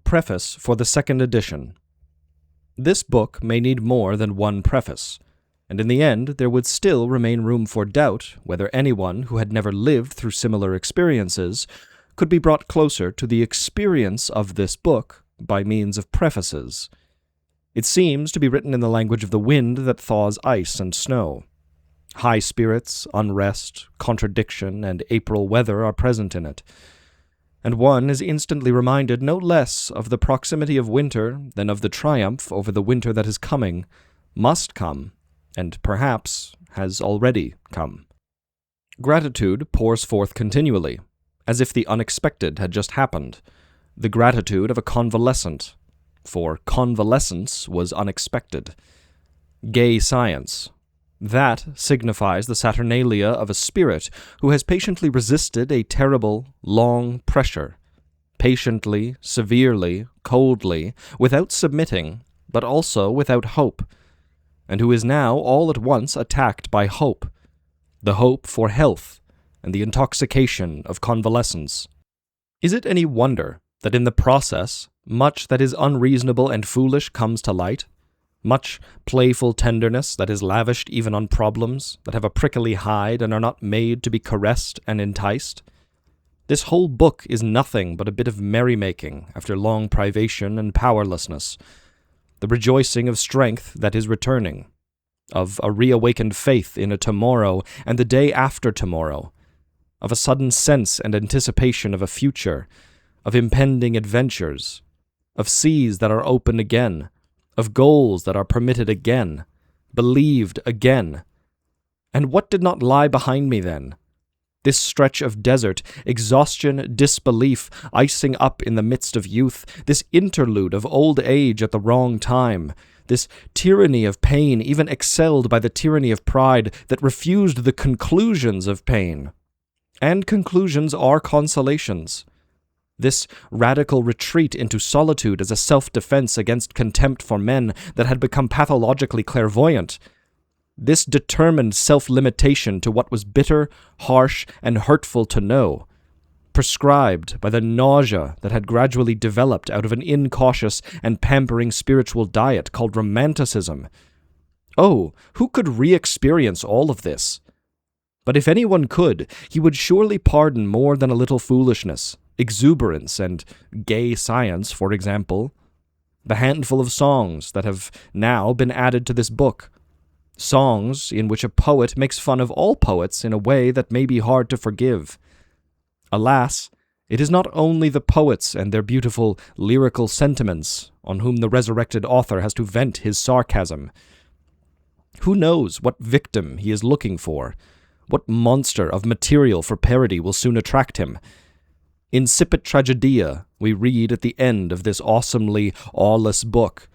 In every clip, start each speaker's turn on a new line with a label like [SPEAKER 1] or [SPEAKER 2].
[SPEAKER 1] Preface for the second edition. This book may need more than one preface, and in the end there would still remain room for doubt whether anyone who had never lived through similar experiences could be brought closer to the experience of this book by means of prefaces. It seems to be written in the language of the wind that thaws ice and snow. High spirits, unrest, contradiction, and April weather are present in it, and one is instantly reminded no less of the proximity of winter than of the triumph over the winter that is coming, must come, and perhaps has already come. Gratitude pours forth continually, as if the unexpected had just happened, the gratitude of a convalescent, for convalescence was unexpected. Gay science. That signifies the saturnalia of a spirit who has patiently resisted a terrible, long pressure, patiently, severely, coldly, without submitting, but also without hope, and who is now all at once attacked by hope, the hope for health and the intoxication of convalescence. Is it any wonder that in the process much that is unreasonable and foolish comes to light? Much playful tenderness that is lavished even on problems that have a prickly hide and are not made to be caressed and enticed? This whole book is nothing but a bit of merrymaking after long privation and powerlessness, the rejoicing of strength that is returning, of a reawakened faith in a tomorrow and the day after tomorrow, of a sudden sense and anticipation of a future, of impending adventures, of seas that are open again, of goals that are permitted again, believed again. And what did not lie behind me then? This stretch of desert, exhaustion, disbelief, icing up in the midst of youth, this interlude of old age at the wrong time, this tyranny of pain even excelled by the tyranny of pride that refused the conclusions of pain. And conclusions are consolations. This radical retreat into solitude as a self-defense against contempt for men that had become pathologically clairvoyant. This determined self-limitation to what was bitter, harsh, and hurtful to know, prescribed by the nausea that had gradually developed out of an incautious and pampering spiritual diet called romanticism. Oh, who could re-experience all of this? But if anyone could, he would surely pardon more than a little foolishness, exuberance, and gay science, for example. The handful of songs that have now been added to this book. Songs in which a poet makes fun of all poets in a way that may be hard to forgive. Alas, it is not only the poets and their beautiful lyrical sentiments on whom the resurrected author has to vent his sarcasm. Who knows what victim he is looking for? What monster of material for parody will soon attract him? Incipit tragedia, we read at the end of this awesomely aweless book.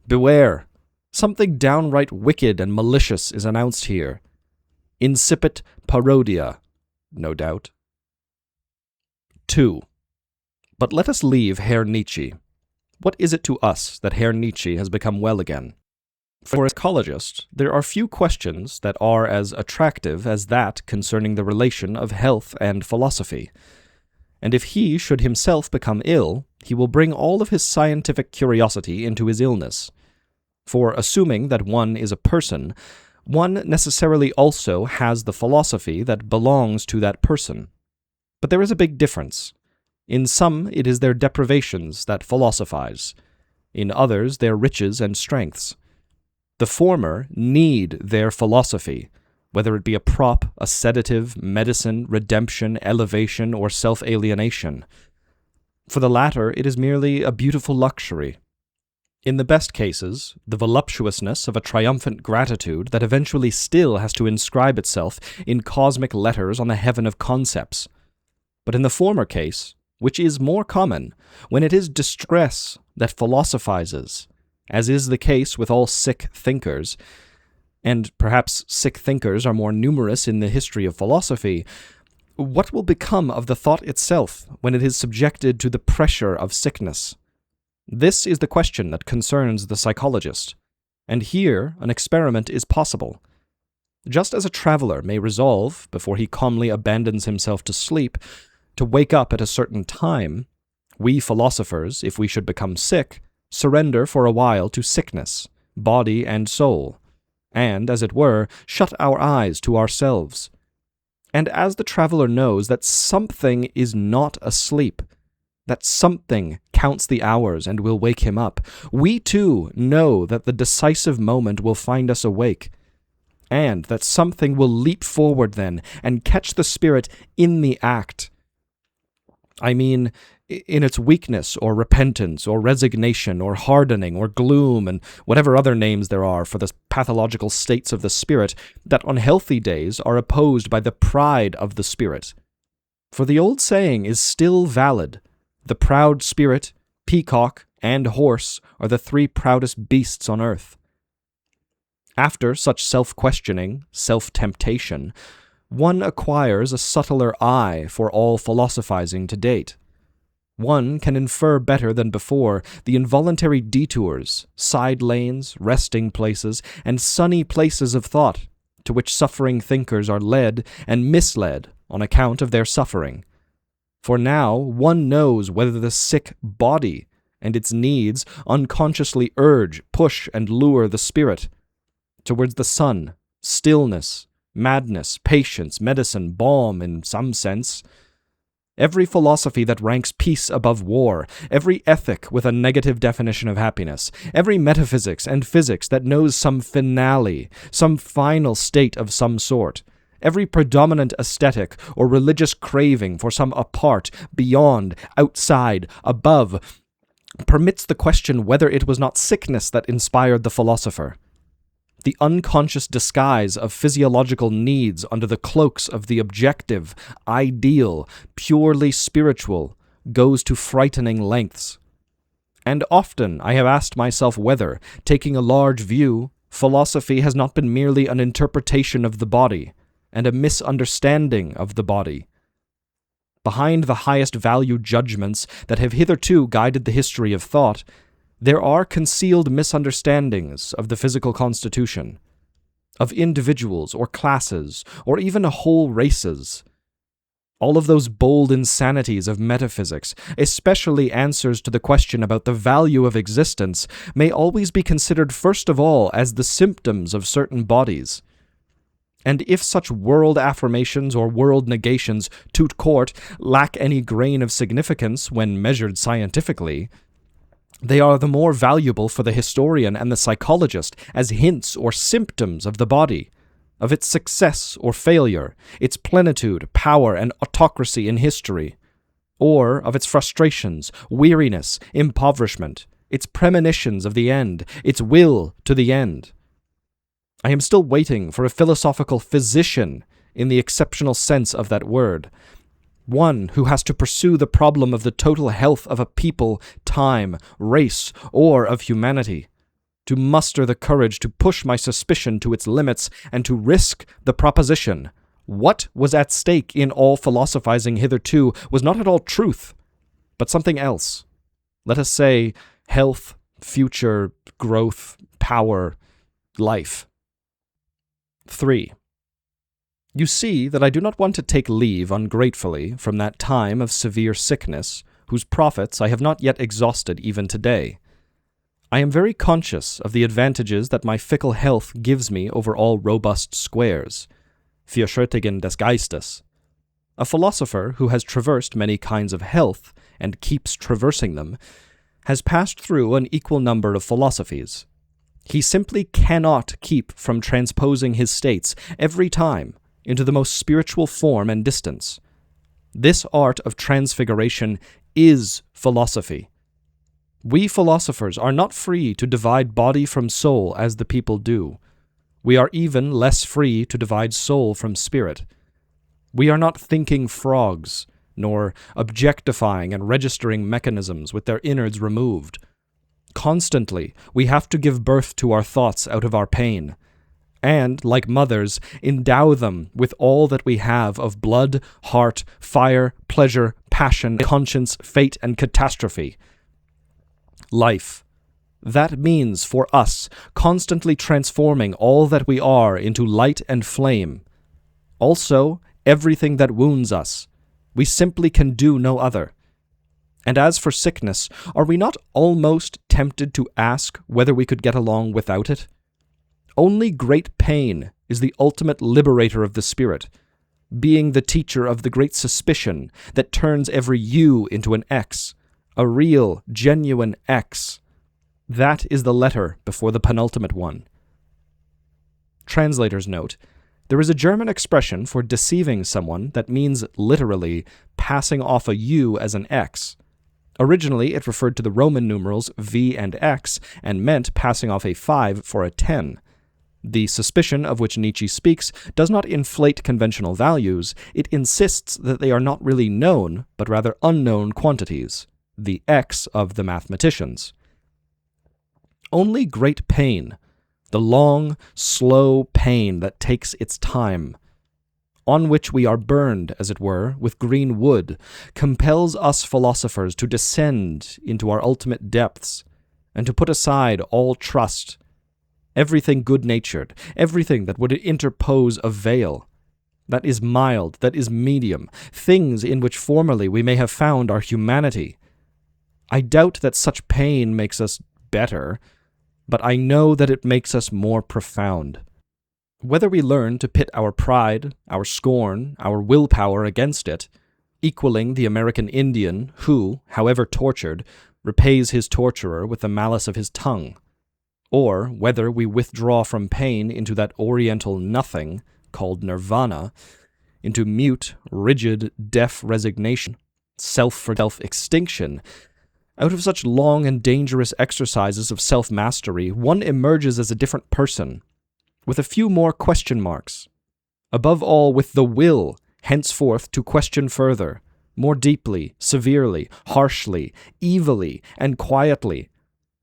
[SPEAKER 1] Beware, something downright wicked and malicious is announced here. Incipit parodia, no doubt. 2. But let us leave Herr Nietzsche. What is it to us that Herr Nietzsche has become well again? For a psychologist, there are few questions that are as attractive as that concerning the relation of health and philosophy. And if he should himself become ill, he will bring all of his scientific curiosity into his illness. For assuming that one is a person, one necessarily also has the philosophy that belongs to that person. But there is a big difference. In some, it is their deprivations that philosophize. In others, their riches and strengths. The former need their philosophy, whether it be a prop, a sedative, medicine, redemption, elevation, or self-alienation. For the latter, it is merely a beautiful luxury. In the best cases, the voluptuousness of a triumphant gratitude that eventually still has to inscribe itself in cosmic letters on the heaven of concepts. But in the former case, which is more common, when it is distress that philosophizes, as is the case with all sick thinkers, and perhaps sick thinkers are more numerous in the history of philosophy, what will become of the thought itself when it is subjected to the pressure of sickness? This is the question that concerns the psychologist, and here an experiment is possible. Just as a traveler may resolve, before he calmly abandons himself to sleep, to wake up at a certain time, We philosophers, if we should become sick, surrender for a while to sickness, body and soul, and, as it were, shut our eyes to ourselves. And as the traveler knows that something is not asleep, that something counts the hours and will wake him up, we too know that the decisive moment will find us awake, and that something will leap forward then and catch the spirit in the act. I mean, in its weakness or repentance or resignation or hardening or gloom and whatever other names there are for the pathological states of the spirit that on healthy days are opposed by the pride of the spirit. For the old saying is still valid: the proud spirit, peacock, and horse are the three proudest beasts on earth. After such self-questioning, self-temptation, one acquires a subtler eye for all philosophizing to date. One can infer better than before the involuntary detours, side lanes, resting places, and sunny places of thought to which suffering thinkers are led and misled on account of their suffering. For now one knows whether the sick body and its needs unconsciously urge, push, and lure the spirit towards the sun, stillness, madness, patience, medicine, balm in some sense. Every philosophy that ranks peace above war, every ethic with a negative definition of happiness, every metaphysics and physics that knows some finale, some final state of some sort, every predominant aesthetic or religious craving for some apart, beyond, outside, above, permits the question whether it was not sickness that inspired the philosopher. The unconscious disguise of physiological needs under the cloaks of the objective, ideal, purely spiritual, goes to frightening lengths. And often I have asked myself whether, taking a large view, philosophy has not been merely an interpretation of the body, and a misunderstanding of the body. Behind the highest value judgments that have hitherto guided the history of thought, there are concealed misunderstandings of the physical constitution, of individuals or classes, or even whole races. All of those bold insanities of metaphysics, especially answers to the question about the value of existence, may always be considered first of all as the symptoms of certain bodies. And if such world affirmations or world negations, tout court, lack any grain of significance when measured scientifically, they are the more valuable for the historian and the psychologist as hints or symptoms of the body, of its success or failure, its plenitude, power, and autocracy in history, or of its frustrations, weariness, impoverishment, its premonitions of the end, its will to the end. I am still waiting for a philosophical physician in the exceptional sense of that word, one who has to pursue the problem of the total health of a people, time, race, or of humanity, to muster the courage to push my suspicion to its limits and to risk the proposition: what was at stake in all philosophizing hitherto was not at all truth, but something else. Let us say health, future, growth, power, life. 3. You see that I do not want to take leave ungratefully from that time of severe sickness, whose profits I have not yet exhausted even today. I am very conscious of the advantages that my fickle health gives me over all robust squares. Vielschötigen des Geistes. A philosopher who has traversed many kinds of health, and keeps traversing them, has passed through an equal number of philosophies. He simply cannot keep from transposing his states every time into the most spiritual form and distance. This art of transfiguration is philosophy. We philosophers are not free to divide body from soul as the people do. We are even less free to divide soul from spirit. We are not thinking frogs, nor objectifying and registering mechanisms with their innards removed. Constantly, we have to give birth to our thoughts out of our pain, and, like mothers, endow them with all that we have of blood, heart, fire, pleasure, passion, conscience, fate, and catastrophe. Life. That means, for us, constantly transforming all that we are into light and flame. Also, everything that wounds us. We simply can do no other. And as for sickness, are we not almost tempted to ask whether we could get along without it? Only great pain is the ultimate liberator of the spirit, being the teacher of the great suspicion that turns every U into an X, a real, genuine X. That is the letter before the penultimate one. Translator's note: there is a German expression for deceiving someone that means literally passing off a U as an X. Originally, it referred to the Roman numerals V and X and meant passing off a 5 for a 10. The suspicion of which Nietzsche speaks does not inflate conventional values, it insists that they are not really known, but rather unknown quantities, the X of the mathematicians. Only great pain, the long, slow pain that takes its time, on which we are burned, as it were, with green wood, compels us philosophers to descend into our ultimate depths, and to put aside all trust, everything good-natured, everything that would interpose a veil, that is mild, that is medium, things in which formerly we may have found our humanity. I doubt that such pain makes us better, but I know that it makes us more profound. Whether we learn to pit our pride, our scorn, our willpower against it, equaling the American Indian who, however tortured, repays his torturer with the malice of his tongue, or whether we withdraw from pain into that oriental nothing, called nirvana, into mute, rigid, deaf resignation, self-for-self extinction, out of such long and dangerous exercises of self-mastery, one emerges as a different person, with a few more question marks, above all with the will, henceforth, to question further, more deeply, severely, harshly, evilly, and quietly,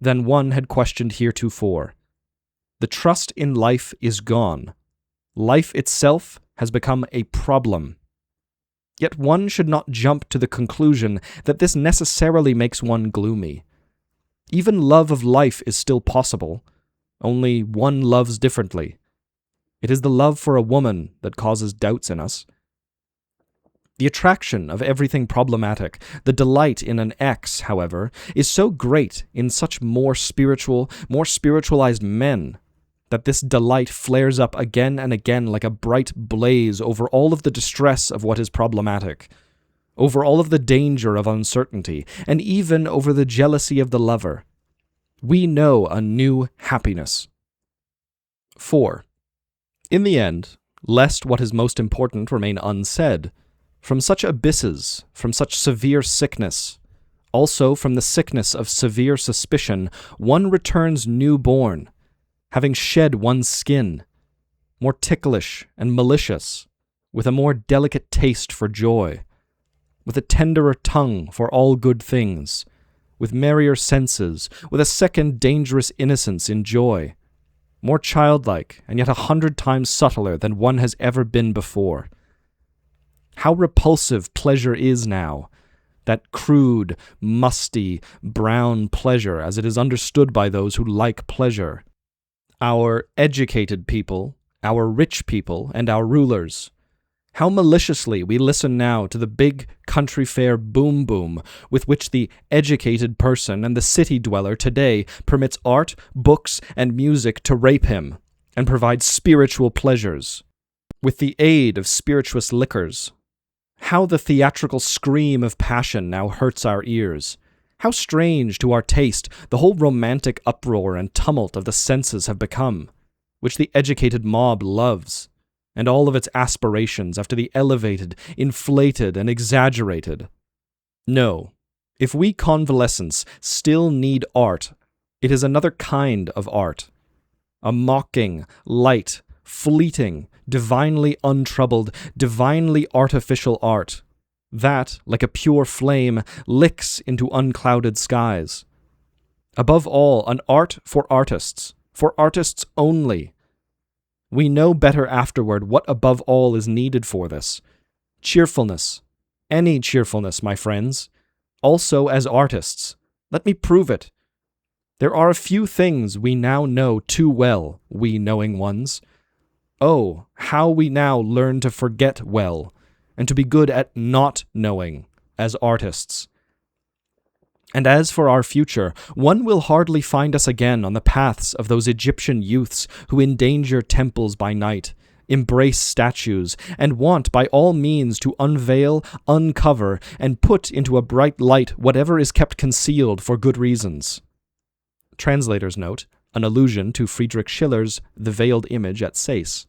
[SPEAKER 1] than one had questioned heretofore. The trust in life is gone. Life itself has become a problem. Yet one should not jump to the conclusion that this necessarily makes one gloomy. Even love of life is still possible, only one loves differently. It is the love for a woman that causes doubts in us. The attraction of everything problematic, the delight in an X, however, is so great in such more spiritual, more spiritualized men, that this delight flares up again and again like a bright blaze over all of the distress of what is problematic, over all of the danger of uncertainty, and even over the jealousy of the lover. We know a new happiness. 4. In the end, lest what is most important remain unsaid, from such abysses, from such severe sickness, also from the sickness of severe suspicion, one returns new-born, having shed one's skin, more ticklish and malicious, with a more delicate taste for joy, with a tenderer tongue for all good things, with merrier senses, with a second dangerous innocence in joy, more childlike and yet 100 times subtler than one has ever been before. How repulsive pleasure is now, that crude, musty, brown pleasure as it is understood by those who like pleasure. Our educated people, our rich people, and our rulers. How maliciously we listen now to the big country fair boom-boom with which the educated person and the city dweller today permits art, books, and music to rape him and provide spiritual pleasures, with the aid of spirituous liquors. How the theatrical scream of passion now hurts our ears. How strange to our taste the whole romantic uproar and tumult of the senses have become, which the educated mob loves, and all of its aspirations after the elevated, inflated, and exaggerated. No, if we convalescents still need art, it is another kind of art. A mocking, light, fleeting, divinely untroubled, divinely artificial art, that, like a pure flame, licks into unclouded skies. Above all, an art for artists only. We know better afterward what above all is needed for this. Cheerfulness. Any cheerfulness, my friends. Also as artists. Let me prove it. There are a few things we now know too well, we knowing ones. Oh, how we now learn to forget well, and to be good at not knowing, as artists. And as for our future, one will hardly find us again on the paths of those Egyptian youths who endanger temples by night, embrace statues, and want by all means to unveil, uncover, and put into a bright light whatever is kept concealed for good reasons. Translator's note, an allusion to Friedrich Schiller's The Veiled Image at Sayce.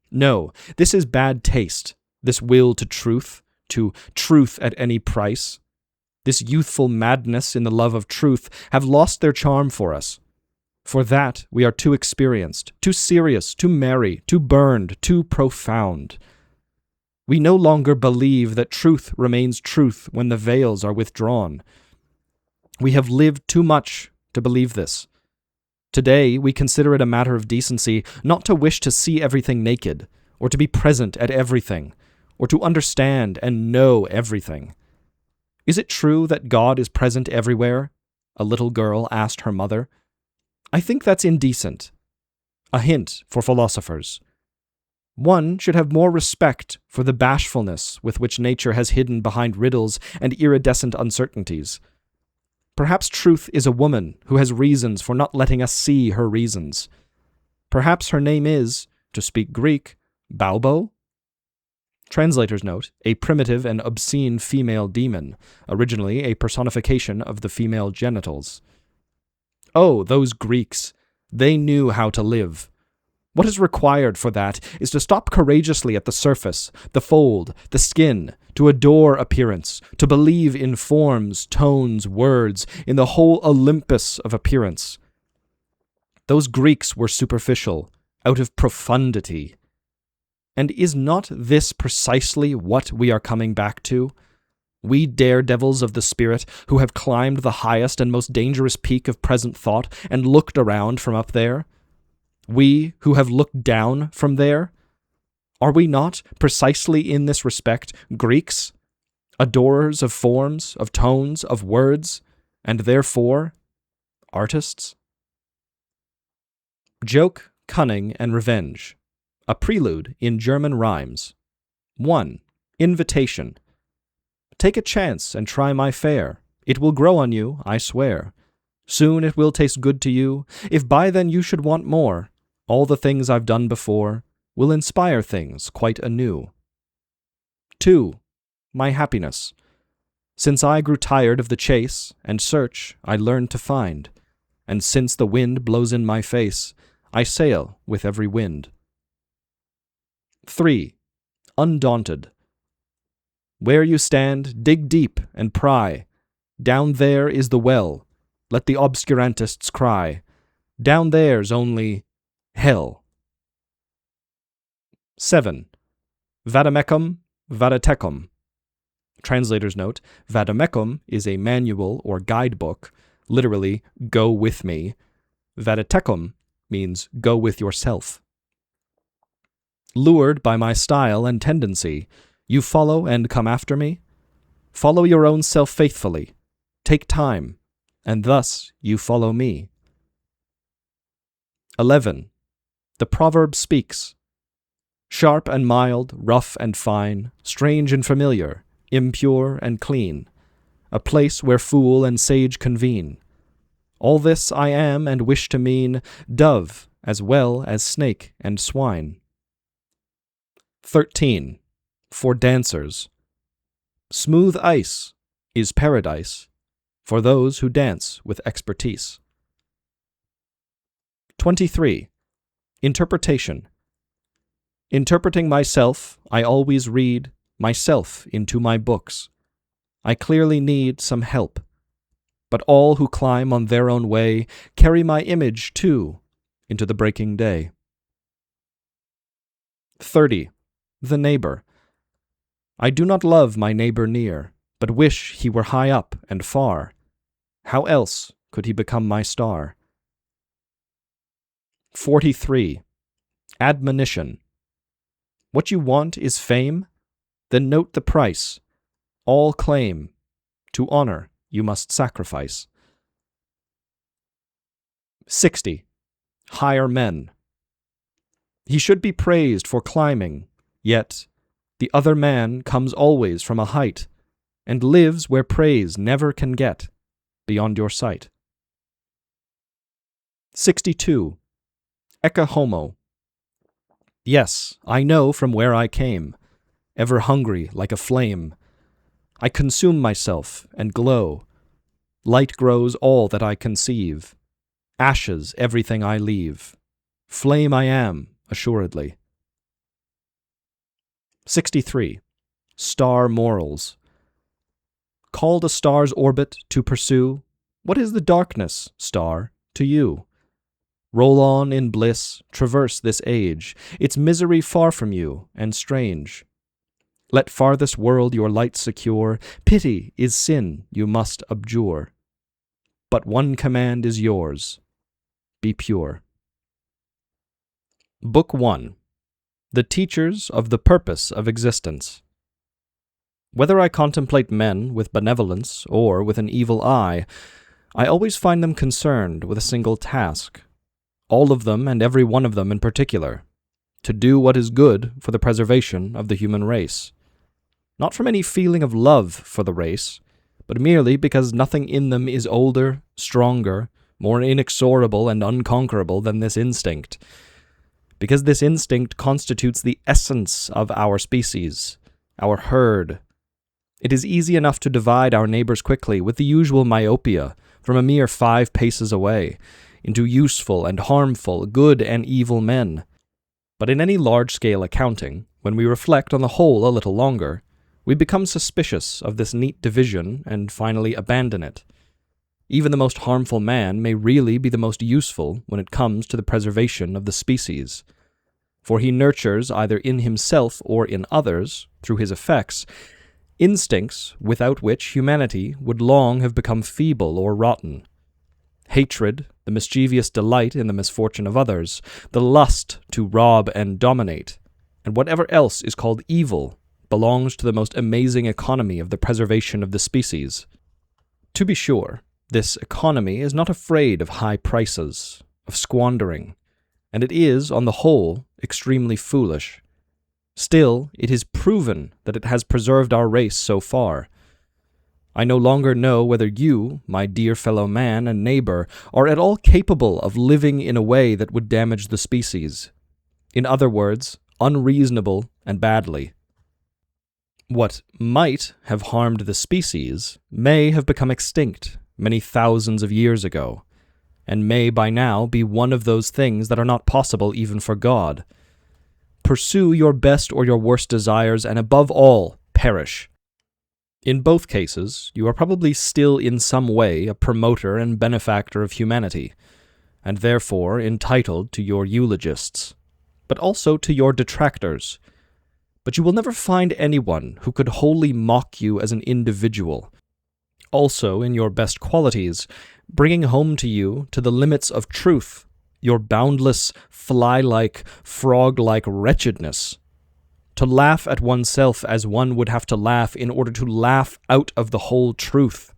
[SPEAKER 1] No, this is bad taste, this will to truth at any price. This youthful madness in the love of truth have lost their charm for us. For that we are too experienced, too serious, too merry, too burned, too profound. We no longer believe that truth remains truth when the veils are withdrawn. We have lived too much to believe this. Today we consider it a matter of decency not to wish to see everything naked, or to be present at everything, or to understand and know everything. Is it true that God is present everywhere? A little girl asked her mother. I think that's indecent. A hint for philosophers. One should have more respect for the bashfulness with which nature has hidden behind riddles and iridescent uncertainties. Perhaps truth is a woman who has reasons for not letting us see her reasons. Perhaps her name is, to speak Greek, Baubo? Translator's note, a primitive and obscene female demon, originally a personification of the female genitals. Oh, those Greeks! They knew how to live. What is required for that is to stop courageously at the surface, the fold, the skin, to adore appearance, to believe in forms, tones, words, in the whole Olympus of appearance. Those Greeks were superficial, out of profundity. And is not this precisely what we are coming back to? We daredevils of the spirit who have climbed the highest and most dangerous peak of present thought and looked around from up there? We who have looked down from there? Are we not, precisely in this respect, Greeks? Adorers of forms, of tones, of words, and therefore artists? Joke, cunning, and revenge. A prelude in German rhymes. 1. Invitation. Take a chance and try my fare. It will grow on you, I swear. Soon it will taste good to you. If by then you should want more, all the things I've done before will inspire things quite anew. 2. My happiness. Since I grew tired of the chase and search, I learned to find. And since the wind blows in my face, I sail with every wind. 3. Undaunted. Where you stand, dig deep and pry. Down there is the well. Let the obscurantists cry. Down there's only hell. 7. Vademecum, vadetecum. Translator's note, vademecum is a manual or guidebook, literally, go with me. Vadetecum means go with yourself. Lured by my style and tendency, you follow and come after me? Follow your own self faithfully. Take time, and thus you follow me. 11. The proverb speaks. Sharp and mild, rough and fine, strange and familiar, impure and clean, a place where fool and sage convene. All this I am and wish to mean dove as well as snake and swine. 13. For dancers. Smooth ice is paradise for those who dance with expertise. 23. Interpretation. Interpreting myself, I always read myself into my books. I clearly need some help, but all who climb on their own way carry my image, too, into the breaking day. 30. The neighbor. I do not love my neighbor near, but wish he were high up and far. How else could he become my star? 43. Admonition. What you want is fame? Then note the price. All claim. To honor you must sacrifice. 60. Higher men. He should be praised for climbing, yet the other man comes always from a height. and lives where praise never can get, beyond your sight. 62. Ecce homo. Yes, I know from where I came, ever hungry like a flame. I consume myself and glow. Light grows all that I conceive. Ashes everything I leave. Flame I am, assuredly. 63. Star morals. Called a star's orbit to pursue, what is the darkness, star, to you? Roll on in bliss, traverse this age, its misery far from you, and strange. Let farthest world your light secure, pity is sin you must abjure. But one command is yours, be pure. Book 1. The Teachers of the Purpose of Existence. Whether I contemplate men with benevolence or with an evil eye, I always find them concerned with a single task, all of them and every one of them in particular, to do what is good for the preservation of the human race. Not from any feeling of love for the race, but merely because nothing in them is older, stronger, more inexorable and unconquerable than this instinct. Because this instinct constitutes the essence of our species, our herd. It is easy enough to divide our neighbors quickly with the usual myopia from a mere 5 paces away into useful and harmful, good and evil men. But in any large-scale accounting, when we reflect on the whole a little longer, we become suspicious of this neat division and finally abandon it. Even the most harmful man may really be the most useful when it comes to the preservation of the species, for he nurtures either in himself or in others, through his effects, instincts without which humanity would long have become feeble or rotten. Hatred, the mischievous delight in the misfortune of others, the lust to rob and dominate, and whatever else is called evil, belongs to the most amazing economy of the preservation of the species. To be sure, this economy is not afraid of high prices, of squandering, and it is, on the whole, extremely foolish. Still, it is proven that it has preserved our race so far. I no longer know whether you, my dear fellow man and neighbor, are at all capable of living in a way that would damage the species. In other words, unreasonable and badly. What might have harmed the species may have become extinct many thousands of years ago, and may by now be one of those things that are not possible even for God. Pursue your best or your worst desires, and above all, perish. In both cases, you are probably still in some way a promoter and benefactor of humanity, and therefore entitled to your eulogists, but also to your detractors. But you will never find anyone who could wholly mock you as an individual. Also, in your best qualities, bringing home to you, to the limits of truth, your boundless, fly-like, frog-like wretchedness. To laugh at oneself as one would have to laugh in order to laugh out of the whole truth.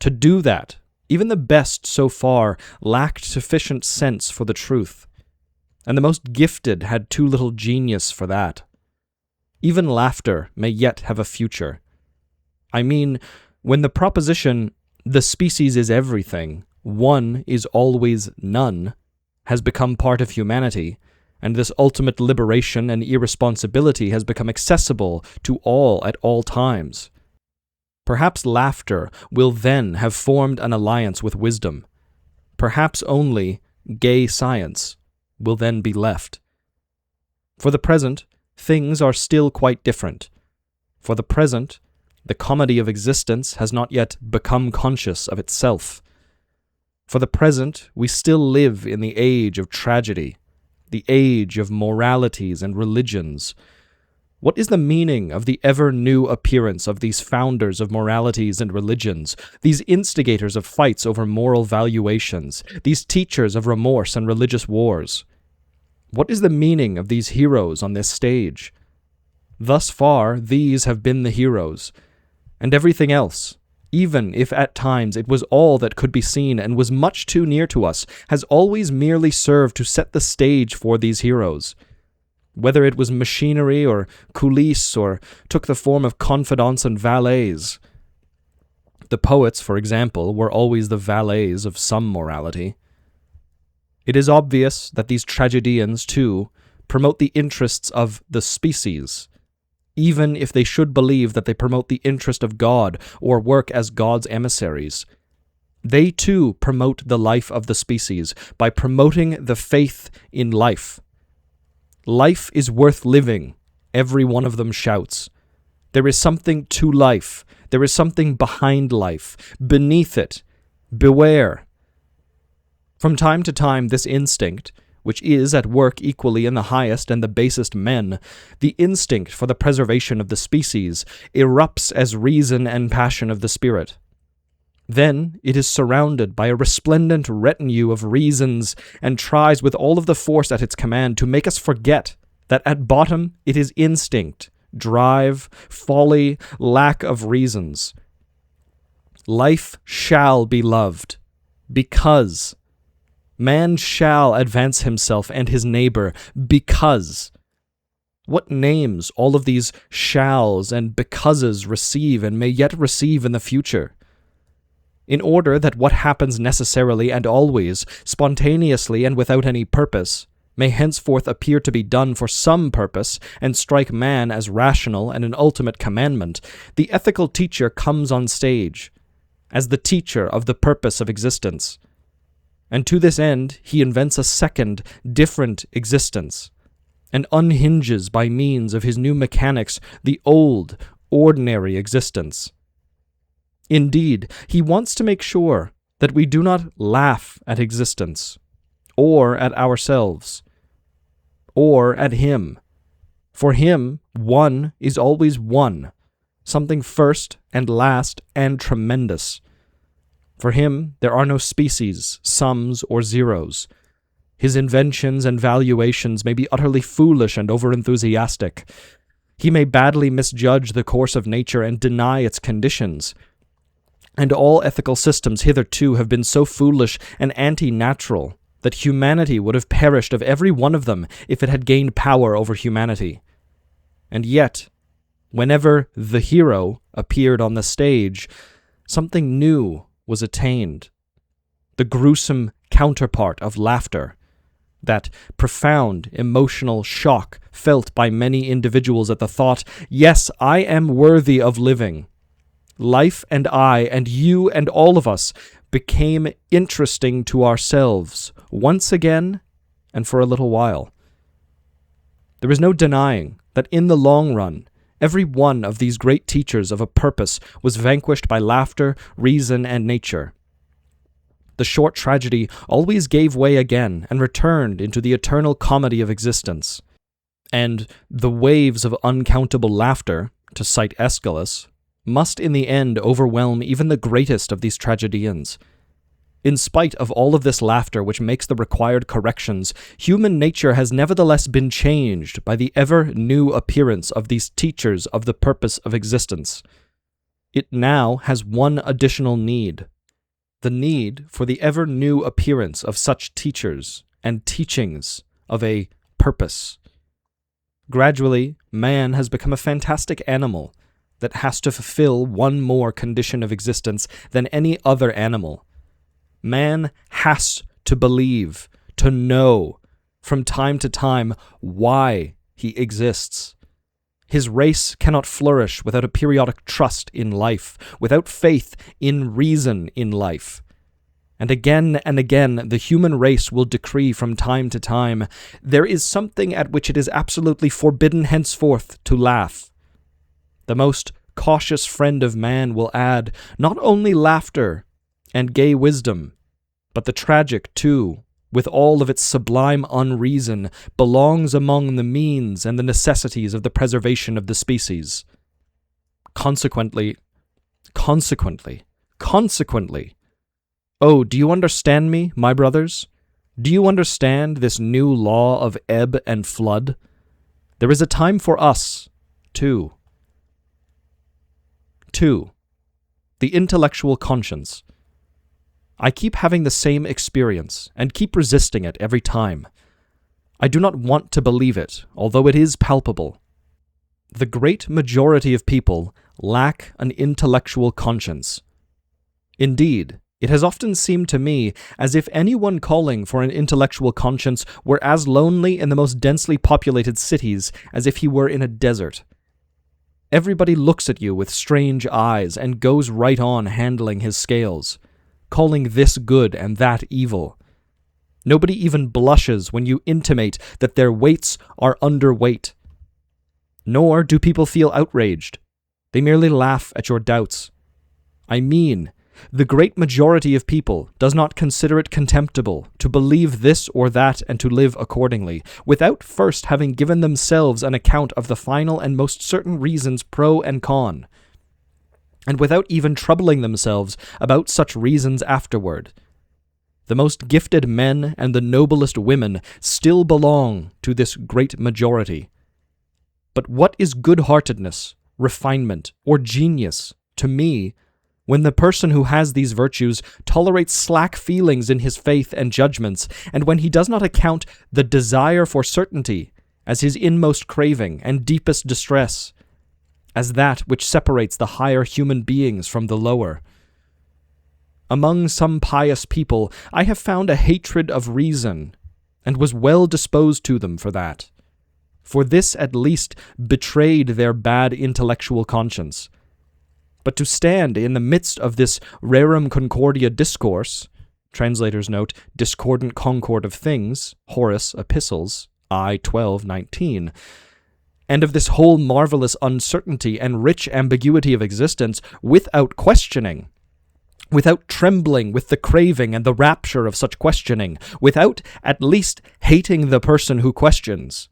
[SPEAKER 1] To do that, even the best so far lacked sufficient sense for the truth, and the most gifted had too little genius for that. Even laughter may yet have a future. I mean, when the proposition, the species is everything, one is always none, has become part of humanity, and this ultimate liberation and irresponsibility has become accessible to all at all times. Perhaps laughter will then have formed an alliance with wisdom. Perhaps only gay science will then be left. For the present, things are still quite different. For the present, the comedy of existence has not yet become conscious of itself. For the present, we still live in the age of tragedy, the age of moralities and religions. What is the meaning of the ever-new appearance of these founders of moralities and religions, these instigators of fights over moral valuations, these teachers of remorse and religious wars? What is the meaning of these heroes on this stage? Thus far, these have been the heroes, and everything else, even if at times it was all that could be seen and was much too near to us, has always merely served to set the stage for these heroes. whether it was machinery or coulisses or took the form of confidants and valets. The poets, for example, were always the valets of some morality. It is obvious that these tragedians, too, promote the interests of the species, even if they should believe that they promote the interest of God or work as God's emissaries. They, too, promote the life of the species by promoting the faith in life. Life is worth living, every one of them shouts. There is something to life. There is something behind life, beneath it. Beware. From time to time, this instinct, which is at work equally in the highest and the basest men, the instinct for the preservation of the species, erupts as reason and passion of the spirit. Then it is surrounded by a resplendent retinue of reasons and tries with all of the force at its command to make us forget that at bottom it is instinct, drive, folly, lack of reasons. Life shall be loved, because man shall advance himself and his neighbor, because. What names all of these shalls and becauses receive and may yet receive in the future? In order that what happens necessarily and always, spontaneously and without any purpose, may henceforth appear to be done for some purpose and strike man as rational and an ultimate commandment, the ethical teacher comes on stage as the teacher of the purpose of existence. And to this end, he invents a second, different existence, and unhinges by means of his new mechanics the old, ordinary existence. Indeed, he wants to make sure that we do not laugh at existence, or at ourselves, or at him. For him, one is always one, something first and last and tremendous. For him, there are no species, sums, or zeros. His inventions and valuations may be utterly foolish and overenthusiastic. He may badly misjudge the course of nature and deny its conditions. And all ethical systems hitherto have been so foolish and anti-natural that humanity would have perished of every one of them if it had gained power over humanity. And yet, whenever the hero appeared on the stage, something new was attained. The gruesome counterpart of laughter, that profound emotional shock felt by many individuals at the thought, yes, I am worthy of living. Life and I and you and all of us became interesting to ourselves once again and for a little while. There is no denying that in the long run, every one of these great teachers of a purpose was vanquished by laughter, reason, and nature. The short tragedy always gave way again and returned into the eternal comedy of existence. And the waves of uncountable laughter, to cite Aeschylus, must in the end overwhelm even the greatest of these tragedians. In spite of all of this laughter which makes the required corrections, human nature has nevertheless been changed by the ever-new appearance of these teachers of the purpose of existence. It now has one additional need: the need for the ever-new appearance of such teachers and teachings of a purpose. Gradually, man has become a fantastic animal that has to fulfill one more condition of existence than any other animal. Man has to believe, to know, from time to time, why he exists. His race cannot flourish without a periodic trust in life, without faith in reason in life. And again, the human race will decree from time to time, there is something at which it is absolutely forbidden henceforth to laugh. The most cautious friend of man will add not only laughter and gay wisdom, but the tragic too, with all of its sublime unreason, belongs among the means and the necessities of the preservation of the species. Consequently, oh, do you understand me, my brothers? Do you understand this new law of ebb and flood? There is a time for us, too. 2. The intellectual conscience. I keep having the same experience, and keep resisting it every time. I do not want to believe it, although it is palpable. The great majority of people lack an intellectual conscience. Indeed, it has often seemed to me as if anyone calling for an intellectual conscience were as lonely in the most densely populated cities as if he were in a desert. Everybody looks at you with strange eyes and goes right on handling his scales, calling this good and that evil. Nobody even blushes when you intimate that their weights are underweight. Nor do people feel outraged. They merely laugh at your doubts. I mean, the great majority of people does not consider it contemptible to believe this or that and to live accordingly, without first having given themselves an account of the final and most certain reasons pro and con, and without even troubling themselves about such reasons afterward. The most gifted men and the noblest women still belong to this great majority. But what is good-heartedness, refinement, or genius, to me, when the person who has these virtues tolerates slack feelings in his faith and judgments, and when he does not account the desire for certainty as his inmost craving and deepest distress, as that which separates the higher human beings from the lower? Among some pious people, I have found a hatred of reason, and was well disposed to them for that. For this at least betrayed their bad intellectual conscience. But to stand in the midst of this rerum concordia discourse, translator's note, discordant concord of things, Horace Epistles, I 12:19, and of this whole marvelous uncertainty and rich ambiguity of existence without questioning, without trembling with the craving and the rapture of such questioning, without at least hating the person who questions,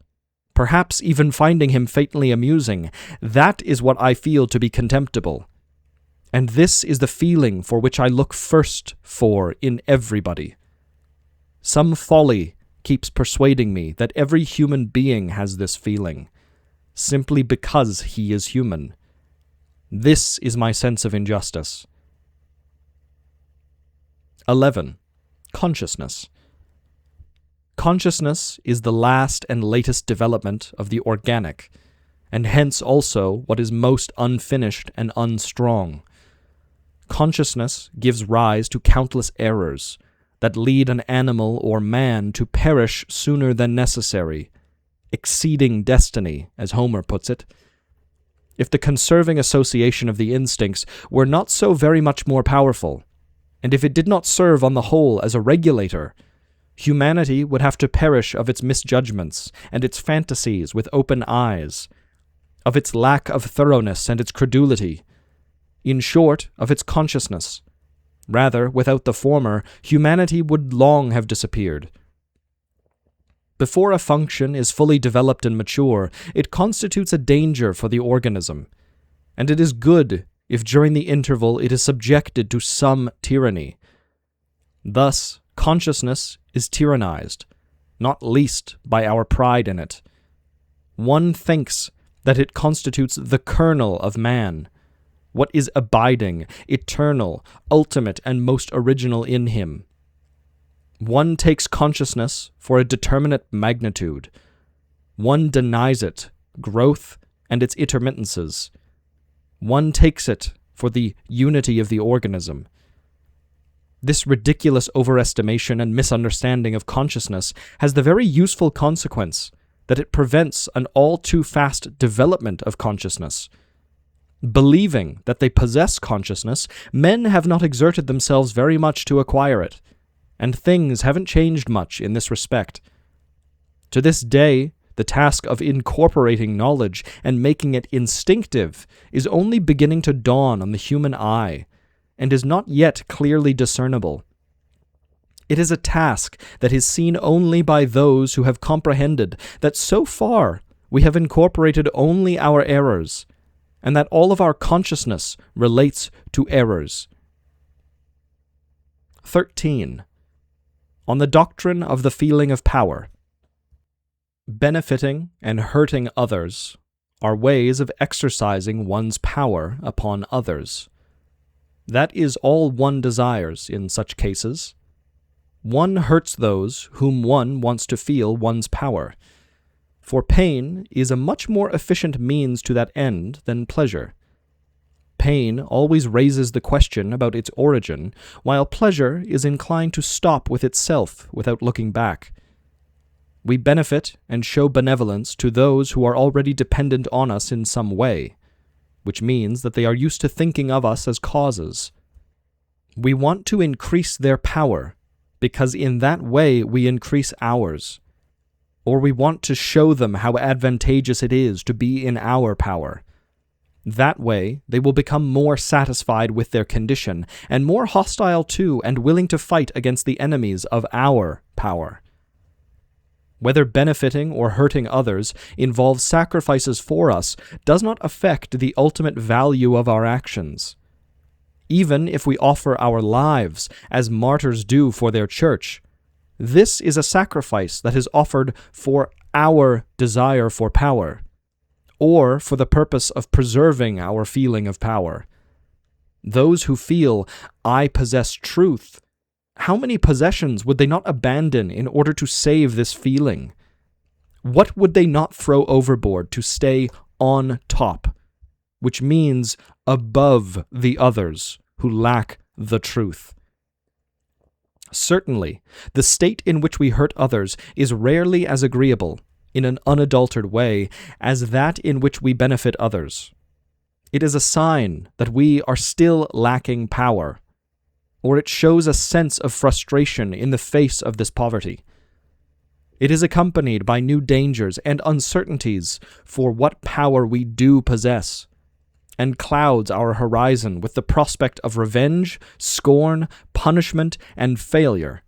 [SPEAKER 1] perhaps even finding him fatally amusing, that is what I feel to be contemptible. And this is the feeling for which I look first for in everybody. Some folly keeps persuading me that every human being has this feeling, simply because he is human. This is my sense of injustice. 11. Consciousness. Consciousness is the last and latest development of the organic, and hence also what is most unfinished and unstrong. Consciousness gives rise to countless errors that lead an animal or man to perish sooner than necessary, exceeding destiny, as Homer puts it. If the conserving association of the instincts were not so very much more powerful, and if it did not serve on the whole as a regulator, humanity would have to perish of its misjudgments and its fantasies with open eyes, of its lack of thoroughness and its credulity, in short, of its consciousness. Rather, without the former, humanity would long have disappeared. Before a function is fully developed and mature, it constitutes a danger for the organism, and it is good if during the interval it is subjected to some tyranny. Thus, consciousness is tyrannized, not least by our pride in it. One thinks that it constitutes the kernel of man, what is abiding, eternal, ultimate, and most original in him. One takes consciousness for a determinate magnitude. One denies it, growth, and its intermittences. One takes it for the unity of the organism. This ridiculous overestimation and misunderstanding of consciousness has the very useful consequence that it prevents an all too fast development of consciousness. Believing that they possess consciousness, men have not exerted themselves very much to acquire it, and things haven't changed much in this respect. To this day, the task of incorporating knowledge and making it instinctive is only beginning to dawn on the human eye, and is not yet clearly discernible. It is a task that is seen only by those who have comprehended that so far we have incorporated only our errors, and that all of our consciousness relates to errors. 13. On the doctrine of the feeling of power. Benefiting and hurting others are ways of exercising one's power upon others. That is all one desires in such cases. One hurts those whom one wants to feel one's power, for pain is a much more efficient means to that end than pleasure. Pain always raises the question about its origin, while pleasure is inclined to stop with itself without looking back. We benefit and show benevolence to those who are already dependent on us in some way, which means that they are used to thinking of us as causes. We want to increase their power, because in that way we increase ours. Or we want to show them how advantageous it is to be in our power. That way, they will become more satisfied with their condition, and more hostile to and willing to fight against the enemies of our power. Whether benefiting or hurting others involves sacrifices for us does not affect the ultimate value of our actions. Even if we offer our lives, as martyrs do for their church, this is a sacrifice that is offered for our desire for power, or for the purpose of preserving our feeling of power. Those who feel, "I possess truth," how many possessions would they not abandon in order to save this feeling? What would they not throw overboard to stay on top, which means above the others who lack the truth? Certainly, the state in which we hurt others is rarely as agreeable, in an unadulterated way, as that in which we benefit others. It is a sign that we are still lacking power, or it shows a sense of frustration in the face of this poverty. It is accompanied by new dangers and uncertainties for what power we do possess, and clouds our horizon with the prospect of revenge, scorn, punishment, and failure.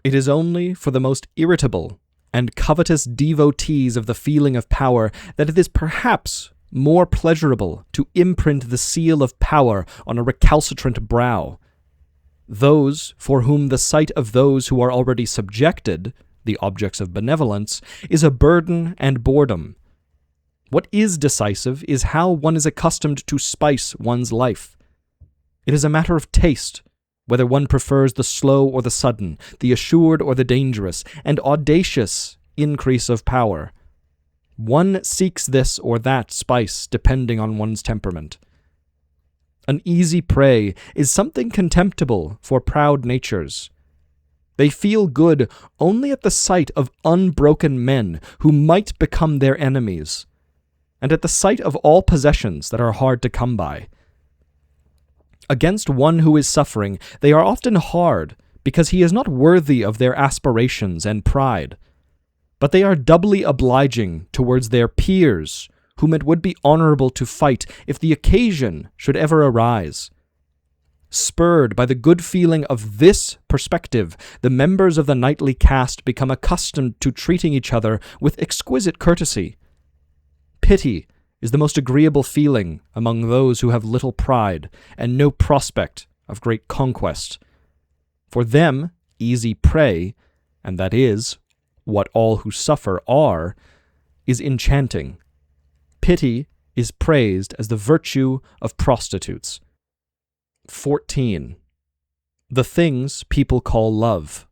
[SPEAKER 1] It is only for the most irritable and covetous devotees of the feeling of power that it is perhaps more pleasurable to imprint the seal of power on a recalcitrant brow. Those for whom the sight of those who are already subjected, the objects of benevolence, is a burden and boredom. What is decisive is how one is accustomed to spice one's life. It is a matter of taste, whether one prefers the slow or the sudden, the assured or the dangerous, and audacious increase of power. One seeks this or that spice depending on one's temperament. An easy prey is something contemptible for proud natures. They feel good only at the sight of unbroken men who might become their enemies, and at the sight of all possessions that are hard to come by. Against one who is suffering, they are often hard because he is not worthy of their aspirations and pride, but they are doubly obliging towards their peers, whom it would be honorable to fight if the occasion should ever arise. Spurred by the good feeling of this perspective, the members of the knightly caste become accustomed to treating each other with exquisite courtesy. Pity is the most agreeable feeling among those who have little pride and no prospect of great conquest. For them, easy prey, and that is what all who suffer are, is enchanting. Pity is praised as the virtue of prostitutes. 14. The things people call love.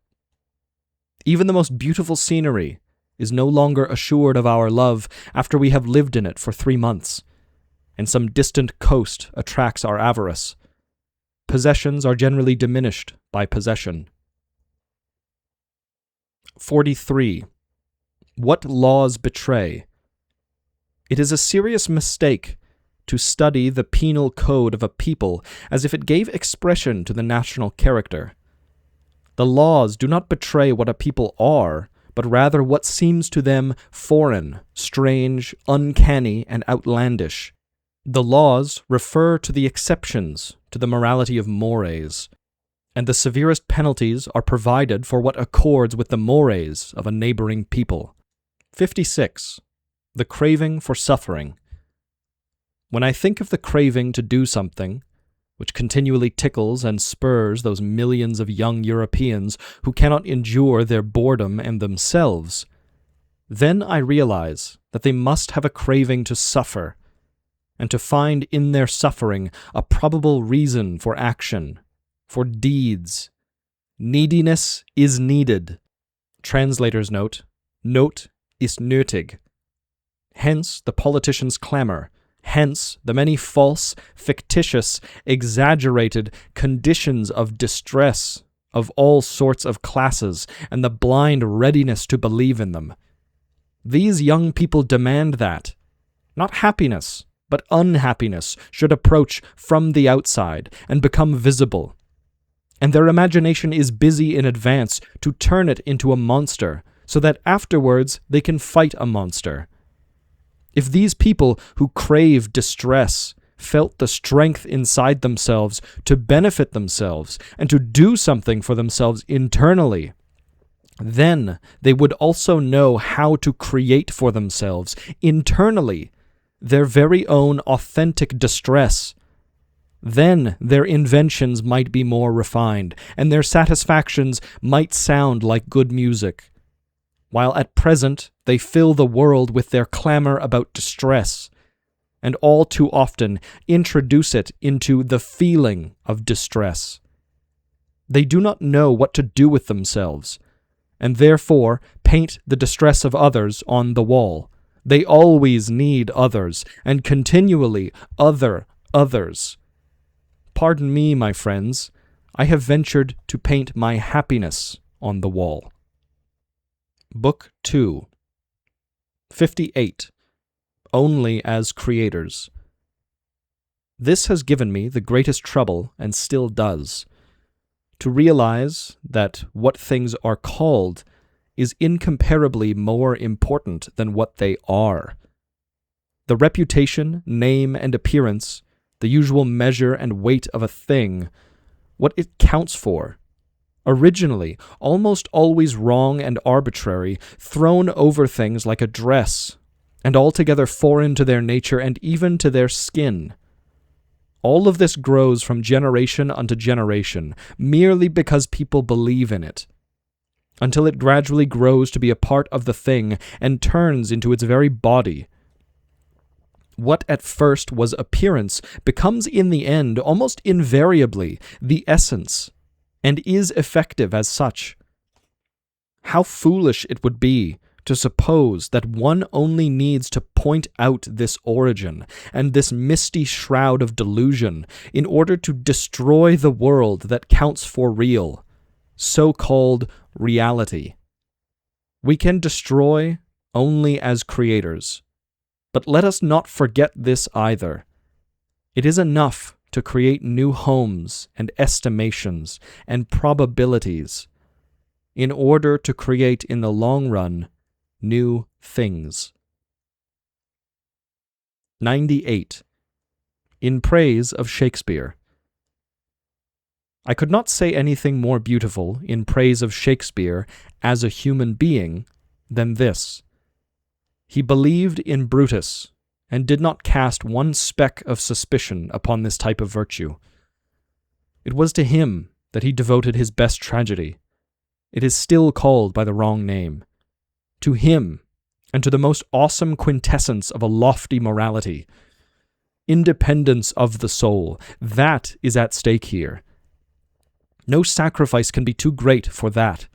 [SPEAKER 1] Even the most beautiful scenery is no longer assured of our love after we have lived in it for 3 months, and some distant coast attracts our avarice. Possessions are generally diminished by possession. 43. What laws betray? It is a serious mistake to study the penal code of a people as if it gave expression to the national character. The laws do not betray what a people are, but rather what seems to them foreign, strange, uncanny, and outlandish. The laws refer to the exceptions to the morality of mores, and the severest penalties are provided for what accords with the mores of a neighboring people. 56. The craving for suffering. When I think of the craving to do something, which continually tickles and spurs those millions of young Europeans who cannot endure their boredom and themselves, then I realize that they must have a craving to suffer, and to find in their suffering a probable reason for action, for deeds, Neediness is needed. Translator's note, Not ist nötig. Hence the politicians' clamor. Hence the many false, fictitious, exaggerated conditions of distress of all sorts of classes, and the blind readiness to believe in them. These young people demand that, not happiness, but unhappiness should approach from the outside and become visible. And their imagination is busy in advance to turn it into a monster, so that afterwards they can fight a monster. If these people who crave distress felt the strength inside themselves to benefit themselves and to do something for themselves internally, then they would also know how to create for themselves internally their very own authentic distress. Then their inventions might be more refined, and their satisfactions might sound like good music. While at present they fill the world with their clamor about distress, and all too often introduce it into the feeling of distress. They do not know what to do with themselves, and therefore paint the distress of others on the wall. They always need others, and continually others. Pardon me, my friends, I have ventured to paint my happiness on the wall. Book 2. 58. Only as Creators. This has given me the greatest trouble, and still does, to realize that what things are called is incomparably more important than what they are. The reputation, name, and appearance, the usual measure and weight of a thing, what it counts for, originally almost always wrong and arbitrary, thrown over things like a dress, and altogether foreign to their nature and even to their skin. All of this grows from generation unto generation, merely because people believe in it, until it gradually grows to be a part of the thing and turns into its very body. What at first was appearance becomes in the end almost invariably the essence, and is effective as such. How foolish it would be to suppose that one only needs to point out this origin and this misty shroud of delusion in order to destroy the world that counts for real, so-called reality. We can destroy only as creators, but let us not forget this either. It is enough to create new homes and estimations and probabilities in order to create in the long run new things. 98. In praise of Shakespeare. I could not say anything more beautiful in praise of Shakespeare as a human being than this. He believed in Brutus, and did not cast one speck of suspicion upon this type of virtue. It was to him that he devoted his best tragedy. It is still called by the wrong name. To him, and to the most awesome quintessence of a lofty morality, independence of the soul, that is at stake here. No sacrifice can be too great for that.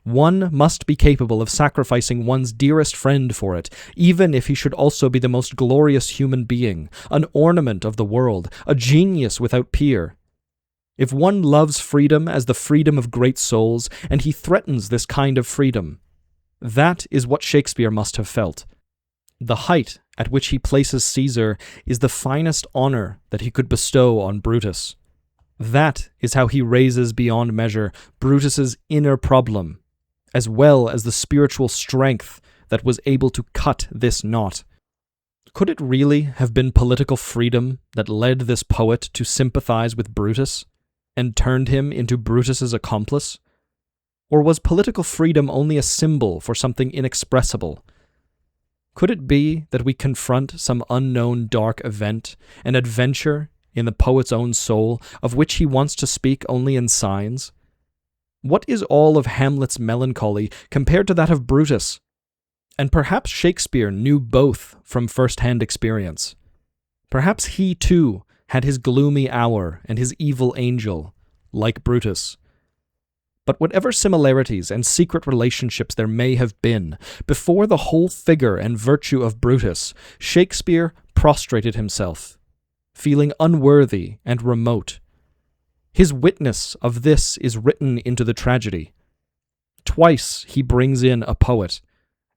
[SPEAKER 1] One must be capable of sacrificing one's dearest friend for it, even if he should also be the most glorious human being, an ornament of the world, a genius without peer. If one loves freedom as the freedom of great souls, and he threatens this kind of freedom, that is what Shakespeare must have felt. The height at which he places Caesar is the finest honor that he could bestow on Brutus. That is how he raises beyond measure Brutus's inner problem, as well as the spiritual strength that was able to cut this knot. Could it really have been political freedom that led this poet to sympathize with Brutus, and turned him into Brutus's accomplice? Or was political freedom only a symbol for something inexpressible? Could it be that we confront some unknown dark event, an adventure in the poet's own soul, of which he wants to speak only in signs? What is all of Hamlet's melancholy compared to that of Brutus? And perhaps Shakespeare knew both from first-hand experience. Perhaps he, too, had his gloomy hour and his evil angel, like Brutus. But whatever similarities and secret relationships there may have been, before the whole figure and virtue of Brutus, Shakespeare prostrated himself, feeling unworthy and remote. His witness of this is written into the tragedy. Twice he brings in a poet,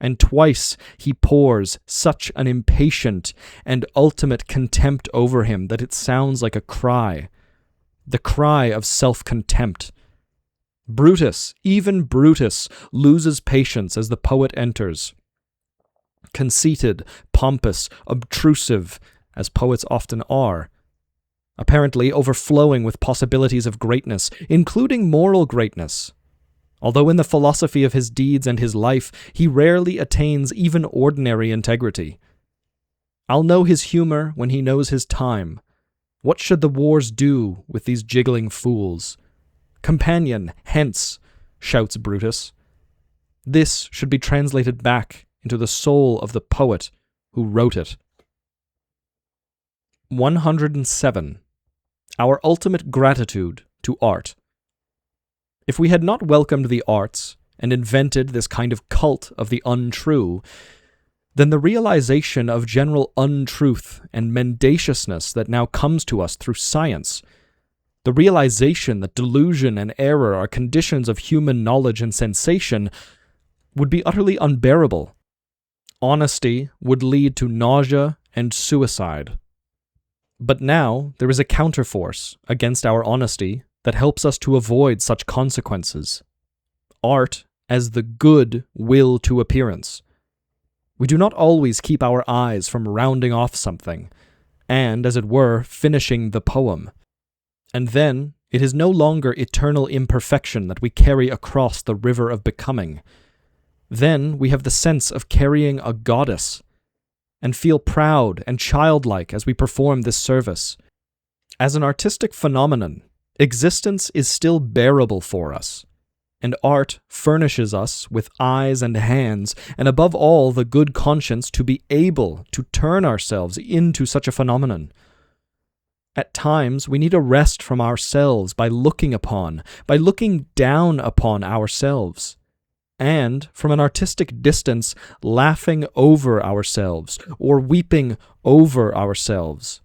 [SPEAKER 1] and twice he pours such an impatient and ultimate contempt over him that it sounds like a cry, the cry of self-contempt. Brutus, even Brutus, loses patience as the poet enters. Conceited, pompous, obtrusive, as poets often are, apparently overflowing with possibilities of greatness, including moral greatness. Although in the philosophy of his deeds and his life, he rarely attains even ordinary integrity. I'll know his humor when he knows his time. What should the wars do with these jiggling fools? Companion, hence, shouts Brutus. This should be translated back into the soul of the poet who wrote it. 107. Our ultimate gratitude to art. If we had not welcomed the arts and invented this kind of cult of the untrue, then the realization of general untruth and mendaciousness that now comes to us through science, the realization that delusion and error are conditions of human knowledge and sensation, would be utterly unbearable. Honesty would lead to nausea and suicide. But now there is a counterforce against our honesty that helps us to avoid such consequences. Art as the good will to appearance. We do not always keep our eyes from rounding off something, and, as it were, finishing the poem. And then, it is no longer eternal imperfection that we carry across the river of becoming. Then we have the sense of carrying a goddess, and feel proud and childlike as we perform this service. As an artistic phenomenon, existence is still bearable for us, and art furnishes us with eyes and hands, and above all the good conscience to be able to turn ourselves into such a phenomenon. At times, we need a rest from ourselves by looking down upon ourselves, and, from an artistic distance, laughing over ourselves, or weeping over ourselves.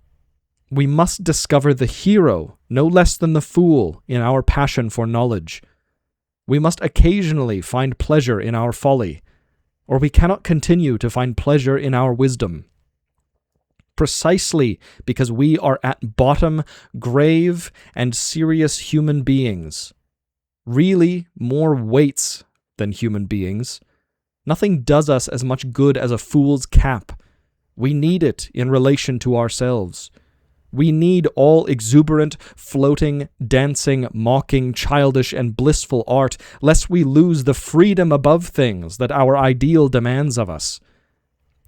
[SPEAKER 1] We must discover the hero, no less than the fool, in our passion for knowledge. We must occasionally find pleasure in our folly, or we cannot continue to find pleasure in our wisdom. Precisely because we are at bottom grave and serious human beings, really more waits than human beings. Nothing does us as much good as a fool's cap. We need it in relation to ourselves. We need all exuberant, floating, dancing, mocking, childish, and blissful art, lest we lose the freedom above things that our ideal demands of us.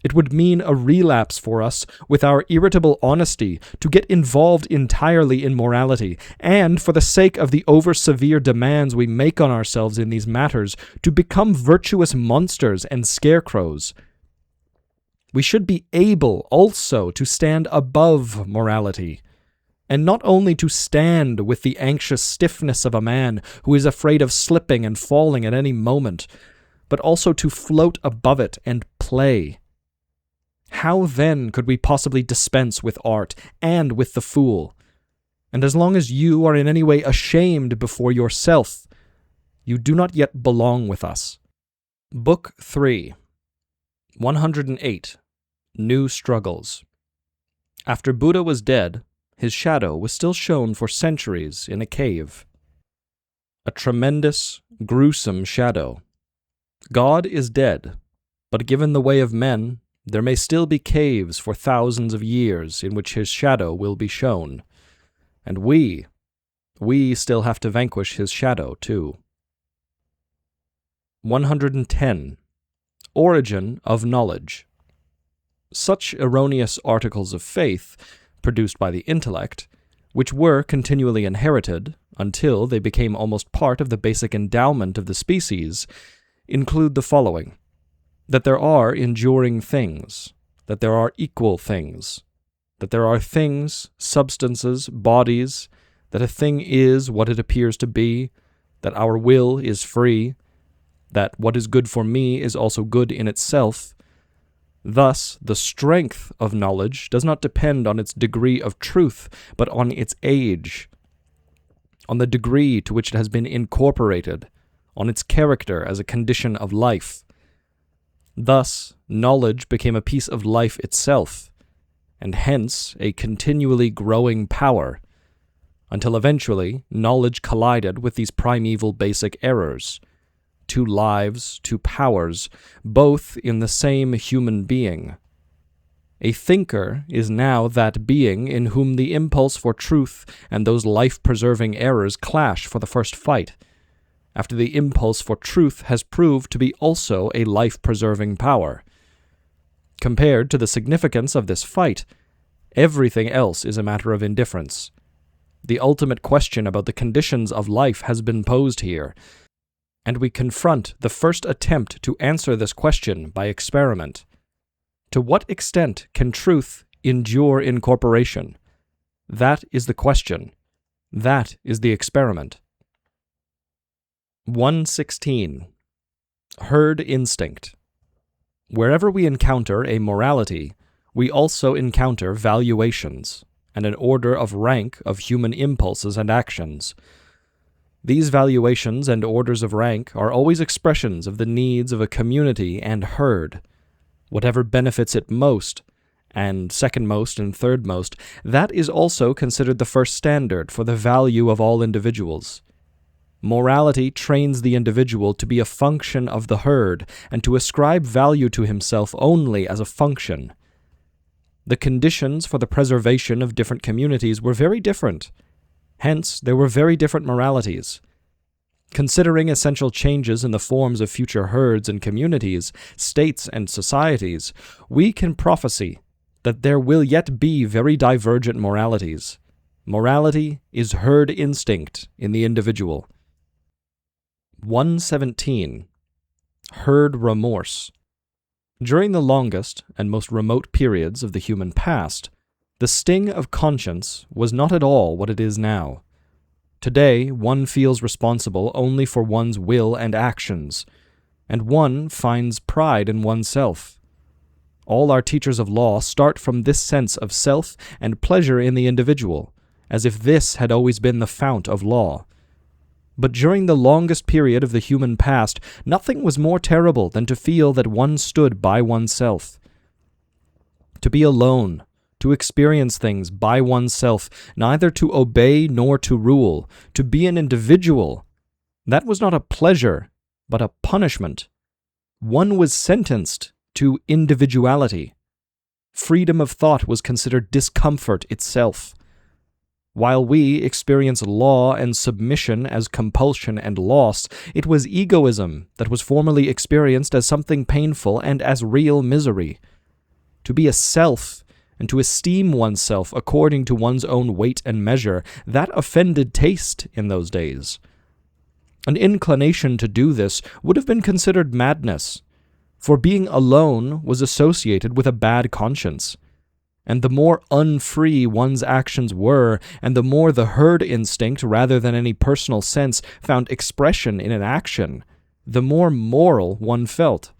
[SPEAKER 1] It would mean a relapse for us, with our irritable honesty, to get involved entirely in morality, and, for the sake of the over-severe demands we make on ourselves in these matters, to become virtuous monsters and scarecrows. We should be able also to stand above morality, and not only to stand with the anxious stiffness of a man who is afraid of slipping and falling at any moment, but also to float above it and play. How then could we possibly dispense with art and with the fool? And as long as you are in any way ashamed before yourself, you do not yet belong with us. Book 3, 108. New Struggles. After Buddha was dead, his shadow was still shown for centuries in a cave. A tremendous, gruesome shadow. God is dead, but given the way of men, there may still be caves for thousands of years in which his shadow will be shown. And we still have to vanquish his shadow, too. 110. Origin of knowledge. Such erroneous articles of faith, produced by the intellect, which were continually inherited until they became almost part of the basic endowment of the species, include the following: that there are enduring things, that there are equal things, that there are things, substances, bodies, that a thing is what it appears to be, that our will is free, that what is good for me is also good in itself. Thus, the strength of knowledge does not depend on its degree of truth, but on its age, on the degree to which it has been incorporated, on its character as a condition of life. Thus, knowledge became a piece of life itself, and hence a continually growing power, until eventually knowledge collided with these primeval basic errors, two lives, two powers, both in the same human being. A thinker is now that being in whom the impulse for truth and those life-preserving errors clash for the first fight, after the impulse for truth has proved to be also a life-preserving power. Compared to the significance of this fight, everything else is a matter of indifference. The ultimate question about the conditions of life has been posed here, and we confront the first attempt to answer this question by experiment. To what extent can truth endure incorporation? That is the question. That is the experiment. 116. Herd instinct. Wherever we encounter a morality, we also encounter valuations, and an order of rank of human impulses and actions. These valuations and orders of rank are always expressions of the needs of a community and herd. Whatever benefits it most, and second most and third most, that is also considered the first standard for the value of all individuals. Morality trains the individual to be a function of the herd, and to ascribe value to himself only as a function. The conditions for the preservation of different communities were very different. Hence, there were very different moralities. Considering essential changes in the forms of future herds and communities, states and societies, we can prophesy that there will yet be very divergent moralities. Morality is herd instinct in the individual. 117. Herd remorse. During the longest and most remote periods of the human past, the sting of conscience was not at all what it is now. Today, one feels responsible only for one's will and actions, and one finds pride in oneself. All our teachers of law start from this sense of self and pleasure in the individual, as if this had always been the fount of law. But during the longest period of the human past, nothing was more terrible than to feel that one stood by oneself. To be alone, to experience things by oneself, neither to obey nor to rule, to be an individual, that was not a pleasure, but a punishment. One was sentenced to individuality. Freedom of thought was considered discomfort itself. While we experience law and submission as compulsion and loss, it was egoism that was formerly experienced as something painful and as real misery. To be a self, and to esteem oneself according to one's own weight and measure, that offended taste in those days. An inclination to do this would have been considered madness, for being alone was associated with a bad conscience. And the more unfree one's actions were, and the more the herd instinct, rather than any personal sense, found expression in an action, the more moral one felt.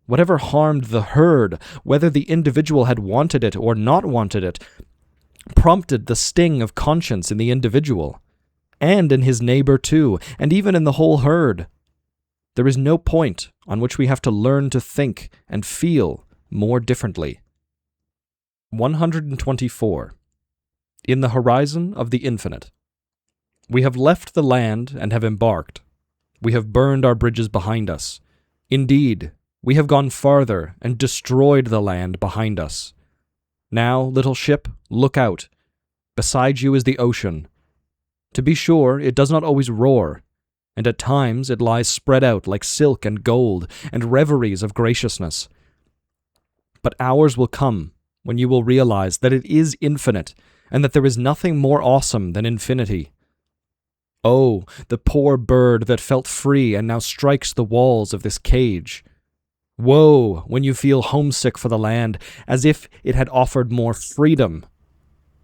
[SPEAKER 1] Whatever harmed the herd, whether the individual had wanted it or not wanted it, prompted the sting of conscience in the individual, and in his neighbor too, and even in the whole herd. There is no point on which we have to learn to think and feel more differently. 124. In the horizon of the infinite. We have left the land and have embarked. We have burned our bridges behind us. Indeed, we have gone farther and destroyed the land behind us. Now, little ship, look out. Beside you is the ocean. To be sure, it does not always roar, and at times it lies spread out like silk and gold and reveries of graciousness. But hours will come when you will realize that it is infinite, and that there is nothing more awesome than infinity. Oh, the poor bird that felt free and now strikes the walls of this cage. Woe when you feel homesick for the land, as if it had offered more freedom,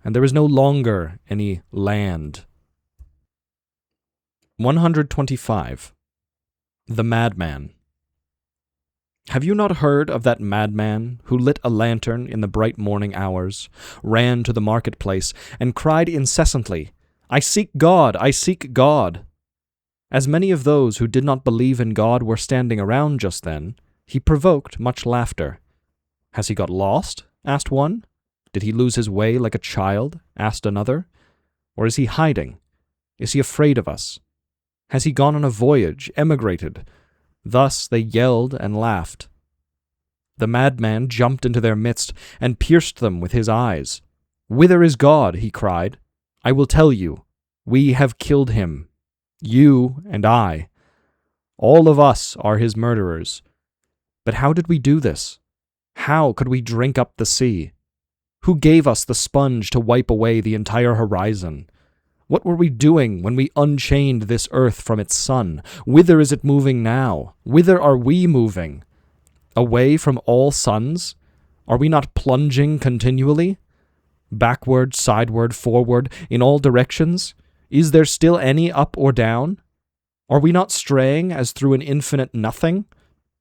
[SPEAKER 1] and there is no longer any land. 125. The Madman. Have you not heard of that madman who lit a lantern in the bright morning hours, ran to the marketplace, and cried incessantly, "I seek God! I seek God!" As many of those who did not believe in God were standing around just then, he provoked much laughter. "Has he got lost?" asked one. "Did he lose his way like a child?" asked another. "Or is he hiding? Is he afraid of us? Has he gone on a voyage, emigrated?" Thus they yelled and laughed. The madman jumped into their midst and pierced them with his eyes. "Whither is God?" he cried. "I will tell you. We have killed him. You and I. All of us are his murderers. But how did we do this? How could we drink up the sea? Who gave us the sponge to wipe away the entire horizon? What were we doing when we unchained this earth from its sun? Whither is it moving now? Whither are we moving? Away from all suns? Are we not plunging continually? Backward, sideward, forward, in all directions? Is there still any up or down? Are we not straying as through an infinite nothing?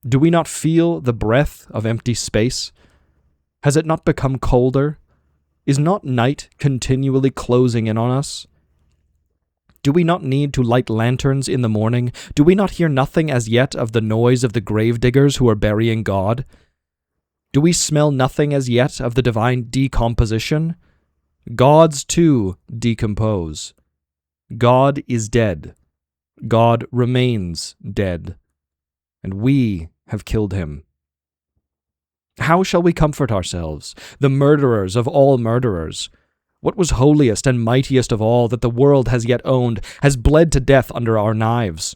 [SPEAKER 1] Do we not feel the breath of empty space? Has it not become colder? Is not night continually closing in on us? Do we not need to light lanterns in the morning? Do we not hear nothing as yet of the noise of the gravediggers who are burying God? Do we smell nothing as yet of the divine decomposition? Gods, too, decompose. God is dead. God remains dead. And we have killed him. How shall we comfort ourselves, the murderers of all murderers? What was holiest and mightiest of all that the world has yet owned has bled to death under our knives.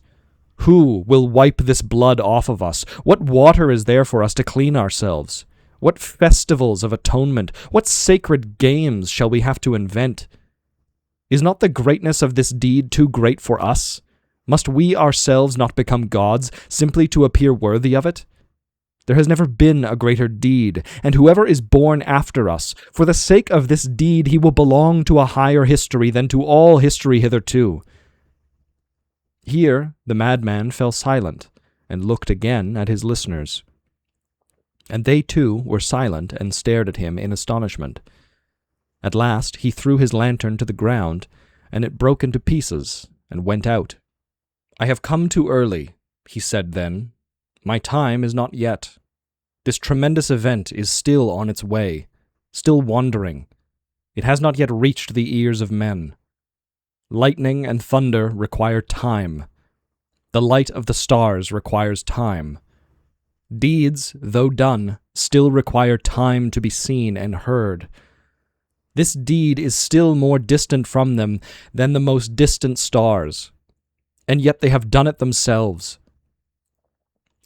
[SPEAKER 1] Who will wipe this blood off of us? What water is there for us to clean ourselves? What festivals of atonement, what sacred games shall we have to invent? Is not the greatness of this deed too great for us? Must we ourselves not become gods simply to appear worthy of it? There has never been a greater deed, and whoever is born after us, for the sake of this deed he will belong to a higher history than to all history hitherto. Here the madman fell silent, and looked again at his listeners. And they too were silent and stared at him in astonishment. At last he threw his lantern to the ground, and it broke into pieces, and went out. "I have come too early," he said then. "My time is not yet. This tremendous event is still on its way, still wandering. It has not yet reached the ears of men. Lightning and thunder require time. The light of the stars requires time. Deeds, though done, still require time to be seen and heard. This deed is still more distant from them than the most distant stars, and yet they have done it themselves.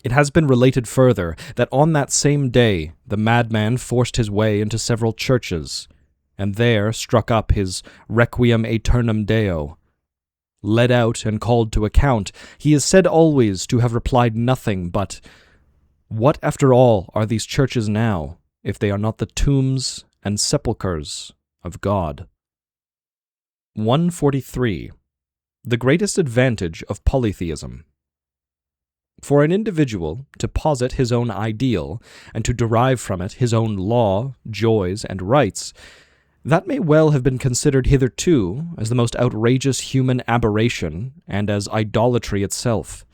[SPEAKER 1] It has been related further that on that same day the madman forced his way into several churches, and there struck up his Requiem Aeternam Deo. Led out and called to account, he is said always to have replied nothing but, "What, after all, are these churches now, if they are not the tombs and sepulchres of God?" 143. The greatest advantage of polytheism. For an individual to posit his own ideal, and to derive from it his own law, joys, and rights, that may well have been considered hitherto as the most outrageous human aberration, and as idolatry itself.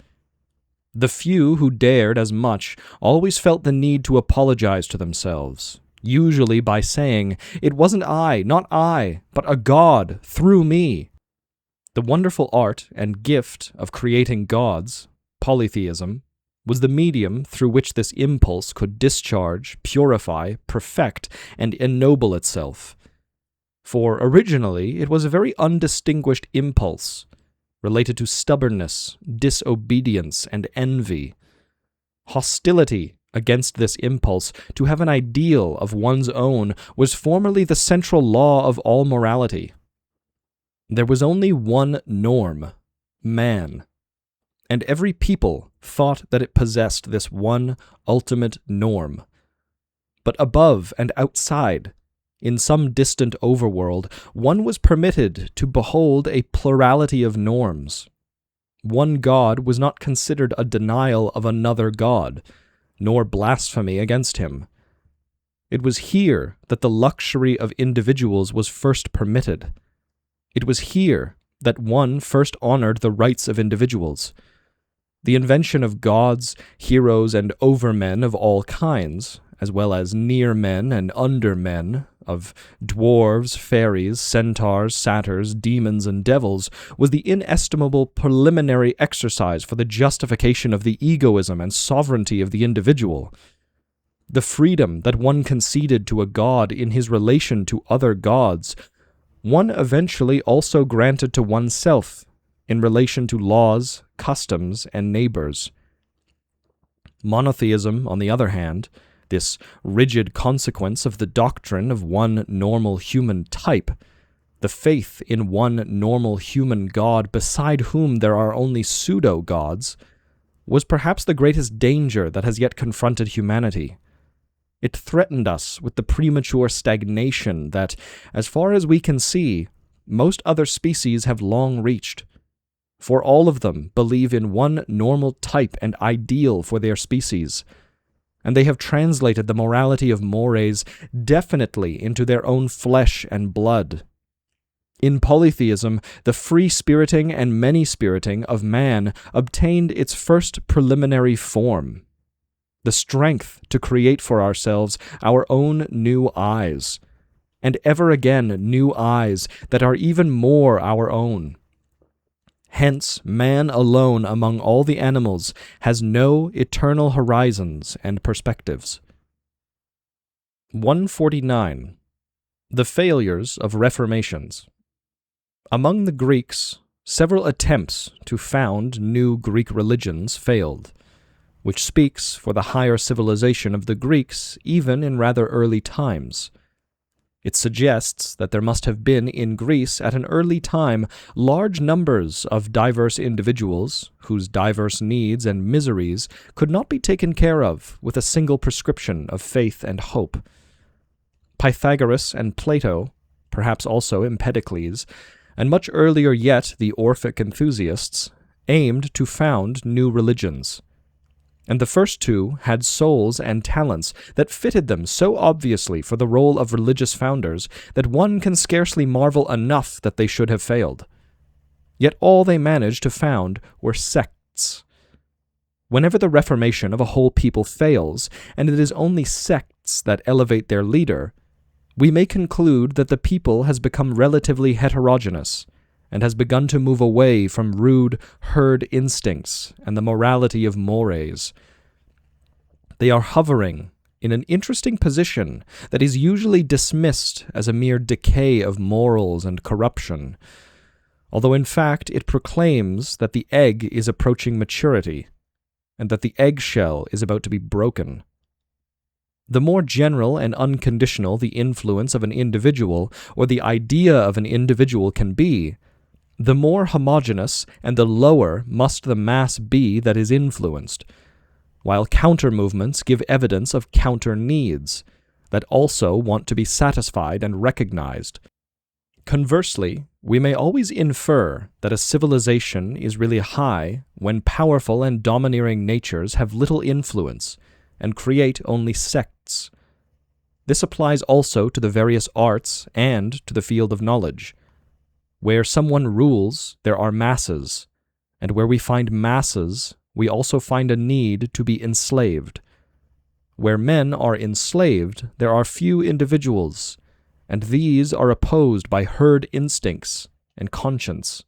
[SPEAKER 1] The few who dared as much always felt the need to apologize to themselves, usually by saying, "It wasn't I, not I, but a God through me." The wonderful art and gift of creating gods, polytheism, was the medium through which this impulse could discharge, purify, perfect, and ennoble itself. For originally it was a very undistinguished impulse, related to stubbornness, disobedience, and envy. Hostility against this impulse to have an ideal of one's own was formerly the central law of all morality. There was only one norm, man, and every people thought that it possessed this one ultimate norm. But above and outside, in some distant overworld, one was permitted to behold a plurality of norms. One God was not considered a denial of another God, nor blasphemy against him. It was here that the luxury of individuals was first permitted. It was here that one first honored the rights of individuals. The invention of gods, heroes, and overmen of all kinds, as well as near men and under men, of dwarves, fairies, centaurs, satyrs, demons, and devils, was the inestimable preliminary exercise for the justification of the egoism and sovereignty of the individual. The freedom that one conceded to a god in his relation to other gods, one eventually also granted to oneself in relation to laws, customs, and neighbors. Monotheism, on the other hand, this rigid consequence of the doctrine of one normal human type, the faith in one normal human God beside whom there are only pseudo-gods, was perhaps the greatest danger that has yet confronted humanity. It threatened us with the premature stagnation that, as far as we can see, most other species have long reached. For all of them believe in one normal type and ideal for their species, and they have translated the morality of mores definitely into their own flesh and blood. In polytheism, the free-spiriting and many-spiriting of man obtained its first preliminary form, the strength to create for ourselves our own new eyes, and ever again new eyes that are even more our own. Hence, man alone among all the animals has no eternal horizons and perspectives. 149. The failures of reformations. Among the Greeks, several attempts to found new Greek religions failed, which speaks for the higher civilization of the Greeks even in rather early times. It suggests that there must have been in Greece at an early time large numbers of diverse individuals whose diverse needs and miseries could not be taken care of with a single prescription of faith and hope. Pythagoras and Plato, perhaps also Empedocles, and much earlier yet the Orphic enthusiasts, aimed to found new religions. And the first two had souls and talents that fitted them so obviously for the role of religious founders that one can scarcely marvel enough that they should have failed. Yet all they managed to found were sects. Whenever the reformation of a whole people fails, and it is only sects that elevate their leader, we may conclude that the people has become relatively heterogeneous, and has begun to move away from rude herd instincts and the morality of mores. They are hovering in an interesting position that is usually dismissed as a mere decay of morals and corruption, although in fact it proclaims that the egg is approaching maturity, and that the eggshell is about to be broken. The more general and unconditional the influence of an individual, or the idea of an individual can be, the more homogeneous and the lower must the mass be that is influenced, while counter-movements give evidence of counter-needs that also want to be satisfied and recognized. Conversely, we may always infer that a civilization is really high when powerful and domineering natures have little influence and create only sects. This applies also to the various arts and to the field of knowledge. Where someone rules, there are masses, and where we find masses, we also find a need to be enslaved. Where men are enslaved, there are few individuals, and these are opposed by herd instincts and conscience.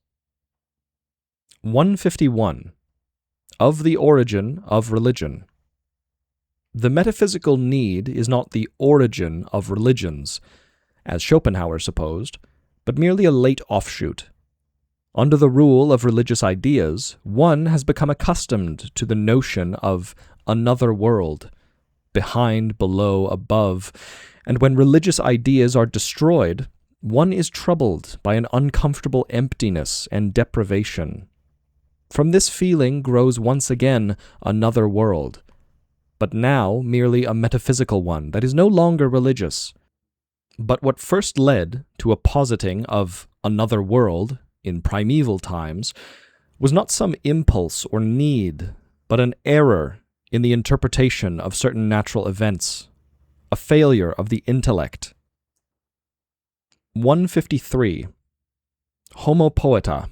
[SPEAKER 1] 151. Of the origin of religion. The metaphysical need is not the origin of religions, as Schopenhauer supposed, but merely a late offshoot. Under the rule of religious ideas, one has become accustomed to the notion of another world, behind, below, above, and when religious ideas are destroyed, one is troubled by an uncomfortable emptiness and deprivation. From this feeling grows once again another world, but now merely a metaphysical one that is no longer religious. But what first led to a positing of another world in primeval times was not some impulse or need, but an error in the interpretation of certain natural events, a failure of the intellect. 153. Homo poeta.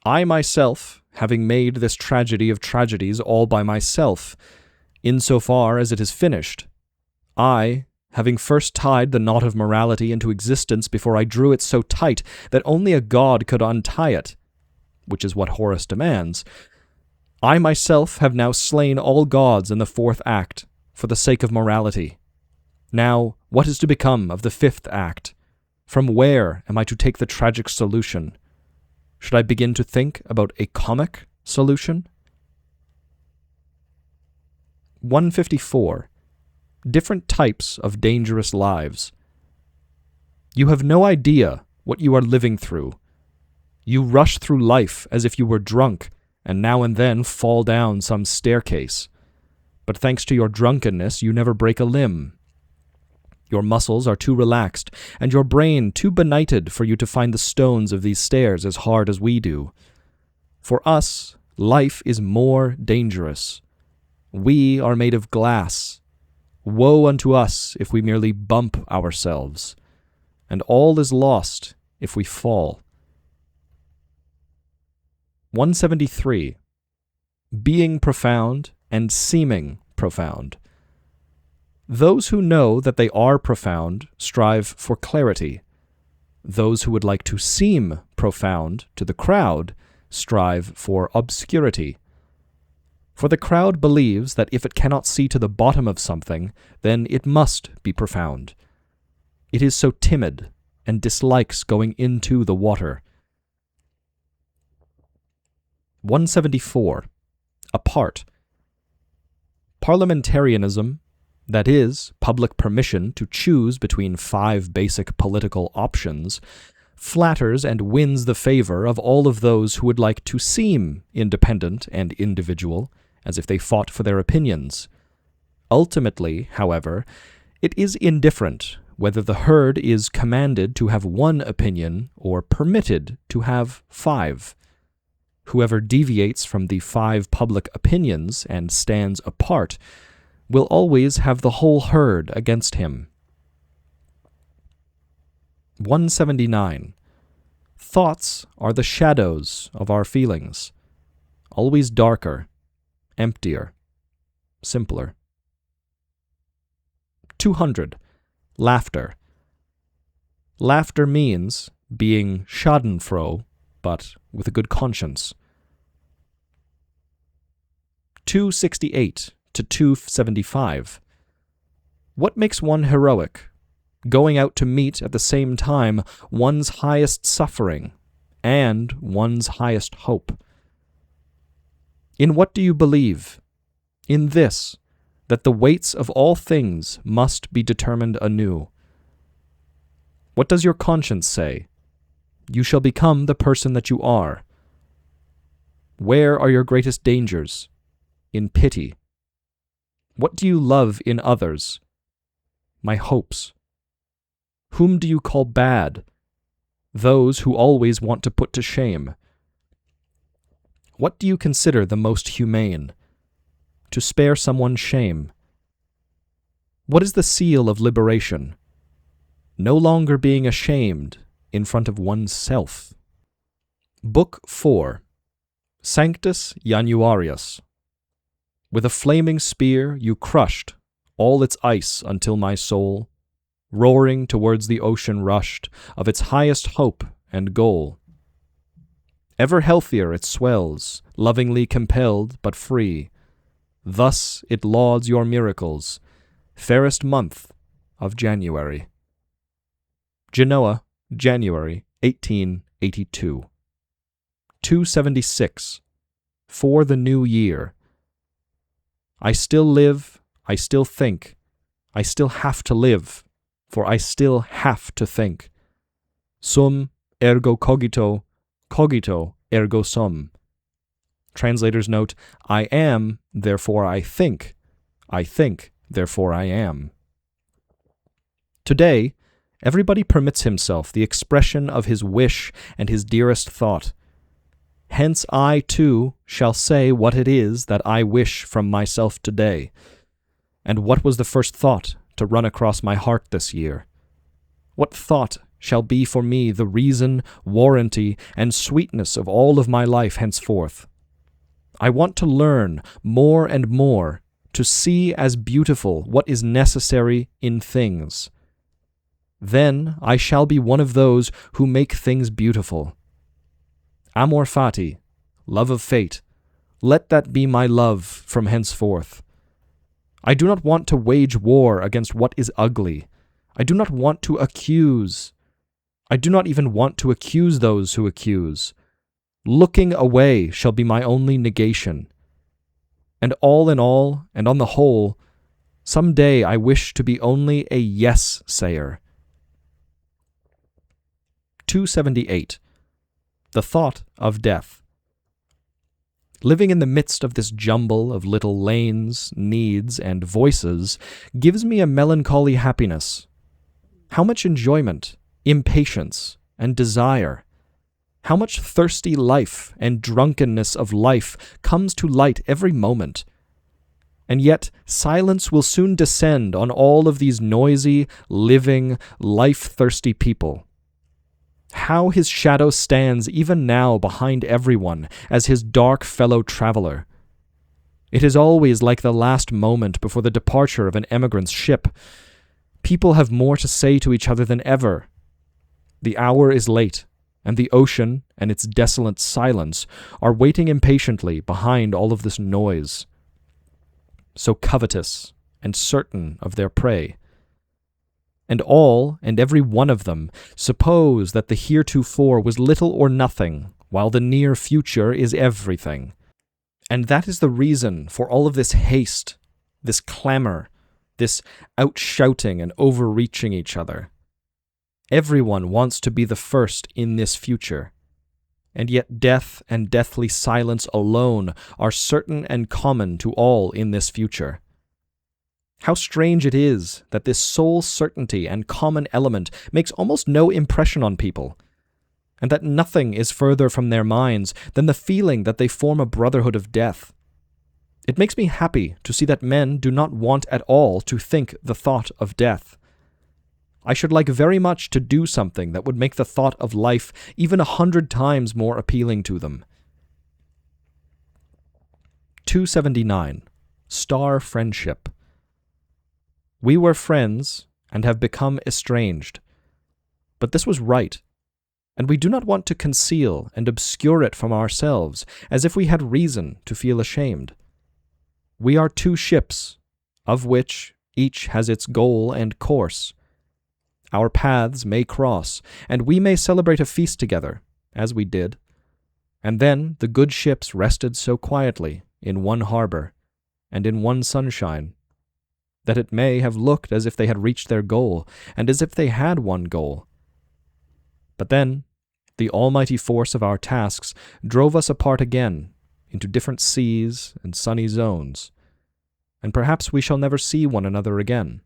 [SPEAKER 1] I myself, having made this tragedy of tragedies all by myself, insofar as it is finished, I, having first tied the knot of morality into existence before I drew it so tight that only a god could untie it, which is what Horace demands, I myself have now slain all gods in the fourth act, for the sake of morality. Now, what is to become of the fifth act? From where am I to take the tragic solution? Should I begin to think about a comic solution? 154. Different types of dangerous lives. You have no idea what you are living through. You rush through life as if you were drunk, and now and then fall down some staircase. But thanks to your drunkenness, you never break a limb. Your muscles are too relaxed, and your brain too benighted for you to find the stones of these stairs as hard as we do. For us, life is more dangerous. We are made of glass. Woe unto us if we merely bump ourselves, and all is lost if we fall. 173. Being profound and seeming profound. Those who know that they are profound strive for clarity. Those who would like to seem profound to the crowd strive for obscurity. For the crowd believes that if it cannot see to the bottom of something, then it must be profound. It is so timid and dislikes going into the water. 174. Apart. Parliamentarianism, that is, public permission to choose between 5 basic political options, flatters and wins the favor of all of those who would like to seem independent and individual, as if they fought for their opinions. Ultimately, however, it is indifferent whether the herd is commanded to have 1 opinion or permitted to have 5. Whoever deviates from the 5 public opinions and stands apart will always have the whole herd against him. 179. Thoughts are the shadows of our feelings, always darker, emptier, simpler. 200. Laughter. Laughter means being schadenfroh, but with a good conscience. 268 to 275. What makes one heroic? Going out to meet at the same time one's highest suffering and one's highest hope. In what do you believe? In this, that the weights of all things must be determined anew. What does your conscience say? You shall become the person that you are. Where are your greatest dangers? In pity. What do you love in others? My hopes. Whom do you call bad? Those who always want to put to shame. What do you consider the most humane? To spare someone shame. What is the seal of liberation? No longer being ashamed in front of oneself. Book 4. Sanctus Januarius. With a flaming spear you crushed all its ice until my soul, roaring towards the ocean rushed, of its highest hope and goal. Ever healthier it swells, lovingly compelled but free. Thus it lauds your miracles, fairest month of January. Genoa, January 1882. 276. For the New Year. I still live, I still think, I still have to live, for I still have to think. Sum ergo cogito, cogito ergo sum. Translator's note, I am, therefore I think, therefore I am. Today, everybody permits himself the expression of his wish and his dearest thought. Hence I, too, shall say what it is that I wish from myself today. And what was the first thought to run across my heart this year? What thought shall be for me the reason, warranty, and sweetness of all of my life henceforth? I want to learn more and more to see as beautiful what is necessary in things. Then I shall be one of those who make things beautiful. Amor fati, love of fate, let that be my love from henceforth. I do not want to wage war against what is ugly. I do not want to accuse. I do not even want to accuse those who accuse. Looking away shall be my only negation. And all in all, and on the whole, some day I wish to be only a yes-sayer. 278. The thought of death. Living in the midst of this jumble of little lanes, needs, and voices gives me a melancholy happiness. How much enjoyment, impatience, and desire, how much thirsty life and drunkenness of life comes to light every moment. And yet silence will soon descend on all of these noisy, living, life-thirsty people. How his shadow stands even now behind everyone as his dark fellow traveler. It is always like the last moment before the departure of an emigrant's ship. People have more to say to each other than ever. The hour is late, and the ocean and its desolate silence are waiting impatiently behind all of this noise. So covetous and certain of their prey. And all and every one of them suppose that the heretofore was little or nothing, while the near future is everything. And that is the reason for all of this haste, this clamor, this outshouting and overreaching each other. Everyone wants to be the first in this future, and yet death and deathly silence alone are certain and common to all in this future. How strange it is that this sole certainty and common element makes almost no impression on people, and that nothing is further from their minds than the feeling that they form a brotherhood of death. It makes me happy to see that men do not want at all to think the thought of death. I should like very much to do something that would make the thought of life even 100 times more appealing to them. 279. Star Friendship. We were friends and have become estranged. But this was right, and we do not want to conceal and obscure it from ourselves as if we had reason to feel ashamed. We are two ships, of which each has its goal and course. Our paths may cross, and we may celebrate a feast together, as we did. And then the good ships rested so quietly in one harbor and in one sunshine, that it may have looked as if they had reached their goal, and as if they had one goal. But then, the almighty force of our tasks drove us apart again, into different seas and sunny zones, and perhaps we shall never see one another again.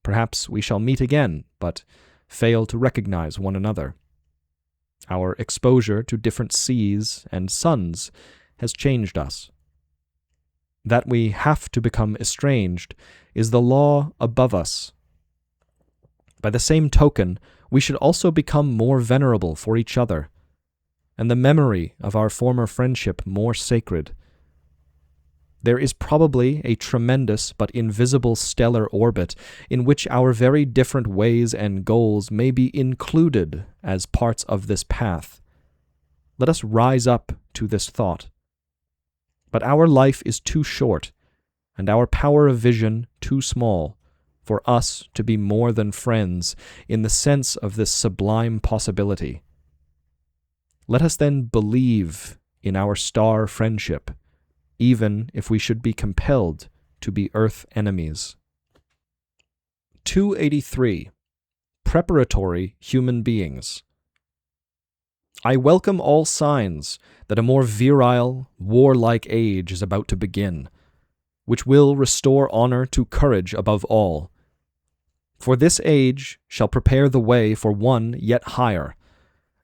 [SPEAKER 1] Perhaps we shall meet again, but fail to recognize one another. Our exposure to different seas and suns has changed us. That we have to become estranged is the law above us. By the same token, we should also become more venerable for each other, and the memory of our former friendship more sacred. There is probably a tremendous but invisible stellar orbit in which our very different ways and goals may be included as parts of this path. Let us rise up to this thought. But our life is too short, and our power of vision too small, for us to be more than friends in the sense of this sublime possibility. Let us then believe in our star friendship, even if we should be compelled to be earth enemies. 283. Preparatory human beings. I welcome all signs that a more virile, warlike age is about to begin, which will restore honor to courage above all. For this age shall prepare the way for one yet higher,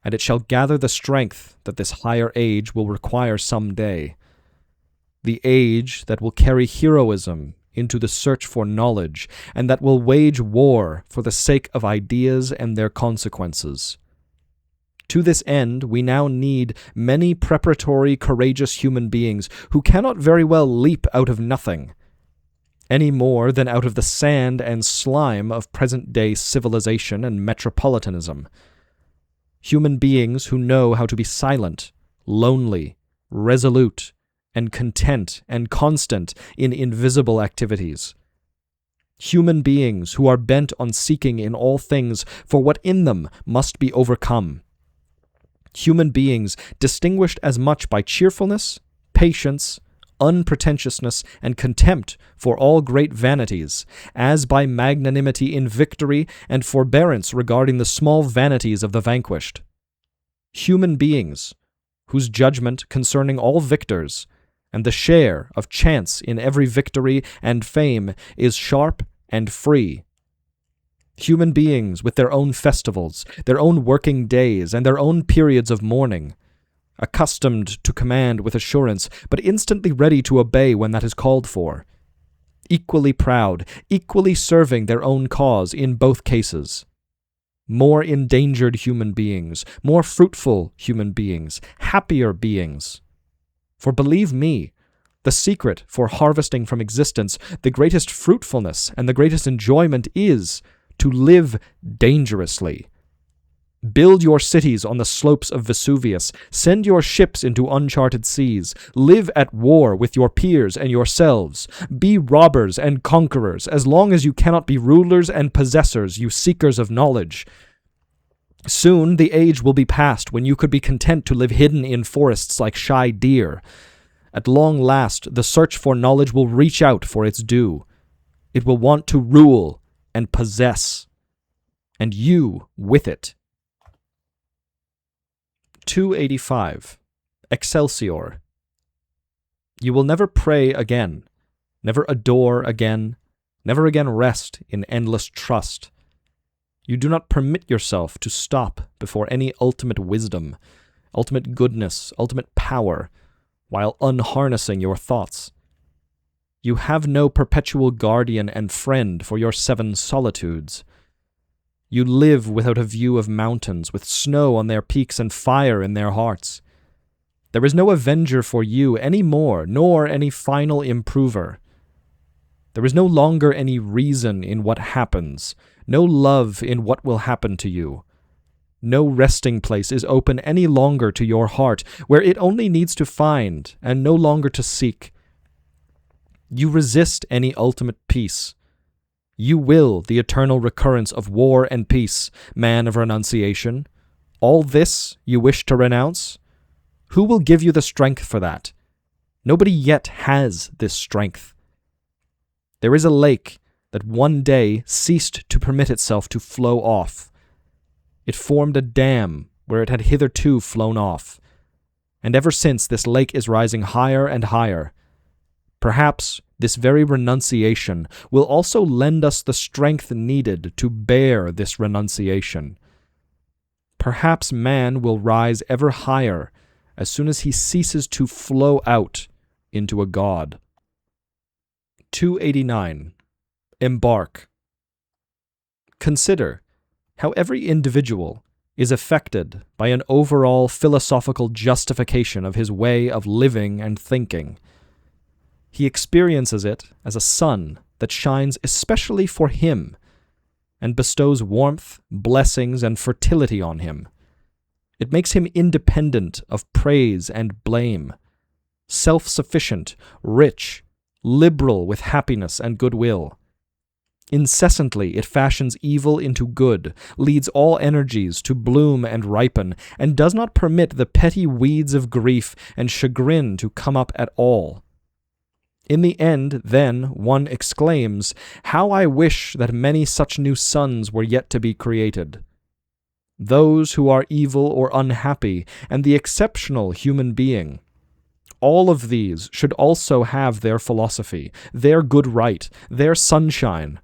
[SPEAKER 1] and it shall gather the strength that this higher age will require some day. The age that will carry heroism into the search for knowledge, and that will wage war for the sake of ideas and their consequences. To this end, we now need many preparatory, courageous human beings who cannot very well leap out of nothing, any more than out of the sand and slime of present-day civilization and metropolitanism. Human beings who know how to be silent, lonely, resolute, and content and constant in invisible activities. Human beings who are bent on seeking in all things for what in them must be overcome. Human beings distinguished as much by cheerfulness, patience, unpretentiousness, and contempt for all great vanities, as by magnanimity in victory and forbearance regarding the small vanities of the vanquished. Human beings whose judgment concerning all victors, and the share of chance in every victory and fame is sharp and free. Human beings with their own festivals, their own working days, and their own periods of mourning, accustomed to command with assurance, but instantly ready to obey when that is called for, equally proud, equally serving their own cause in both cases. More endangered human beings, more fruitful human beings, happier beings. For believe me, the secret for harvesting from existence the greatest fruitfulness and the greatest enjoyment is to live dangerously. Build your cities on the slopes of Vesuvius, send your ships into uncharted seas, live at war with your peers and yourselves, be robbers and conquerors as long as you cannot be rulers and possessors, you seekers of knowledge. Soon the age will be past when you could be content to live hidden in forests like shy deer. At long last, the search for knowledge will reach out for its due. It will want to rule and possess, and you with it. 285. Excelsior. You will never pray again, never adore again, never again rest in endless trust. You do not permit yourself to stop before any ultimate wisdom, ultimate goodness, ultimate power, while unharnessing your thoughts. You have no perpetual guardian and friend for your 7 solitudes. You live without a view of mountains, with snow on their peaks and fire in their hearts. There is no avenger for you any more, nor any final improver. There is no longer any reason in what happens, no love in what will happen to you. No resting place is open any longer to your heart, where it only needs to find, and no longer to seek. You resist any ultimate peace. You will the eternal recurrence of war and peace, man of renunciation. All this you wish to renounce? Who will give you the strength for that? Nobody yet has this strength. There is a lake that one day ceased to permit itself to flow off. It formed a dam where it had hitherto flown off, and ever since this lake is rising higher and higher. Perhaps this very renunciation will also lend us the strength needed to bear this renunciation. Perhaps man will rise ever higher as soon as he ceases to flow out into a god. 289. Embark. Consider how every individual is affected by an overall philosophical justification of his way of living and thinking. He experiences it as a sun that shines especially for him and bestows warmth, blessings, and fertility on him. It makes him independent of praise and blame, self-sufficient, rich, liberal with happiness and goodwill. Incessantly it fashions evil into good, leads all energies to bloom and ripen, and does not permit the petty weeds of grief and chagrin to come up at all. In the end, then, one exclaims, "How I wish that many such new suns were yet to be created." Those who are evil or unhappy, and the exceptional human being, all of these should also have their philosophy, their good right, their sunshine.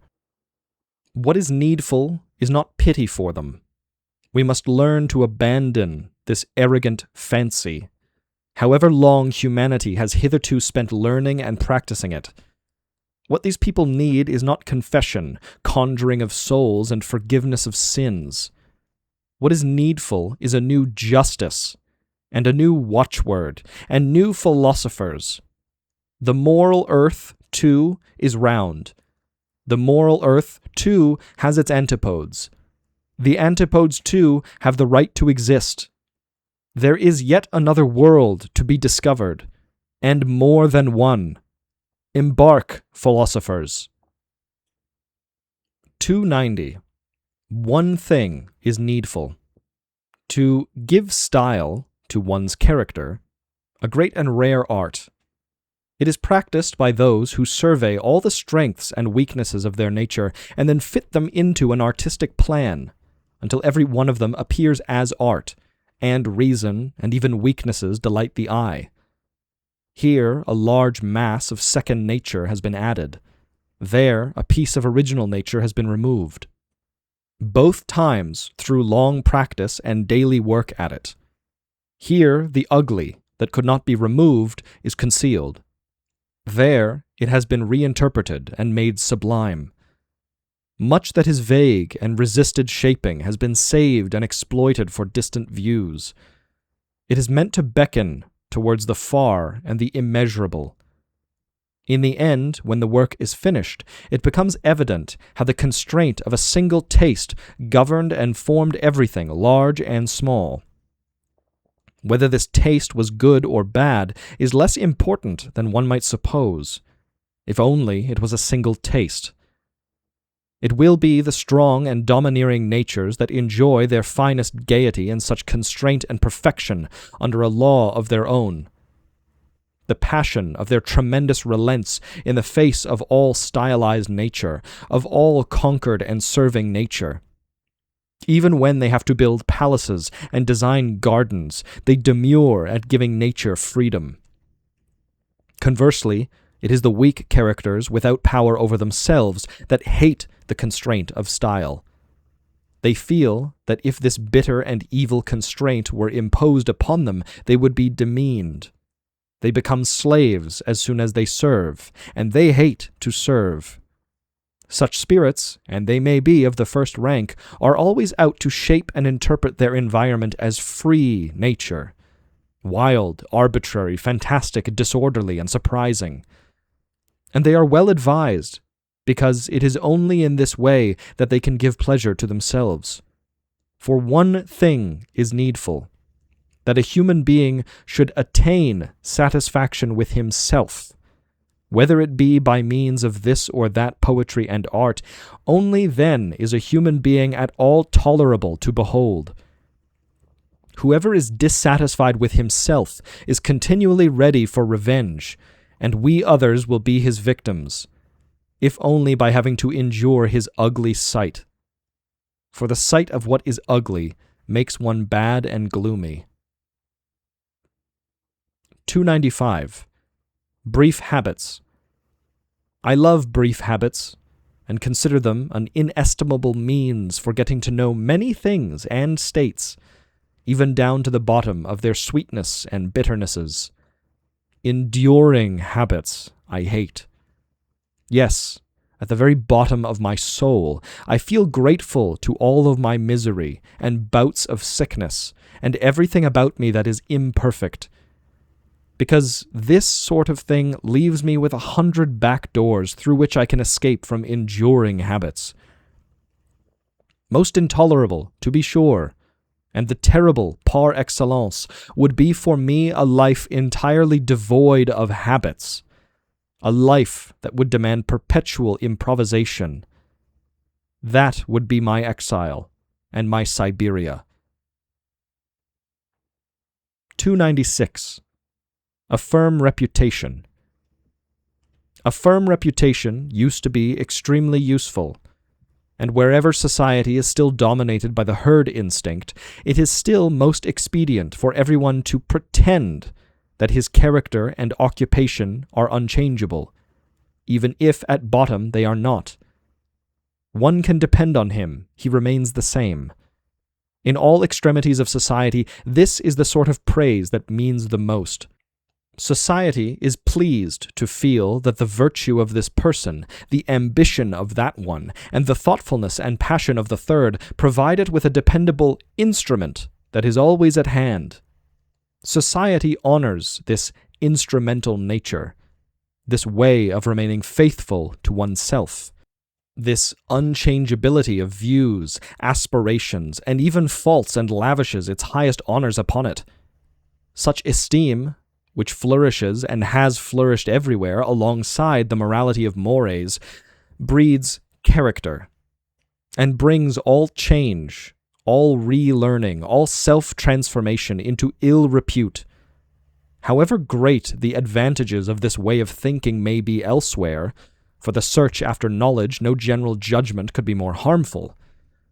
[SPEAKER 1] What is needful is not pity for them, We must learn to abandon this arrogant fancy, however long humanity has hitherto spent learning and practicing it. What these people need is not confession, conjuring of souls, and forgiveness of sins. What is needful is a new justice, and a new watchword, and new philosophers. The moral earth, too, is round. The moral earth, too, has its antipodes. The antipodes, too, have the right to exist. There is yet another world to be discovered, and more than one. Embark, philosophers. 290. One thing is needful. To give style to one's character, a great and rare art. It is practiced by those who survey all the strengths and weaknesses of their nature and then fit them into an artistic plan, until every one of them appears as art, and reason and even weaknesses delight the eye. Here a large mass of second nature has been added. There a piece of original nature has been removed. Both times through long practice and daily work at it. Here the ugly that could not be removed is concealed. There it has been reinterpreted and made sublime. Much that is vague and resisted shaping has been saved and exploited for distant views. It is meant to beckon towards the far and the immeasurable. In the end, when the work is finished, it becomes evident how the constraint of a single taste governed and formed everything, large and small. Whether this taste was good or bad is less important than one might suppose, if only it was a single taste. It will be the strong and domineering natures that enjoy their finest gaiety in such constraint and perfection under a law of their own. The passion of their tremendous relents in the face of all stylized nature, of all conquered and serving nature. Even when they have to build palaces and design gardens, they demur at giving nature freedom. Conversely, it is the weak characters without power over themselves that hate the constraint of style. They feel that if this bitter and evil constraint were imposed upon them, they would be demeaned. They become slaves as soon as they serve, and they hate to serve. Such spirits, and they may be of the first rank, are always out to shape and interpret their environment as free nature. Wild, arbitrary, fantastic, disorderly, and surprising. And they are well advised, because it is only in this way that they can give pleasure to themselves. For one thing is needful, that a human being should attain satisfaction with himself, whether it be by means of this or that poetry and art. Only then is a human being at all tolerable to behold. Whoever is dissatisfied with himself is continually ready for revenge, and we others will be his victims, if only by having to endure his ugly sight. For the sight of what is ugly makes one bad and gloomy. 295. Brief habits. I love brief habits, and consider them an inestimable means for getting to know many things and states, even down to the bottom of their sweetness and bitternesses. Enduring habits I hate. Yes, at the very bottom of my soul, I feel grateful to all of my misery and bouts of sickness, and everything about me that is imperfect, because this sort of thing leaves me with 100 back doors through which I can escape from enduring habits. Most intolerable, to be sure, and the terrible par excellence would be for me a life entirely devoid of habits, a life that would demand perpetual improvisation. That would be my exile and my Siberia. 296. A firm reputation. A firm reputation used to be extremely useful, and wherever society is still dominated by the herd instinct, it is still most expedient for everyone to pretend that his character and occupation are unchangeable, even if at bottom they are not. One can depend on him, he remains the same. In all extremities of society, this is the sort of praise that means the most. Society is pleased to feel that the virtue of this person, the ambition of that one, and the thoughtfulness and passion of the third provide it with a dependable instrument that is always at hand. Society honors this instrumental nature, this way of remaining faithful to oneself, this unchangeability of views, aspirations, and even faults, and lavishes its highest honors upon it. Such esteem, which flourishes and has flourished everywhere alongside the morality of mores, breeds character, and brings all change, all relearning, all self-transformation into ill repute. However great the advantages of this way of thinking may be elsewhere, for the search after knowledge no general judgment could be more harmful.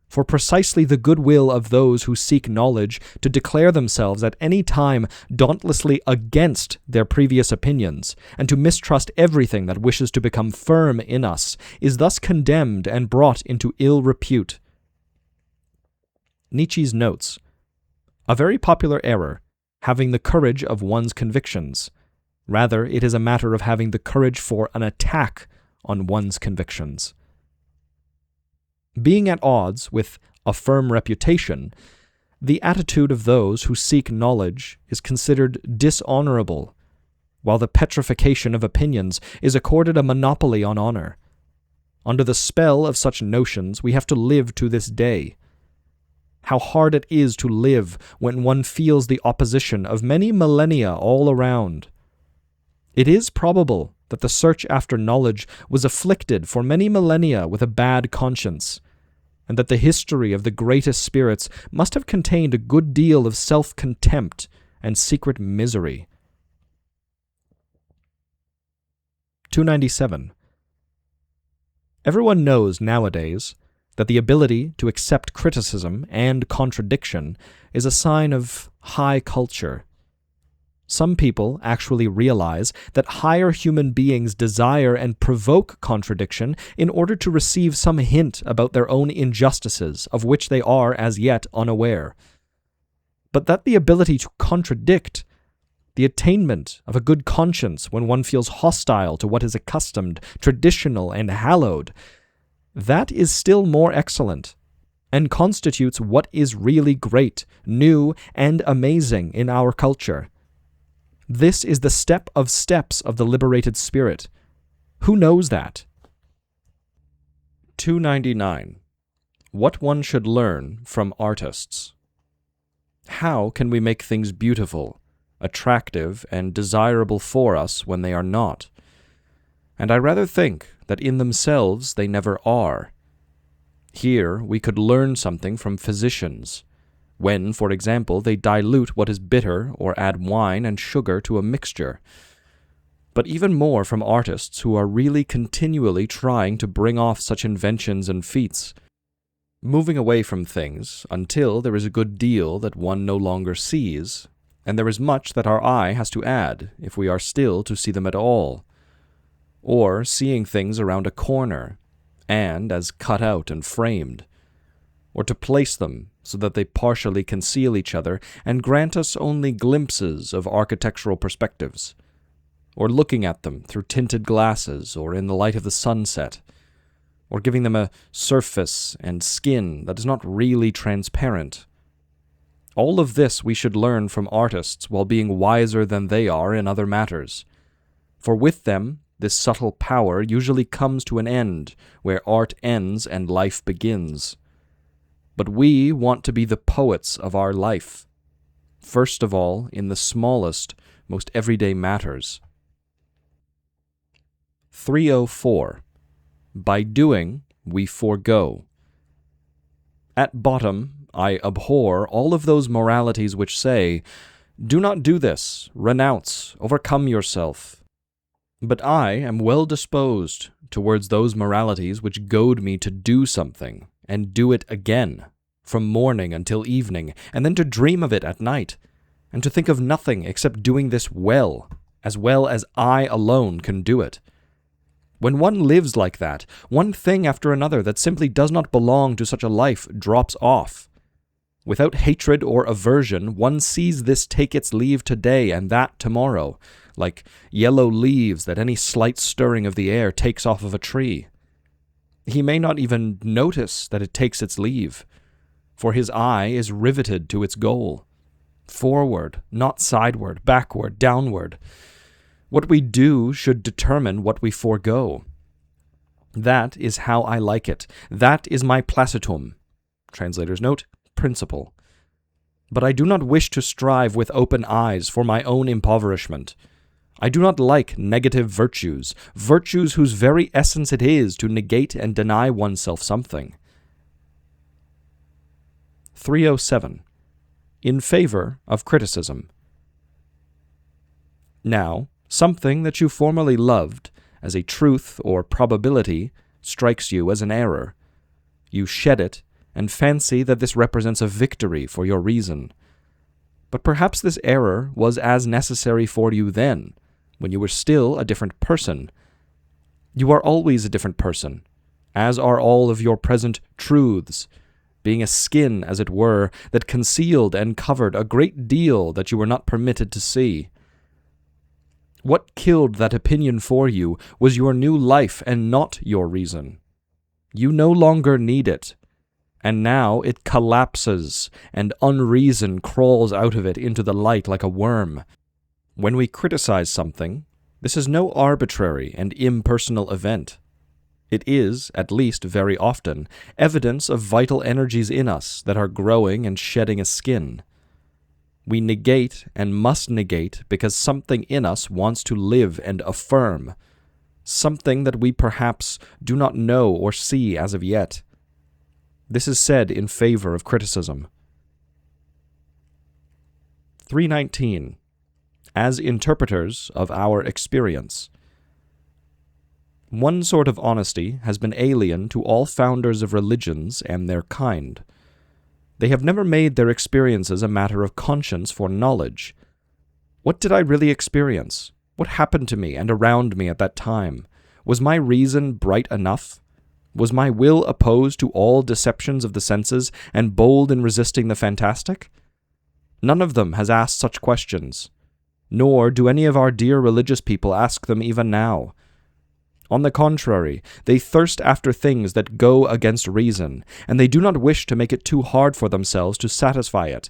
[SPEAKER 1] For precisely the goodwill of those who seek knowledge to declare themselves at any time dauntlessly against their previous opinions, and to mistrust everything that wishes to become firm in us, is thus condemned and brought into ill repute. Nietzsche's notes: a very popular error, having the courage of one's convictions. Rather, it is a matter of having the courage for an attack on one's convictions. Being at odds with a firm reputation, the attitude of those who seek knowledge is considered dishonorable, while the petrification of opinions is accorded a monopoly on honor. Under the spell of such notions, we have to live to this day. How hard it is to live when one feels the opposition of many millennia all around. It is probable that the search after knowledge was afflicted for many millennia with a bad conscience, and that the history of the greatest spirits must have contained a good deal of self-contempt and secret misery. 297. Everyone knows nowadays that the ability to accept criticism and contradiction is a sign of high culture. Some people actually realize that higher human beings desire and provoke contradiction in order to receive some hint about their own injustices of which they are as yet unaware. But that the ability to contradict, the attainment of a good conscience when one feels hostile to what is accustomed, traditional, and hallowed, that is still more excellent, and constitutes what is really great, new, and amazing in our culture. This is the step of steps of the liberated spirit. Who knows that? 299. What one should learn from artists. How can we make things beautiful, attractive, and desirable for us when they are not? And I rather think that in themselves they never are. Here we could learn something from physicians, when, for example, they dilute what is bitter or add wine and sugar to a mixture. But even more from artists who are really continually trying to bring off such inventions and feats, moving away from things until there is a good deal that one no longer sees, and there is much that our eye has to add if we are still to see them at all, or seeing things around a corner, and as cut out and framed, or to place them so that they partially conceal each other and grant us only glimpses of architectural perspectives, or looking at them through tinted glasses or in the light of the sunset, or giving them a surface and skin that is not really transparent. All of this we should learn from artists while being wiser than they are in other matters, for with them this subtle power usually comes to an end where art ends and life begins. But we want to be the poets of our life, first of all in the smallest, most everyday matters. 304. By doing, we forego. At bottom, I abhor all of those moralities which say, "Do not do this, renounce, overcome yourself." But I am well disposed towards those moralities which goad me to do something, and do it again, from morning until evening, and then to dream of it at night, and to think of nothing except doing this well as I alone can do it. When one lives like that, one thing after another that simply does not belong to such a life drops off. Without hatred or aversion, one sees this take its leave today and that tomorrow, like yellow leaves that any slight stirring of the air takes off of a tree. He may not even notice that it takes its leave, for his eye is riveted to its goal. Forward, not sideward, backward, downward. What we do should determine what we forego. That is how I like it. That is my placitum. Translator's note, principle. But I do not wish to strive with open eyes for my own impoverishment. I do not like negative virtues, virtues whose very essence it is to negate and deny oneself something. 307. In favor of criticism. Now, something that you formerly loved as a truth or probability strikes you as an error. You shed it and fancy that this represents a victory for your reason. But perhaps this error was as necessary for you then, when you were still a different person. You are always a different person, as are all of your present truths, being a skin, as it were, that concealed and covered a great deal that you were not permitted to see. What killed that opinion for you was your new life and not your reason. You no longer need it, and now it collapses, and unreason crawls out of it into the light like a worm. When we criticize something, this is no arbitrary and impersonal event. It is, at least very often, evidence of vital energies in us that are growing and shedding a skin. We negate and must negate because something in us wants to live and affirm, something that we perhaps do not know or see as of yet. This is said in favor of criticism. 319. As interpreters of our experience. One sort of honesty has been alien to all founders of religions and their kind. They have never made their experiences a matter of conscience for knowledge. What did I really experience? What happened to me and around me at that time? Was my reason bright enough? Was my will opposed to all deceptions of the senses and bold in resisting the fantastic? None of them has asked such questions, nor do any of our dear religious people ask them even now. On the contrary, they thirst after things that go against reason, and they do not wish to make it too hard for themselves to satisfy it.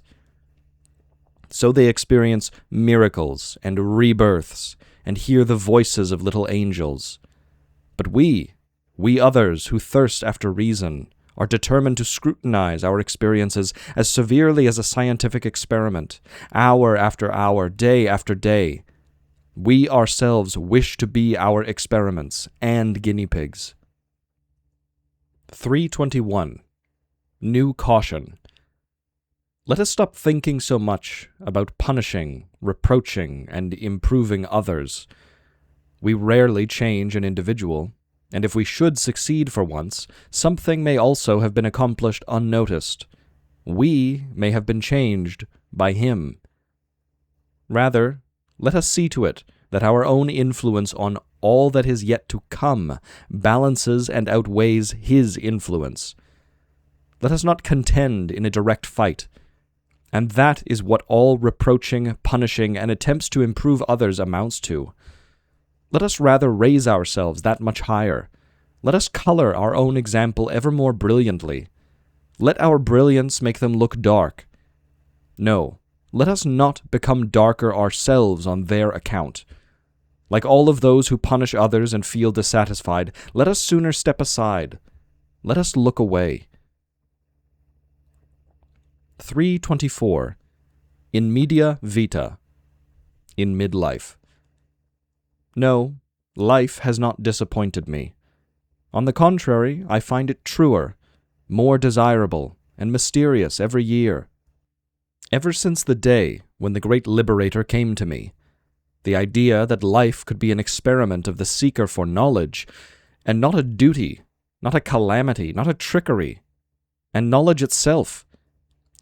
[SPEAKER 1] So they experience miracles and rebirths, and hear the voices of little angels. But we others who thirst after reason, are determined to scrutinize our experiences as severely as a scientific experiment, hour after hour, day after day. We ourselves wish to be our experiments and guinea pigs. 321. New caution. Let us stop thinking so much about punishing, reproaching, and improving others. We rarely change an individual, and if we should succeed for once, something may also have been accomplished unnoticed. We may have been changed by him. Rather, let us see to it that our own influence on all that is yet to come balances and outweighs his influence. Let us not contend in a direct fight, and that is what all reproaching, punishing, and attempts to improve others amounts to. Let us rather raise ourselves that much higher. Let us color our own example ever more brilliantly. Let our brilliance make them look dark. No, let us not become darker ourselves on their account. Like all of those who punish others and feel dissatisfied, let us sooner step aside. Let us look away. 324. In media vita. In midlife. No, life has not disappointed me. On the contrary, I find it truer, more desirable, and mysterious every year. Ever since the day when the great liberator came to me, the idea that life could be an experiment of the seeker for knowledge, and not a duty, not a calamity, not a trickery, and knowledge itself.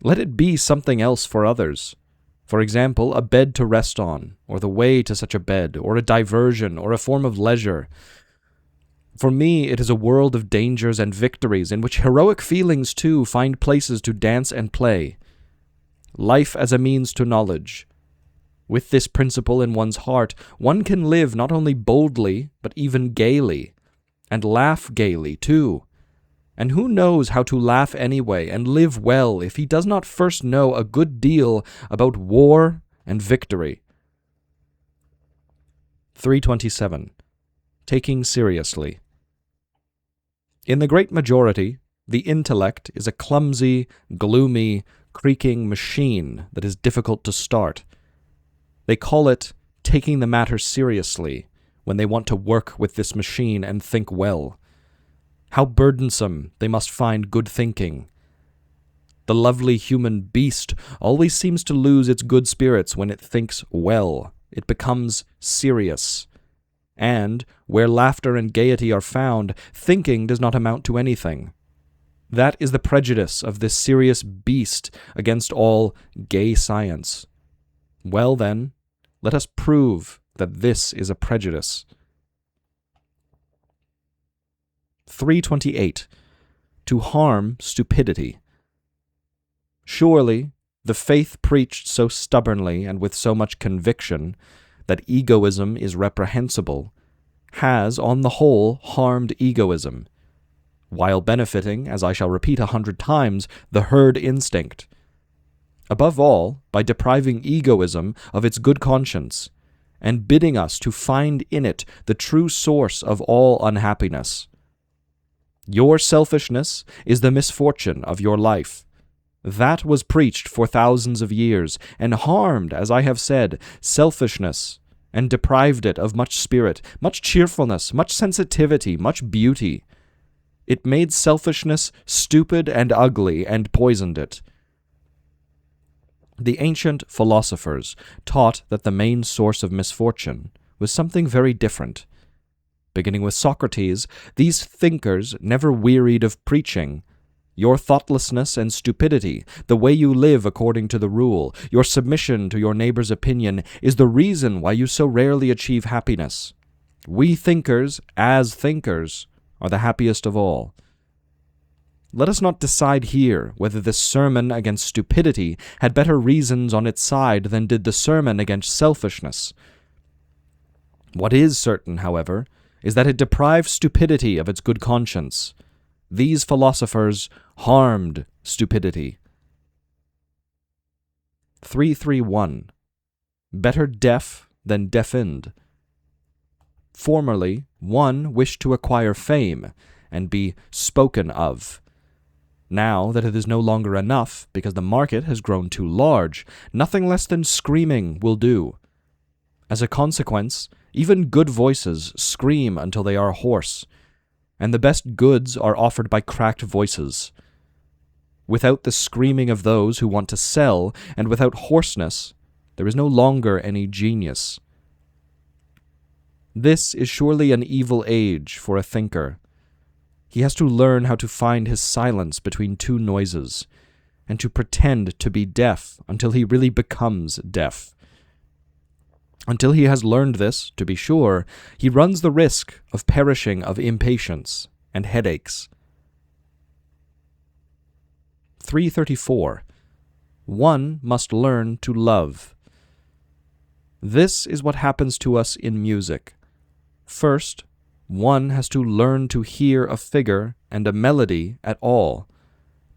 [SPEAKER 1] Let it be something else for others. For example, a bed to rest on, or the way to such a bed, or a diversion, or a form of leisure. For me, it is a world of dangers and victories in which heroic feelings, too, find places to dance and play. Life as a means to knowledge. With this principle in one's heart, one can live not only boldly, but even gaily, and laugh gaily, too. And who knows how to laugh anyway and live well if he does not first know a good deal about war and victory? 327. Taking seriously. In the great majority, the intellect is a clumsy, gloomy, creaking machine that is difficult to start. They call it taking the matter seriously when they want to work with this machine and think well. How burdensome they must find good thinking. The lovely human beast always seems to lose its good spirits when it thinks well. It becomes serious. And, where laughter and gaiety are found, thinking does not amount to anything. That is the prejudice of this serious beast against all gay science. Well then, let us prove that this is a prejudice. 328. To harm stupidity. Surely, the faith preached so stubbornly and with so much conviction that egoism is reprehensible has, on the whole, harmed egoism, while benefiting, as I shall repeat 100 times, the herd instinct. Above all, by depriving egoism of its good conscience, and bidding us to find in it the true source of all unhappiness. Your selfishness is the misfortune of your life. That was preached for thousands of years, and harmed, as I have said, selfishness, and deprived it of much spirit, much cheerfulness, much sensitivity, much beauty. It made selfishness stupid and ugly, and poisoned it. The ancient philosophers taught that the main source of misfortune was something very different. Beginning with Socrates, these thinkers never wearied of preaching. Your thoughtlessness and stupidity, the way you live according to the rule, your submission to your neighbor's opinion, is the reason why you so rarely achieve happiness. We thinkers, as thinkers, are the happiest of all. Let us not decide here whether this sermon against stupidity had better reasons on its side than did the sermon against selfishness. What is certain, however, is that it deprived stupidity of its good conscience. These philosophers harmed stupidity. 331. Better deaf than deafened. Formerly, one wished to acquire fame and be spoken of. Now that it is no longer enough, because the market has grown too large, nothing less than screaming will do. As a consequence, even good voices scream until they are hoarse, and the best goods are offered by cracked voices. Without the screaming of those who want to sell, and without hoarseness, there is no longer any genius. This is surely an evil age for a thinker. He has to learn how to find his silence between two noises, and to pretend to be deaf until he really becomes deaf. Until he has learned this, to be sure, he runs the risk of perishing of impatience and headaches. 334. One must learn to love. This is what happens to us in music. First, one has to learn to hear a figure and a melody at all,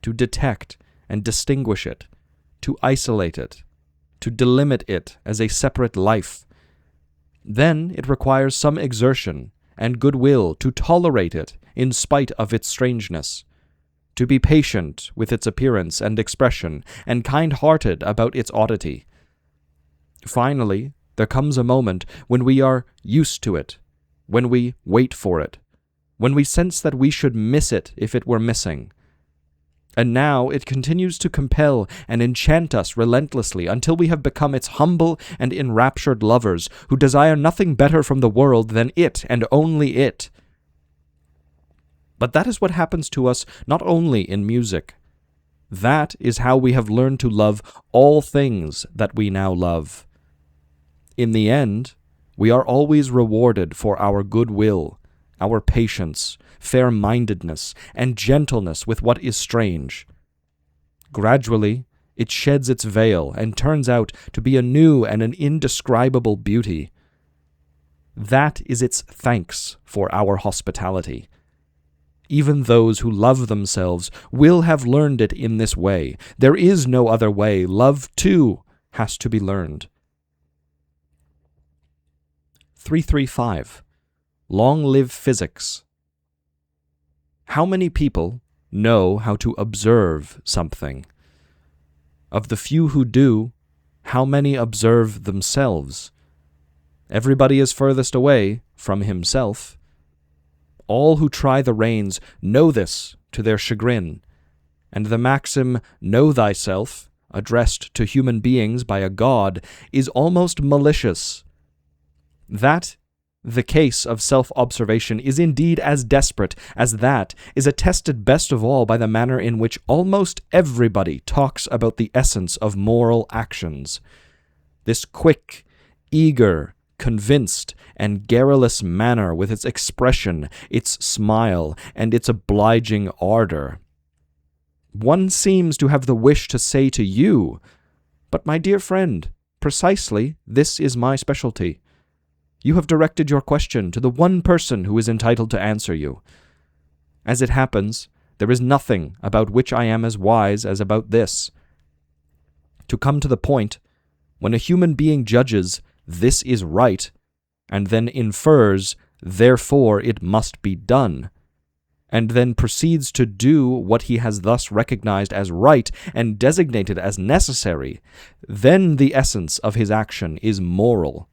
[SPEAKER 1] to detect and distinguish it, to isolate it, to delimit it as a separate life. Then it requires some exertion and goodwill to tolerate it in spite of its strangeness, to be patient with its appearance and expression, and kind-hearted about its oddity. Finally, there comes a moment when we are used to it, when we wait for it, when we sense that we should miss it if it were missing. And now it continues to compel and enchant us relentlessly until we have become its humble and enraptured lovers who desire nothing better from the world than it and only it. But that is what happens to us not only in music. That is how we have learned to love all things that we now love. In the end, we are always rewarded for our good will, our patience, fair-mindedness, and gentleness with what is strange. Gradually, it sheds its veil and turns out to be a new and an indescribable beauty. That is its thanks for our hospitality. Even those who love themselves will have learned it in this way. There is no other way. Love, too, has to be learned. 335. Long live physics. How many people know how to observe something? Of the few who do, how many observe themselves? Everybody is furthest away from himself. All who try the reins know this to their chagrin, and the maxim, "Know thyself," addressed to human beings by a god, is almost malicious. That the case of self-observation is indeed as desperate as that is attested best of all by the manner in which almost everybody talks about the essence of moral actions. This quick, eager, convinced, and garrulous manner with its expression, its smile, and its obliging ardor. One seems to have the wish to say to you, "But my dear friend, precisely this is my specialty. You have directed your question to the one person who is entitled to answer you. As it happens, there is nothing about which I am as wise as about this. To come to the point, when a human being judges, 'This is right,' and then infers, 'Therefore it must be done,' and then proceeds to do what he has thus recognized as right and designated as necessary, then the essence of his action is moral.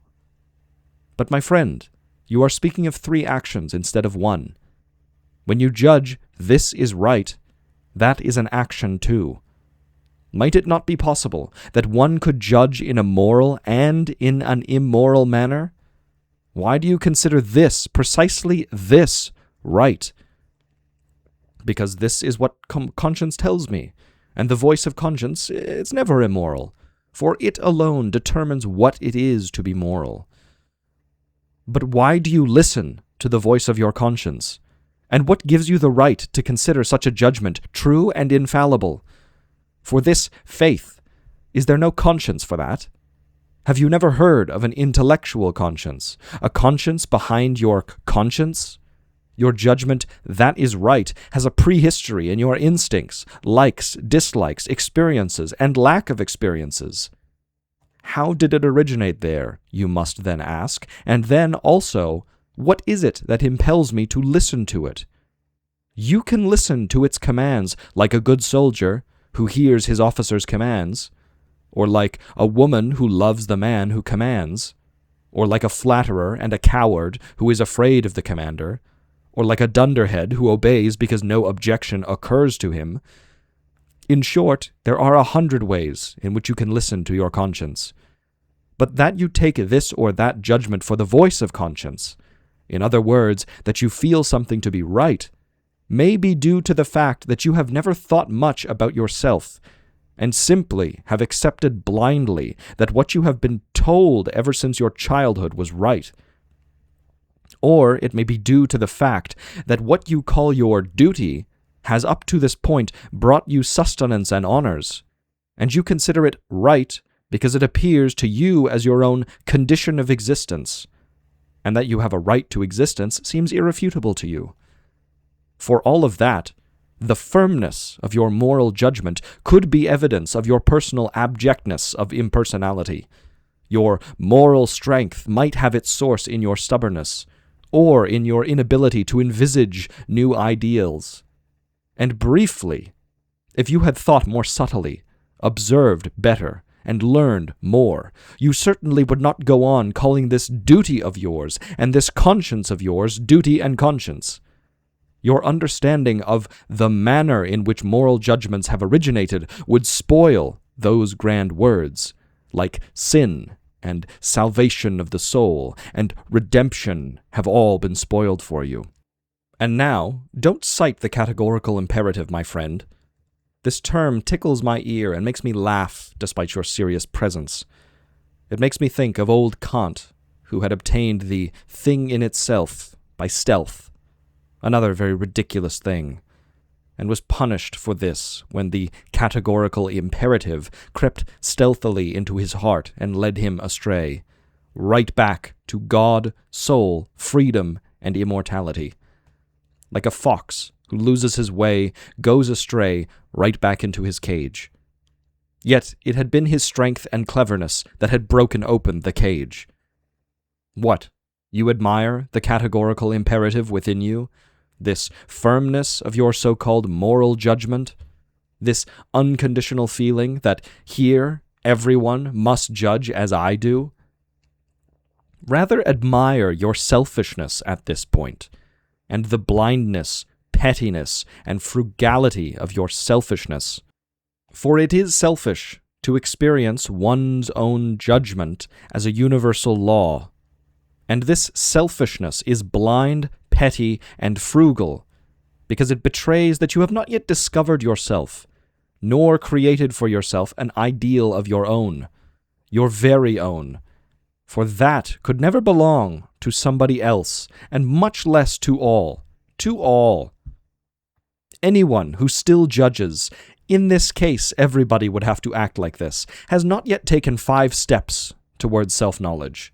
[SPEAKER 1] But my friend, you are speaking of 3 actions instead of 1. When you judge, 'This is right,' that is an action too. Might it not be possible that one could judge in a moral and in an immoral manner? Why do you consider this, precisely this, right? Because this is what conscience tells me, and the voice of conscience is never immoral, for it alone determines what it is to be moral. But why do you listen to the voice of your conscience? And what gives you the right to consider such a judgment true and infallible? For this faith, is there no conscience for that? Have you never heard of an intellectual conscience, a conscience behind your conscience? Your judgment, that is right, has a prehistory in your instincts, likes, dislikes, experiences, and lack of experiences. How did it originate there, you must then ask, and then also, what is it that impels me to listen to it? You can listen to its commands like a good soldier who hears his officer's commands, or like a woman who loves the man who commands, or like a flatterer and a coward who is afraid of the commander, or like a dunderhead who obeys because no objection occurs to him. In short, there are 100 ways in which you can listen to your conscience. But that you take this or that judgment for the voice of conscience, in other words, that you feel something to be right, may be due to the fact that you have never thought much about yourself, and simply have accepted blindly that what you have been told ever since your childhood was right. Or it may be due to the fact that what you call your duty has up to this point brought you sustenance and honors, and you consider it right because it appears to you as your own condition of existence, and that you have a right to existence seems irrefutable to you. For all of that, the firmness of your moral judgment could be evidence of your personal abjectness of impersonality. Your moral strength might have its source in your stubbornness, or in your inability to envisage new ideals. And briefly, if you had thought more subtly, observed better, and learned more, you certainly would not go on calling this duty of yours and this conscience of yours duty and conscience. Your understanding of the manner in which moral judgments have originated would spoil those grand words, like sin and salvation of the soul and redemption have all been spoiled for you. And now, don't cite the categorical imperative, my friend. This term tickles my ear and makes me laugh despite your serious presence. It makes me think of old Kant, who had obtained the thing in itself by stealth, another very ridiculous thing, and was punished for this when the categorical imperative crept stealthily into his heart and led him astray, right back to God, soul, freedom, and immortality. Like a fox who loses his way, goes astray, right back into his cage. Yet it had been his strength and cleverness that had broken open the cage. What? You admire the categorical imperative within you? This firmness of your so-called moral judgment? This unconditional feeling that here everyone must judge as I do? Rather admire your selfishness at this point, and the blindness, pettiness, and frugality of your selfishness. For it is selfish to experience one's own judgment as a universal law, and this selfishness is blind, petty, and frugal, because it betrays that you have not yet discovered yourself, nor created for yourself an ideal of your own, your very own, for that could never belong to somebody else, and much less to all. To all. Anyone who still judges, in this case everybody would have to act like this, has not yet taken 5 steps towards self-knowledge.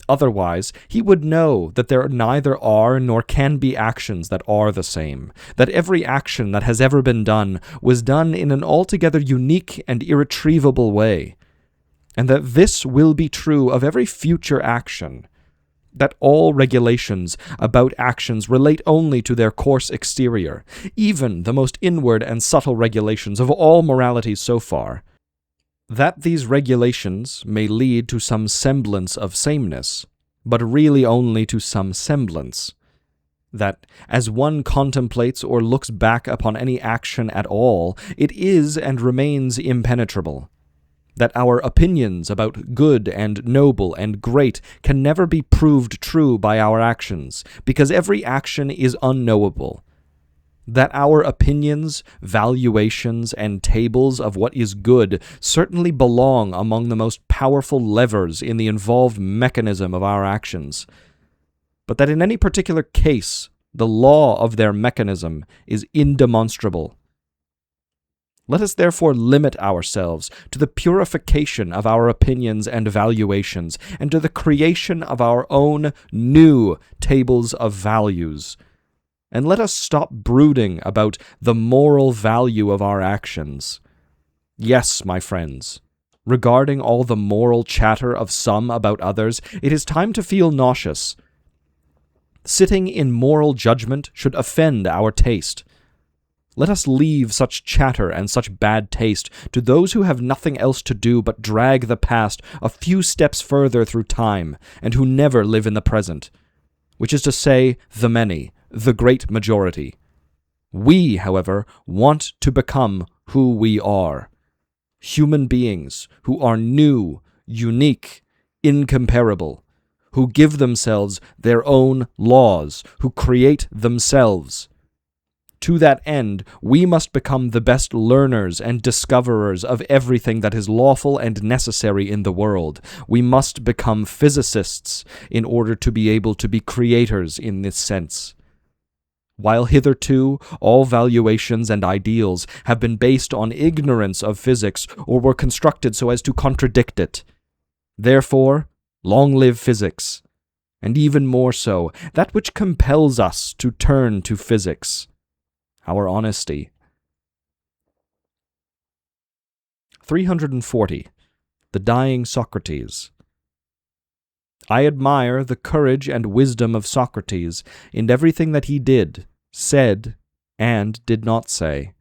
[SPEAKER 1] Otherwise, he would know that there neither are nor can be actions that are the same, that every action that has ever been done was done in an altogether unique and irretrievable way, and that this will be true of every future action, that all regulations about actions relate only to their coarse exterior, even the most inward and subtle regulations of all moralities so far, that these regulations may lead to some semblance of sameness, but really only to some semblance, that as one contemplates or looks back upon any action at all, it is and remains impenetrable, that our opinions about good and noble and great can never be proved true by our actions, because every action is unknowable, that our opinions, valuations, and tables of what is good certainly belong among the most powerful levers in the involved mechanism of our actions, but that in any particular case, the law of their mechanism is indemonstrable. Let us therefore limit ourselves to the purification of our opinions and valuations, and to the creation of our own new tables of values. And let us stop brooding about the moral value of our actions. Yes, my friends, regarding all the moral chatter of some about others, it is time to feel nauseous. Sitting in moral judgment should offend our taste. Let us leave such chatter and such bad taste to those who have nothing else to do but drag the past a few steps further through time, and who never live in the present, which is to say, the many, the great majority. We, however, want to become who we are. Human beings who are new, unique, incomparable, who give themselves their own laws, who create themselves. To that end, we must become the best learners and discoverers of everything that is lawful and necessary in the world. We must become physicists in order to be able to be creators in this sense. While hitherto all valuations and ideals have been based on ignorance of physics or were constructed so as to contradict it. Therefore, long live physics, and even more so, that which compels us to turn to physics. Our honesty. 340. The Dying Socrates. I admire the courage and wisdom of Socrates in everything that he did, said, and did not say.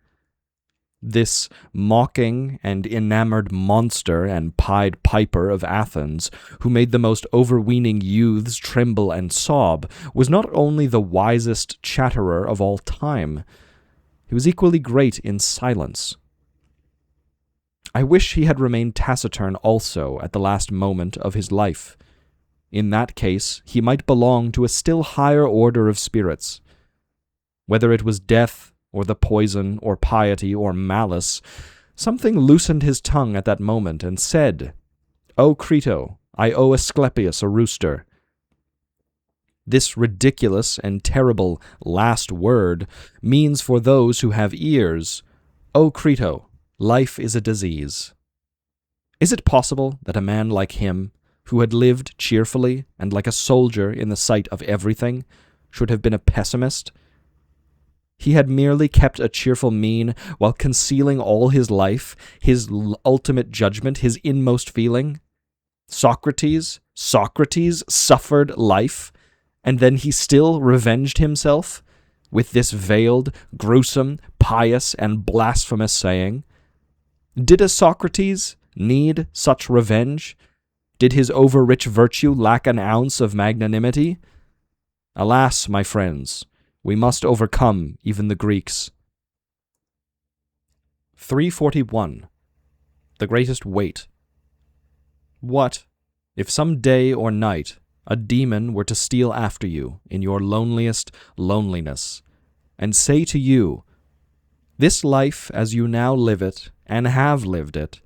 [SPEAKER 1] This mocking and enamored monster and Pied Piper of Athens, who made the most overweening youths tremble and sob, was not only the wisest chatterer of all time, he was equally great in silence. I wish he had remained taciturn also at the last moment of his life. In that case, he might belong to a still higher order of spirits. Whether it was death, or the poison, or piety, or malice, something loosened his tongue at that moment and said, "O Crito, I owe Asclepius a rooster." this ridiculous and terrible last word means for those who have ears, O Crito, life is a disease. Is it possible that a man like him, who had lived cheerfully and like a soldier in the sight of everything, should have been a pessimist? He had merely kept a cheerful mien while concealing all his life, his ultimate judgment, his inmost feeling. Socrates suffered life, and then he still revenged himself with this veiled, gruesome, pious, and blasphemous saying. Did a Socrates need such revenge? Did his overrich virtue lack an ounce of magnanimity? Alas, my friends, we must overcome even the Greeks. 341. The greatest weight. What, if some day or night a demon were to steal after you in your loneliest loneliness, and say to you, this life as you now live it, and have lived it,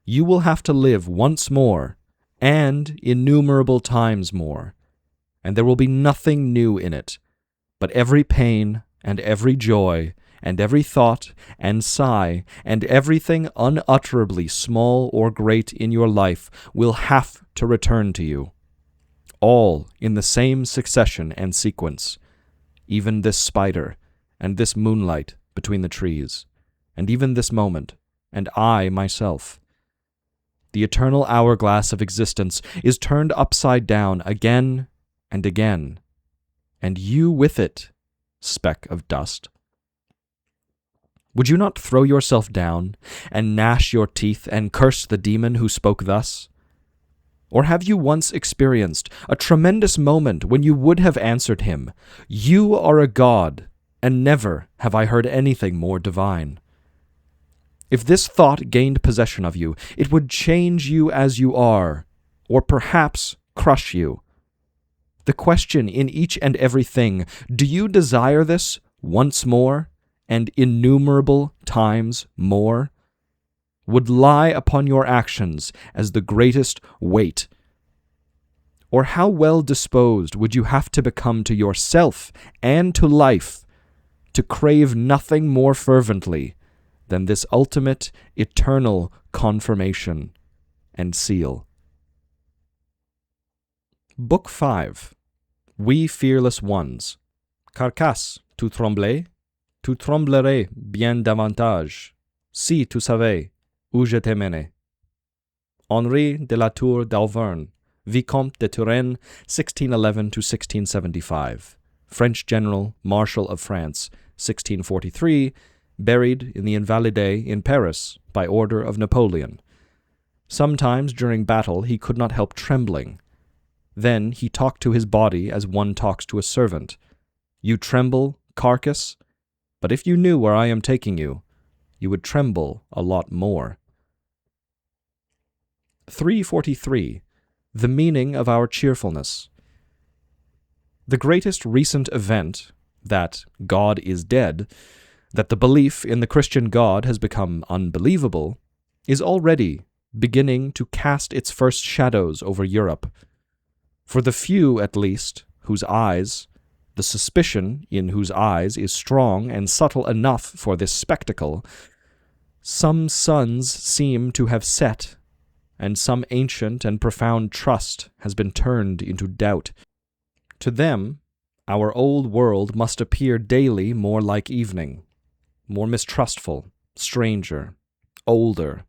[SPEAKER 1] you will have to live once more, and innumerable times more, and there will be nothing new in it, but every pain, and every joy, and every thought, and sigh, and everything unutterably small or great in your life will have to return to you, all in the same succession and sequence, even this spider, and this moonlight between the trees, and even this moment, and I myself. The eternal hourglass of existence is turned upside down again and again, and you with it, speck of dust. Would you not throw yourself down, and gnash your teeth, and curse the demon who spoke thus? Or have you once experienced a tremendous moment when you would have answered him, You are a god, and never have I heard anything more divine? If this thought gained possession of you, it would change you as you are, or perhaps crush you. The question in each and every thing, do you desire this once more, and innumerable times more, would lie upon your actions as the greatest weight. Or how well disposed would you have to become to yourself and to life to crave nothing more fervently than this ultimate, eternal confirmation and seal. Book 5. We Fearless Ones. Carcasse, tu tremblais? Tu tremblerais bien davantage, si tu savais où je t'emmène. Henri de la Tour d'Auvergne, Vicomte de Turenne, 1611 to 1675. French general, Marshal of France, 1643, buried in the Invalides in Paris by order of Napoleon. Sometimes during battle he could not help trembling. Then he talked to his body as one talks to a servant. You tremble, carcass? But if you knew where I am taking you, you would tremble a lot more. 343. The meaning of our cheerfulness. The greatest recent event, that God is dead, that the belief in the Christian God has become unbelievable, is already beginning to cast its first shadows over Europe. For the few, at least, whose eyes, the suspicion in whose eyes is strong and subtle enough for this spectacle, some suns seem to have set, and some ancient and profound trust has been turned into doubt. To them, our old world must appear daily more like evening, more mistrustful, stranger, older.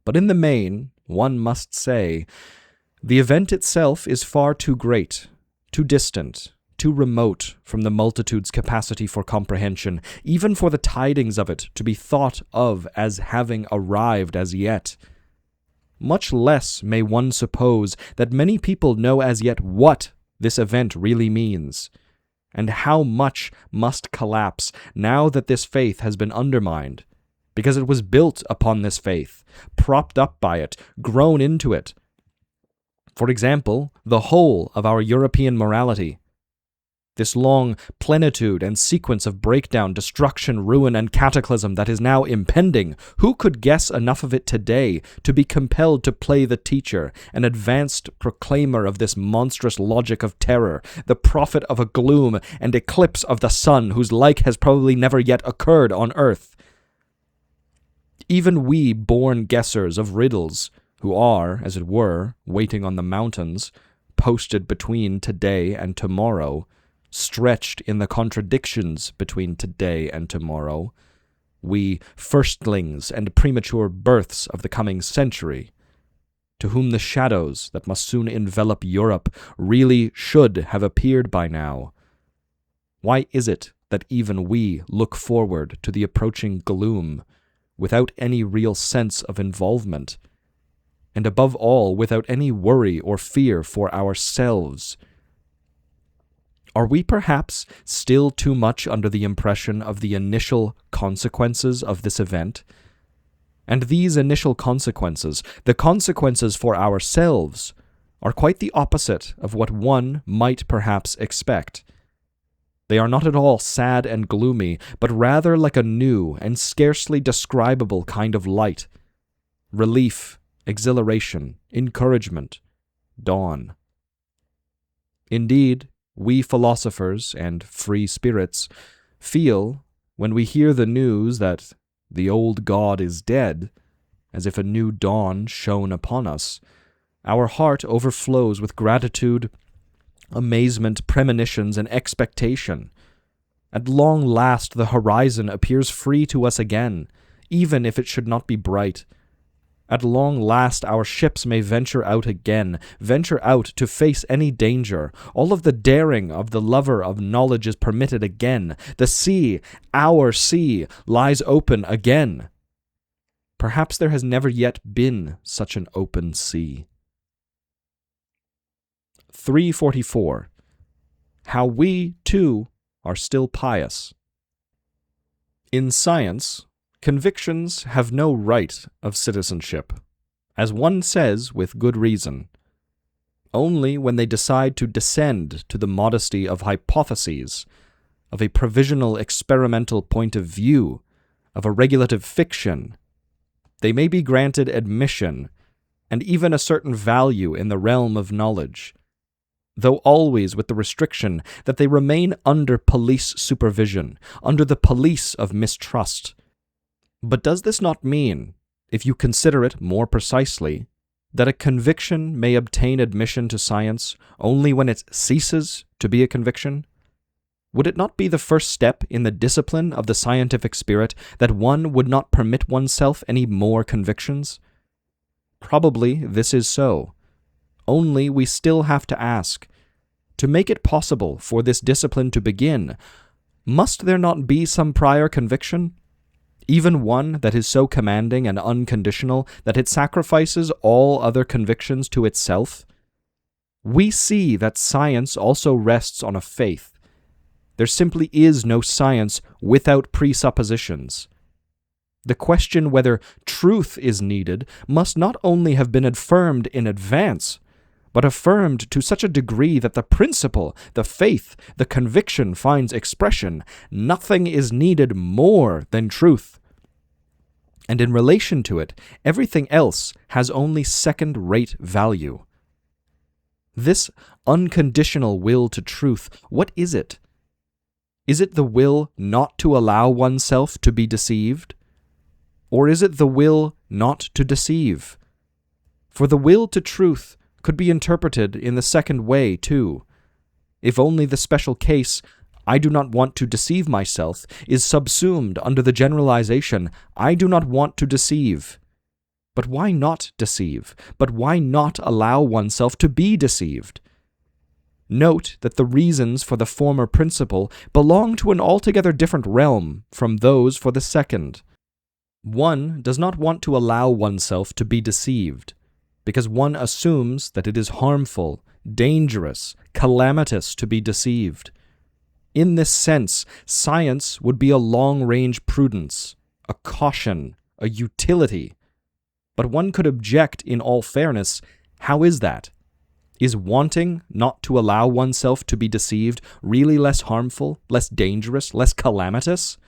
[SPEAKER 1] But in the main, one must say, the event itself is far too great, too distant, too remote from the multitude's capacity for comprehension, even for the tidings of it to be thought of as having arrived as yet. Much less may one suppose that many people know as yet what this event really means, and how much must collapse now that this faith has been undermined, because it was built upon this faith, propped up by it, grown into it. For example, the whole of our European morality. this long plenitude and sequence of breakdown, destruction, ruin, and cataclysm that is now impending, who could guess enough of it today to be compelled to play the teacher, an advanced proclaimer of this monstrous logic of terror, the prophet of a gloom and eclipse of the sun whose like has probably never yet occurred on earth? Even we born guessers of riddles, who are, as it were, waiting on the mountains, posted between today and tomorrow, stretched in the contradictions between today and tomorrow, we firstlings and premature births of the coming century, to whom the shadows that must soon envelop Europe really should have appeared by now. Why is it that even we look forward to the approaching gloom without any real sense of involvement, and above all without any worry or fear for ourselves? Are we perhaps still too much under the impression of the initial consequences of this event? And these initial consequences, the consequences for ourselves, are quite the opposite of what one might perhaps expect. They are not at all sad and gloomy, but rather like a new and scarcely describable kind of light, relief, exhilaration, encouragement, dawn. Indeed, we philosophers and free spirits feel, when we hear the news that the old God is dead, as if a new dawn shone upon us, our heart overflows with gratitude, amazement, premonitions, and expectation. At long last the horizon appears free to us again, even if it should not be bright. At long last our ships may venture out again, venture out to face any danger. All of the daring of the lover of knowledge is permitted again. The sea, our sea, lies open again. Perhaps there has never yet been such an open sea. 344. How we, too, are still pious. In science, convictions have no right of citizenship, as one says with good reason. Only when they decide to descend to the modesty of hypotheses, of a provisional experimental point of view, of a regulative fiction, they may be granted admission, and even a certain value in the realm of knowledge, though always with the restriction that they remain under police supervision, under the police of mistrust. But does this not mean, if you consider it more precisely, that a conviction may obtain admission to science only when it ceases to be a conviction? Would it not be the first step in the discipline of the scientific spirit that one would not permit oneself any more convictions? Probably this is so. Only we still have to ask, to make it possible for this discipline to begin, must there not be some prior conviction? Even one that is so commanding and unconditional that it sacrifices all other convictions to itself? We see that science also rests on a faith. There simply is no science without presuppositions. The question whether truth is needed must not only have been affirmed in advance, but affirmed to such a degree that the principle, the faith, the conviction finds expression. Nothing is needed more than truth. And in relation to it, everything else has only second-rate value. This unconditional will to truth, what is it? Is it the will not to allow oneself to be deceived? Or is it the will not to deceive? For the will to truth could be interpreted in the second way, too. If only the special case, I do not want to deceive myself, is subsumed under the generalization, I do not want to deceive. But why not deceive? But why not allow oneself to be deceived? Note that the reasons for the former principle belong to an altogether different realm from those for the second. One does not want to allow oneself to be deceived, because one assumes that it is harmful, dangerous, calamitous to be deceived. In this sense, science would be a long-range prudence, a caution, a utility. But one could object in all fairness, how is that? Is wanting not to allow oneself to be deceived really less harmful, less dangerous, less calamitous?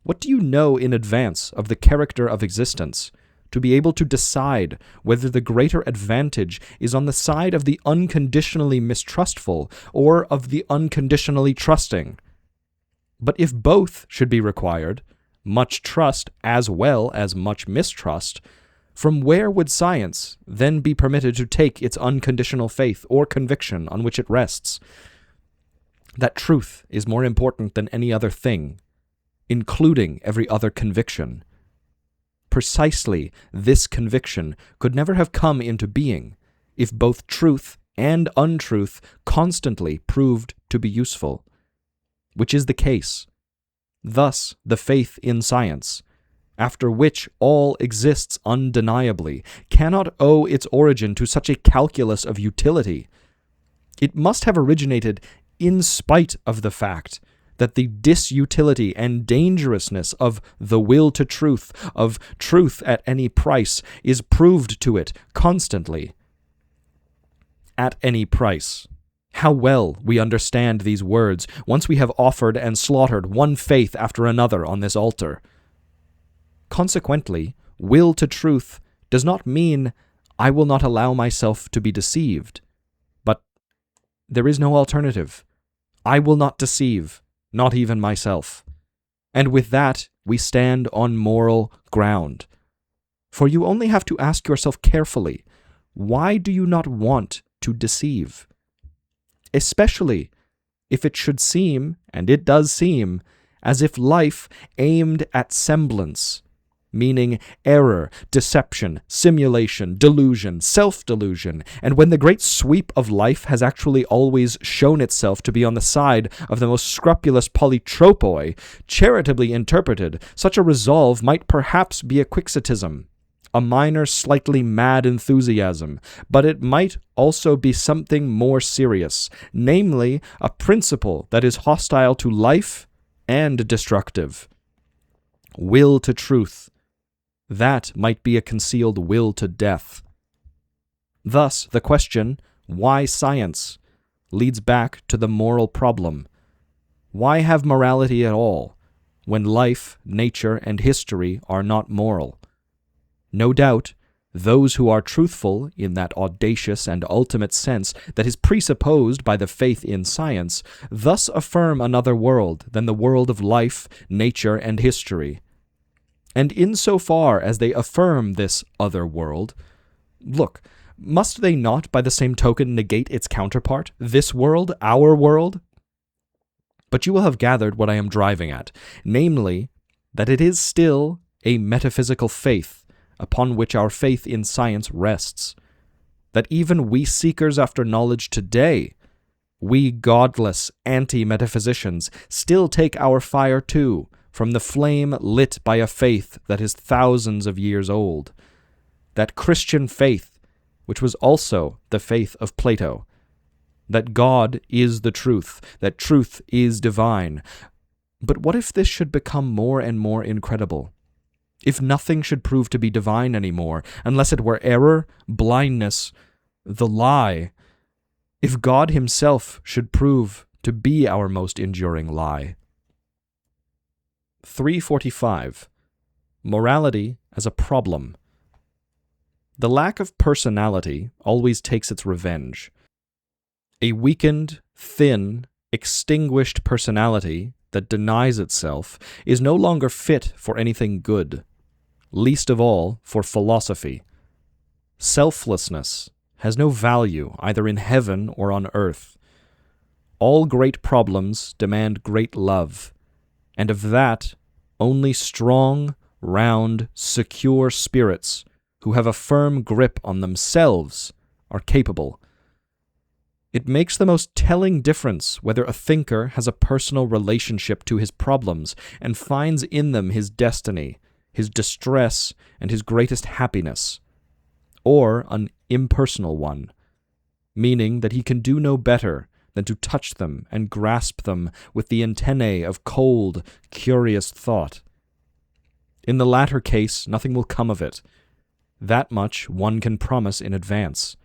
[SPEAKER 1] What do you know in advance of the character of existence to be able to decide whether the greater advantage is on the side of the unconditionally mistrustful or of the unconditionally trusting? But if both should be required, much trust as well as much mistrust, from where would science then be permitted to take its unconditional faith or conviction on which it rests? That truth is more important than any other thing, including every other conviction. Precisely this conviction could never have come into being if both truth and untruth constantly proved to be useful, which is the case. Thus, the faith in science, after which all exists undeniably, cannot owe its origin to such a calculus of utility. It must have originated in spite of the fact that the disutility and dangerousness of the will to truth, of truth at any price, is proved to it constantly. At any price. How well we understand these words once we have offered and slaughtered one faith after another on this altar. Consequently, will to truth does not mean I will not allow myself to be deceived, but there is no alternative. I will not deceive, not even myself. And with that, we stand on moral ground. For you only have to ask yourself carefully, why do you not want to deceive? Especially if it should seem, and it does seem, as if life aimed at semblance, meaning error, deception, simulation, delusion, self-delusion, and when the great sweep of life has actually always shown itself to be on the side of the most scrupulous polytropoi, charitably interpreted, such a resolve might perhaps be a quixotism, a minor, slightly mad enthusiasm, but it might also be something more serious, namely, a principle that is hostile to life and destructive. Will to truth. That might be a concealed will to death. Thus, the question, why science, leads back to the moral problem. Why have morality at all, when life, nature, and history are not moral? No doubt, those who are truthful in that audacious and ultimate sense that is presupposed by the faith in science, thus affirm another world than the world of life, nature, and history. And insofar as they affirm this other world, look, must they not by the same token negate its counterpart, this world, our world? But you will have gathered what I am driving at, namely, that it is still a metaphysical faith upon which our faith in science rests, that even we seekers after knowledge today, we godless anti-metaphysicians, still take our fire too, from the flame lit by a faith that is thousands of years old, that Christian faith, which was also the faith of Plato, that God is the truth, that truth is divine. But what if this should become more and more incredible? If nothing should prove to be divine anymore, unless it were error, blindness, the lie, if God himself should prove to be our most enduring lie? 345. Morality as a problem. The lack of personality always takes its revenge. A weakened, thin, extinguished personality that denies itself is no longer fit for anything good, least of all for philosophy. Selflessness has no value either in heaven or on earth. All great problems demand great love, and of that only strong, round, secure spirits who have a firm grip on themselves are capable. It makes the most telling difference whether a thinker has a personal relationship to his problems and finds in them his destiny, his distress, and his greatest happiness, or an impersonal one, meaning that he can do no better than to touch them and grasp them with the antennae of cold, curious thought. In the latter case, nothing will come of it. That much one can promise in advance.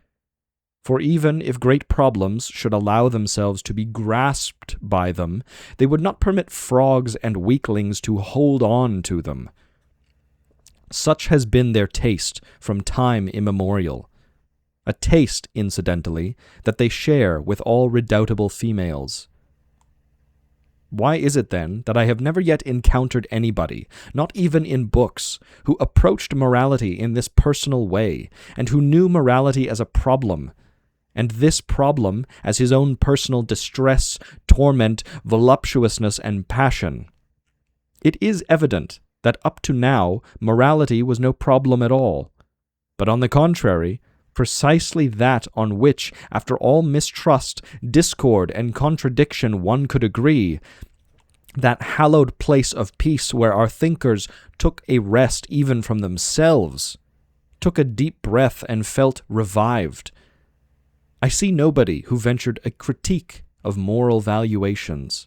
[SPEAKER 1] For even if great problems should allow themselves to be grasped by them, they would not permit frogs and weaklings to hold on to them. Such has been their taste from time immemorial. A taste, incidentally, that they share with all redoubtable females. Why is it, then, that I have never yet encountered anybody, not even in books, who approached morality in this personal way, and who knew morality as a problem, and this problem as his own personal distress, torment, voluptuousness, and passion? It is evident that up to now morality was no problem at all, but on the contrary, precisely that on which, after all mistrust, discord, and contradiction, one could agree, that hallowed place of peace where our thinkers took a rest even from themselves, took a deep breath and felt revived. I see nobody who ventured a critique of moral valuations.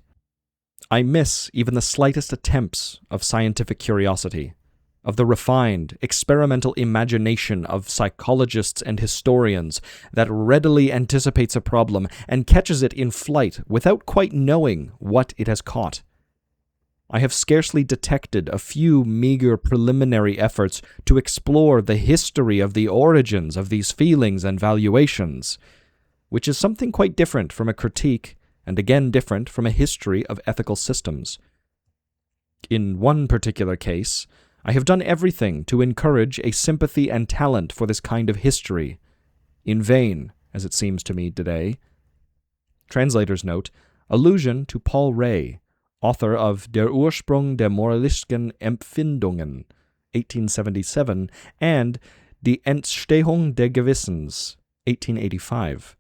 [SPEAKER 1] I miss even the slightest attempts of scientific curiosity, of the refined, experimental imagination of psychologists and historians that readily anticipates a problem and catches it in flight without quite knowing what it has caught. I have scarcely detected a few meager preliminary efforts to explore the history of the origins of these feelings and valuations, which is something quite different from a critique, and again different from a history of ethical systems. In one particular case, I have done everything to encourage a sympathy and talent for this kind of history. In vain, as it seems to me today. Translator's note, allusion to Paul Ray, author of Der Ursprung der moralistischen Empfindungen, 1877, and Die Entstehung der Gewissens, 1885.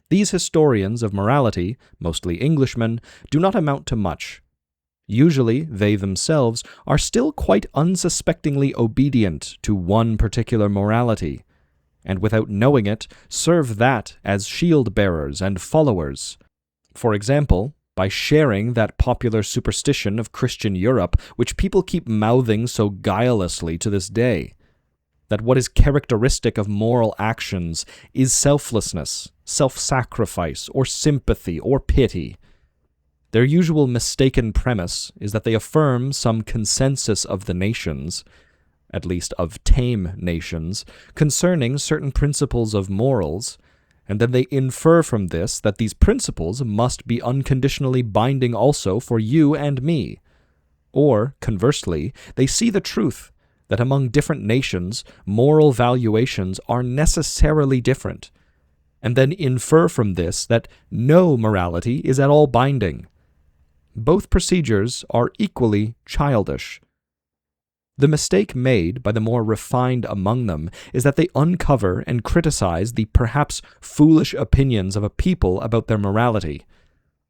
[SPEAKER 1] These historians of morality, mostly Englishmen, do not amount to much. Usually, they themselves are still quite unsuspectingly obedient to one particular morality, and without knowing it, serve that as shield-bearers and followers. For example, by sharing that popular superstition of Christian Europe, which people keep mouthing so guilelessly to this day, that what is characteristic of moral actions is selflessness, self-sacrifice, or sympathy, or pity. Their usual mistaken premise is that they affirm some consensus of the nations, at least of tame nations, concerning certain principles of morals, and then they infer from this that these principles must be unconditionally binding also for you and me. Or, conversely, they see the truth that among different nations, moral valuations are necessarily different, and then infer from this that no morality is at all binding. Both procedures are equally childish. The mistake made by the more refined among them is that they uncover and criticize the perhaps foolish opinions of a people about their morality,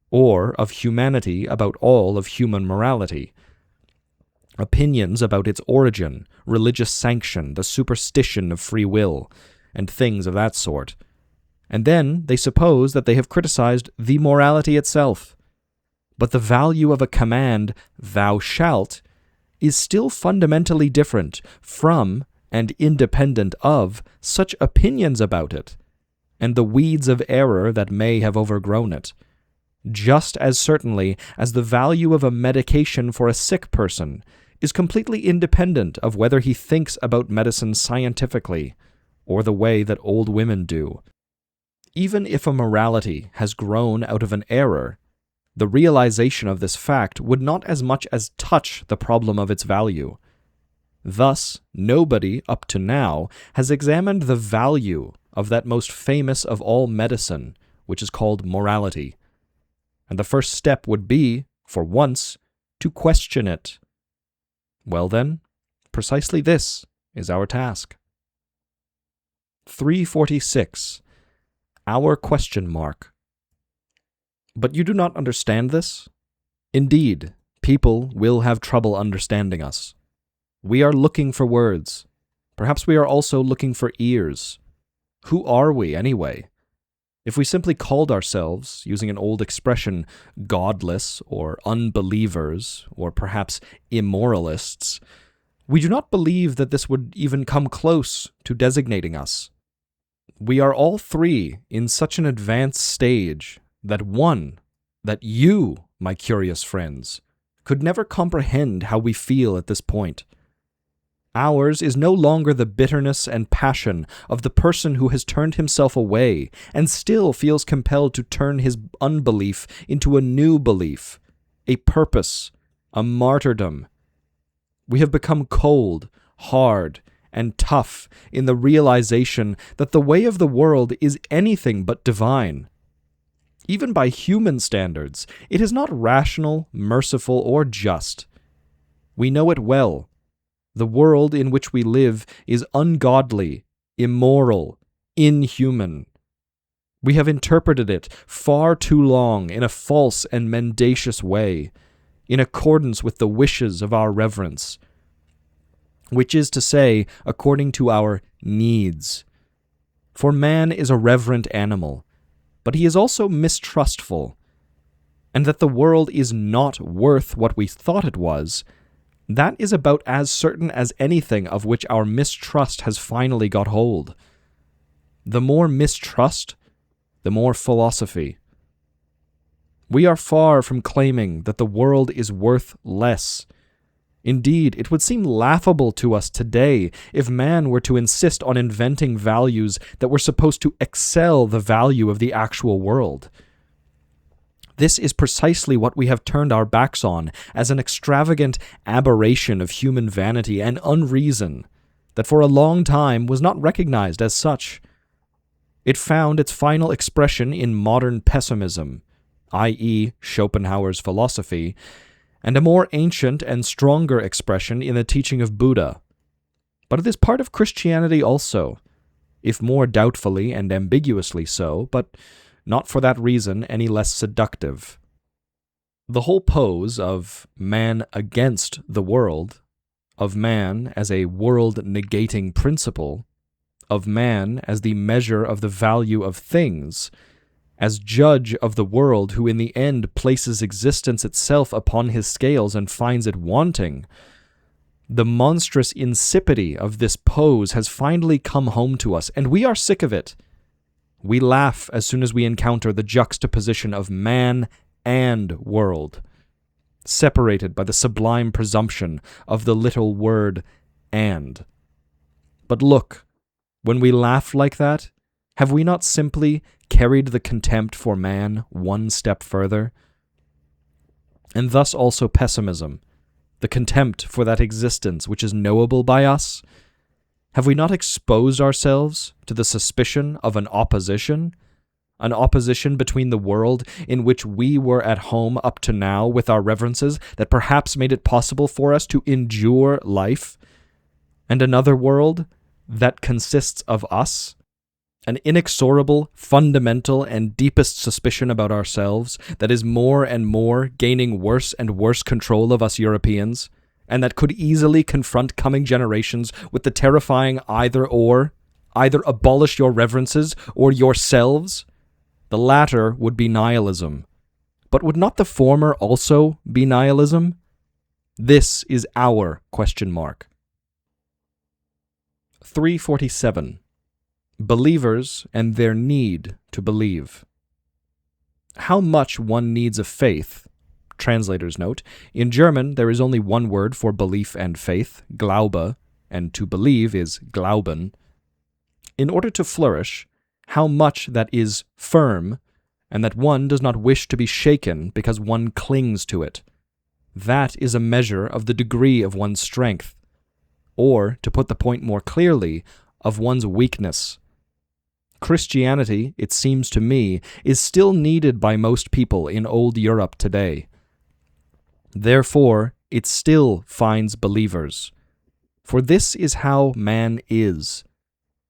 [SPEAKER 1] or of humanity about all of human morality. Opinions about its origin, religious sanction, the superstition of free will, and things of that sort. And then they suppose that they have criticized the morality itself. But the value of a command, "thou shalt," is still fundamentally different from and independent of such opinions about it, and the weeds of error that may have overgrown it, just as certainly as the value of a medication for a sick person is completely independent of whether he thinks about medicine scientifically, or the way that old women do. Even if a morality has grown out of an error, the realization of this fact would not as much as touch the problem of its value. Thus, nobody, up to now, has examined the value of that most famous of all medicine, which is called morality. And the first step would be, for once, to question it. Well then, precisely this is our task. 346. Our question mark. But you do not understand this? Indeed, people will have trouble understanding us. We are looking for words. Perhaps we are also looking for ears. Who are we, anyway? If we simply called ourselves, using an old expression, godless, or unbelievers, or perhaps immoralists, we do not believe that this would even come close to designating us. we are all three in such an advanced stage that you, my curious friends, could never comprehend how we feel at this point. Ours is no longer the bitterness and passion of the person who has turned himself away and still feels compelled to turn his unbelief into a new belief, a purpose, a martyrdom. We have become cold, hard, and tough in the realization that the way of the world is anything but divine. Even by human standards, it is not rational, merciful, or just. We know it well. The world in which we live is ungodly, immoral, inhuman. We have interpreted it far too long in a false and mendacious way, in accordance with the wishes of our reverence, which is to say, according to our needs. For man is a reverent animal, but he is also mistrustful, and that the world is not worth what we thought it was, that is about as certain as anything of which our mistrust has finally got hold. The more mistrust, the more philosophy. We are far from claiming that the world is worth less. Indeed, it would seem laughable to us today if man were to insist on inventing values that were supposed to excel the value of the actual world. This is precisely what we have turned our backs on as an extravagant aberration of human vanity and unreason that for a long time was not recognized as such. It found its final expression in modern pessimism, i.e., Schopenhauer's philosophy, and a more ancient and stronger expression in the teaching of Buddha. But it is part of Christianity also, if more doubtfully and ambiguously so, but not for that reason any less seductive. The whole pose of man against the world, of man as a world-negating principle, of man as the measure of the value of things, as judge of the world who in the end places existence itself upon his scales and finds it wanting, the monstrous insipidity of this pose has finally come home to us, and we are sick of it. We laugh as soon as we encounter the juxtaposition of man and world, separated by the sublime presumption of the little word and. But look, when we laugh like that, have we not simply carried the contempt for man one step further? And thus also pessimism, the contempt for that existence which is knowable by us? Have we not exposed ourselves to the suspicion of an opposition between the world in which we were at home up to now with our reverences that perhaps made it possible for us to endure life, and another world that consists of us? An inexorable, fundamental, and deepest suspicion about ourselves that is more and more gaining worse and worse control of us Europeans, and that could easily confront coming generations with the terrifying either abolish your reverences or yourselves. The latter would be nihilism. But would not the former also be nihilism? This is our question mark. 347. Believers and their need to believe. How much one needs of faith. Translator's note, in German there is only one word for belief and faith, Glaube, and to believe is Glauben. In order to flourish, how much that is firm, and that one does not wish to be shaken because one clings to it. That is a measure of the degree of one's strength, or, to put the point more clearly, of one's weakness. Christianity, it seems to me, is still needed by most people in old Europe today. Therefore, it still finds believers. For this is how man is.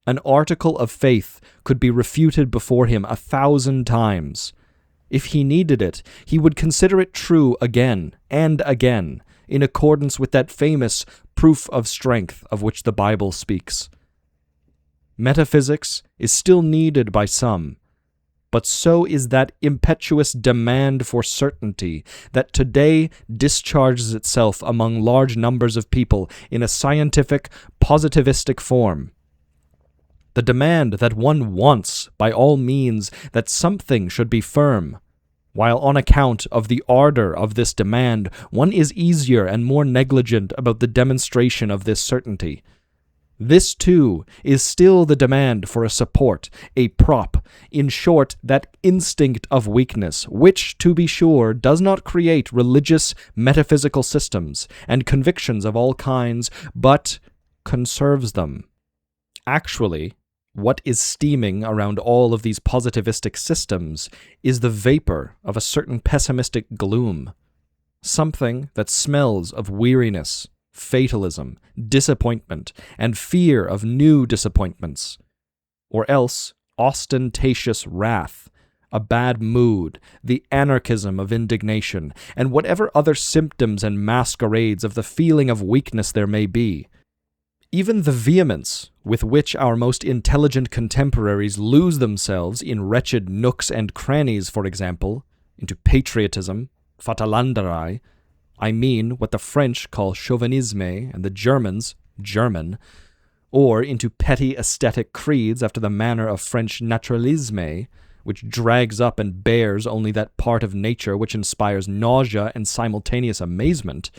[SPEAKER 1] An article of faith could be refuted before him 1,000 times. If he needed it, he would consider it true again and again, in accordance with that famous proof of strength of which the Bible speaks. Metaphysics is still needed by some, but so is that impetuous demand for certainty that today discharges itself among large numbers of people in a scientific, positivistic form. the demand that one wants, by all means, that something should be firm, while on account of the ardor of this demand, one is easier and more negligent about the demonstration of this certainty. This, too, is still the demand for a support, a prop, in short, that instinct of weakness, which, to be sure, does not create religious, metaphysical systems and convictions of all kinds, but conserves them. Actually, what is steaming around all of these positivistic systems is the vapor of a certain pessimistic gloom, something that smells of weariness, fatalism, disappointment, and fear of new disappointments, or else ostentatious wrath, a bad mood, the anarchism of indignation, and whatever other symptoms and masquerades of the feeling of weakness there may be. Even the vehemence with which our most intelligent contemporaries lose themselves in wretched nooks and crannies, for example, into patriotism, Vaterlanderei, I mean what the French call chauvinisme and the Germans German, or into petty aesthetic creeds after the manner of French naturalisme, which drags up and bears only that part of nature which inspires nausea and simultaneous amazement.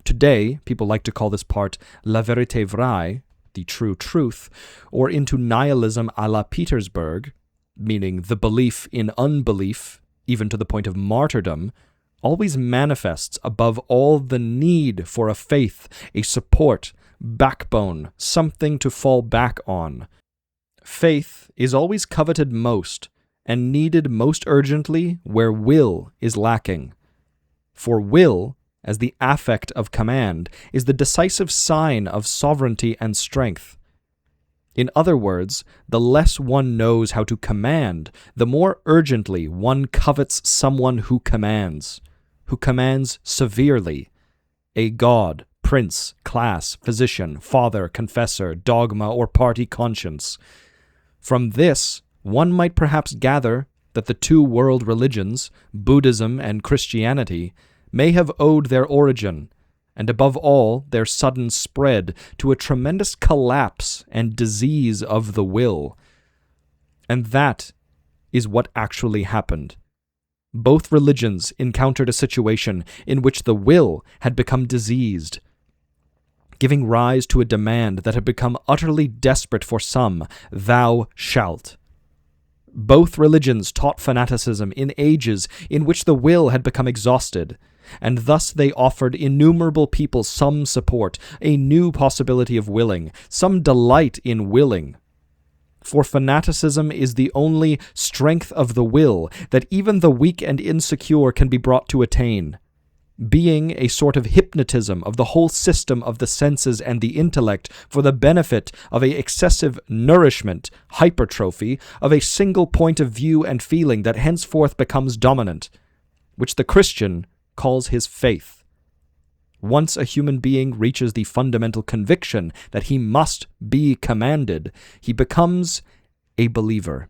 [SPEAKER 1] Today, people like to call this part la vérité vraie, the true truth, or into nihilism à la Petersburg, meaning the belief in unbelief, even to the point of martyrdom, always manifests above all the need for a faith, a support, backbone, something to fall back on. Faith is always coveted most, and needed most urgently where will is lacking. For will, as the affect of command, is the decisive sign of sovereignty and strength. In other words, the less one knows how to command, the more urgently one covets someone who commands severely, a god, prince, class, physician, father, confessor, dogma, or party conscience. From this, one might perhaps gather that the two world religions, Buddhism and Christianity, may have owed their origin, and above all their sudden spread, to a tremendous collapse and disease of the will. And that is what actually happened. Both religions encountered a situation in which the will had become diseased, giving rise to a demand that had become utterly desperate for some, thou shalt. Both religions taught fanaticism in ages in which the will had become exhausted, and thus they offered innumerable people some support, a new possibility of willing, some delight in willing. For fanaticism is the only strength of the will that even the weak and insecure can be brought to attain, being a sort of hypnotism of the whole system of the senses and the intellect for the benefit of a excessive nourishment, hypertrophy, of a single point of view and feeling that henceforth becomes dominant, which the Christian calls his faith. Once a human being reaches the fundamental conviction that he must be commanded, he becomes a believer.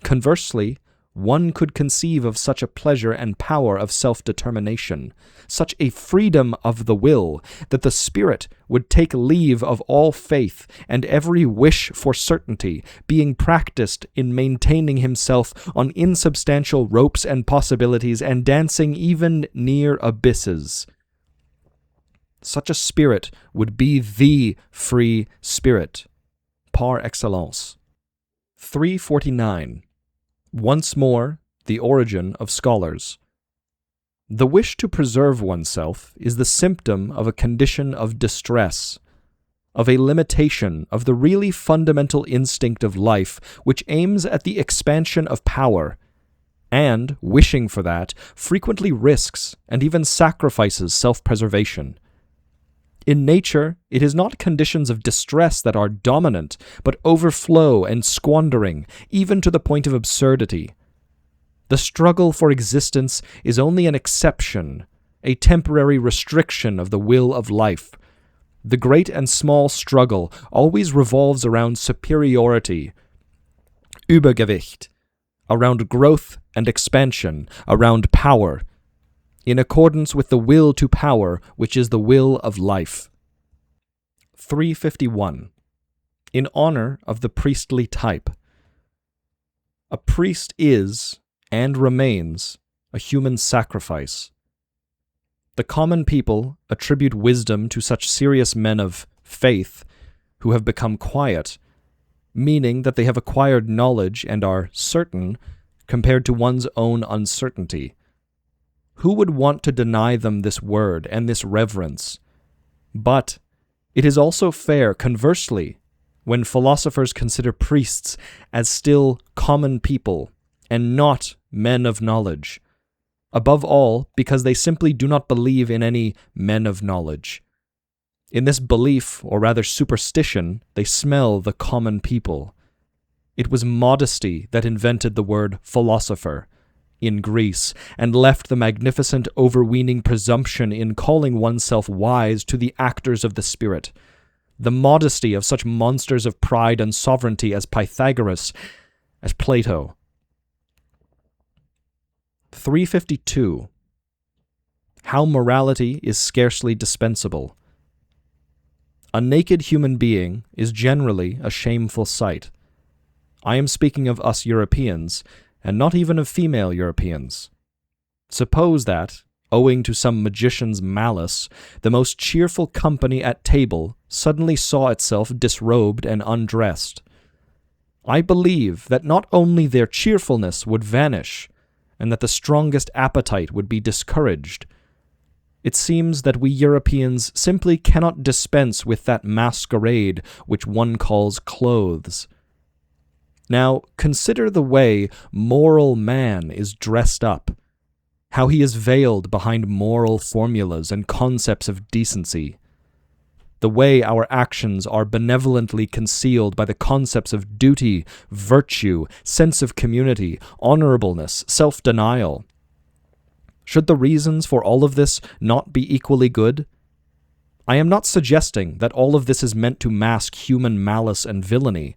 [SPEAKER 1] Conversely, one could conceive of such a pleasure and power of self-determination, such a freedom of the will, that the spirit would take leave of all faith and every wish for certainty, being practiced in maintaining himself on insubstantial ropes and possibilities and dancing even near abysses. Such a spirit would be the free spirit, par excellence. 349. Once more, the origin of scholars. The wish to preserve oneself is the symptom of a condition of distress, of a limitation of the really fundamental instinct of life which aims at the expansion of power, and, wishing for that, frequently risks and even sacrifices self-preservation. In nature, it is not conditions of distress that are dominant, but overflow and squandering, even to the point of absurdity. The struggle for existence is only an exception, a temporary restriction of the will of life. The great and small struggle always revolves around superiority, Übergewicht, around growth and expansion, around power, in accordance with the will to power, which is the will of life. 351. in honor of the priestly type. A priest is, and remains, a human sacrifice. The common people attribute wisdom to such serious men of faith who have become quiet, meaning that they have acquired knowledge and are certain compared to one's own uncertainty. Who would want to deny them this word and this reverence? But it is also fair, conversely, when philosophers consider priests as still common people and not men of knowledge, above all because they simply do not believe in any men of knowledge. In this belief, or rather superstition, they smell the common people. It was modesty that invented the word philosopher in Greece, and left the magnificent overweening presumption in calling oneself wise to the actors of the spirit. The modesty of such monsters of pride and sovereignty as Pythagoras, as Plato. 352. How morality is scarcely dispensable. A naked human being is generally a shameful sight. I am speaking of us Europeans, and not even of female Europeans. Suppose that, owing to some magician's malice, the most cheerful company at table suddenly saw itself disrobed and undressed. I believe that not only their cheerfulness would vanish, and that the strongest appetite would be discouraged. It seems that we Europeans simply cannot dispense with that masquerade which one calls clothes. Now, consider the way moral man is dressed up, how he is veiled behind moral formulas and concepts of decency, the way our actions are benevolently concealed by the concepts of duty, virtue, sense of community, honorableness, self-denial. Should the reasons for all of this not be equally good? I am not suggesting that all of this is meant to mask human malice and villainy.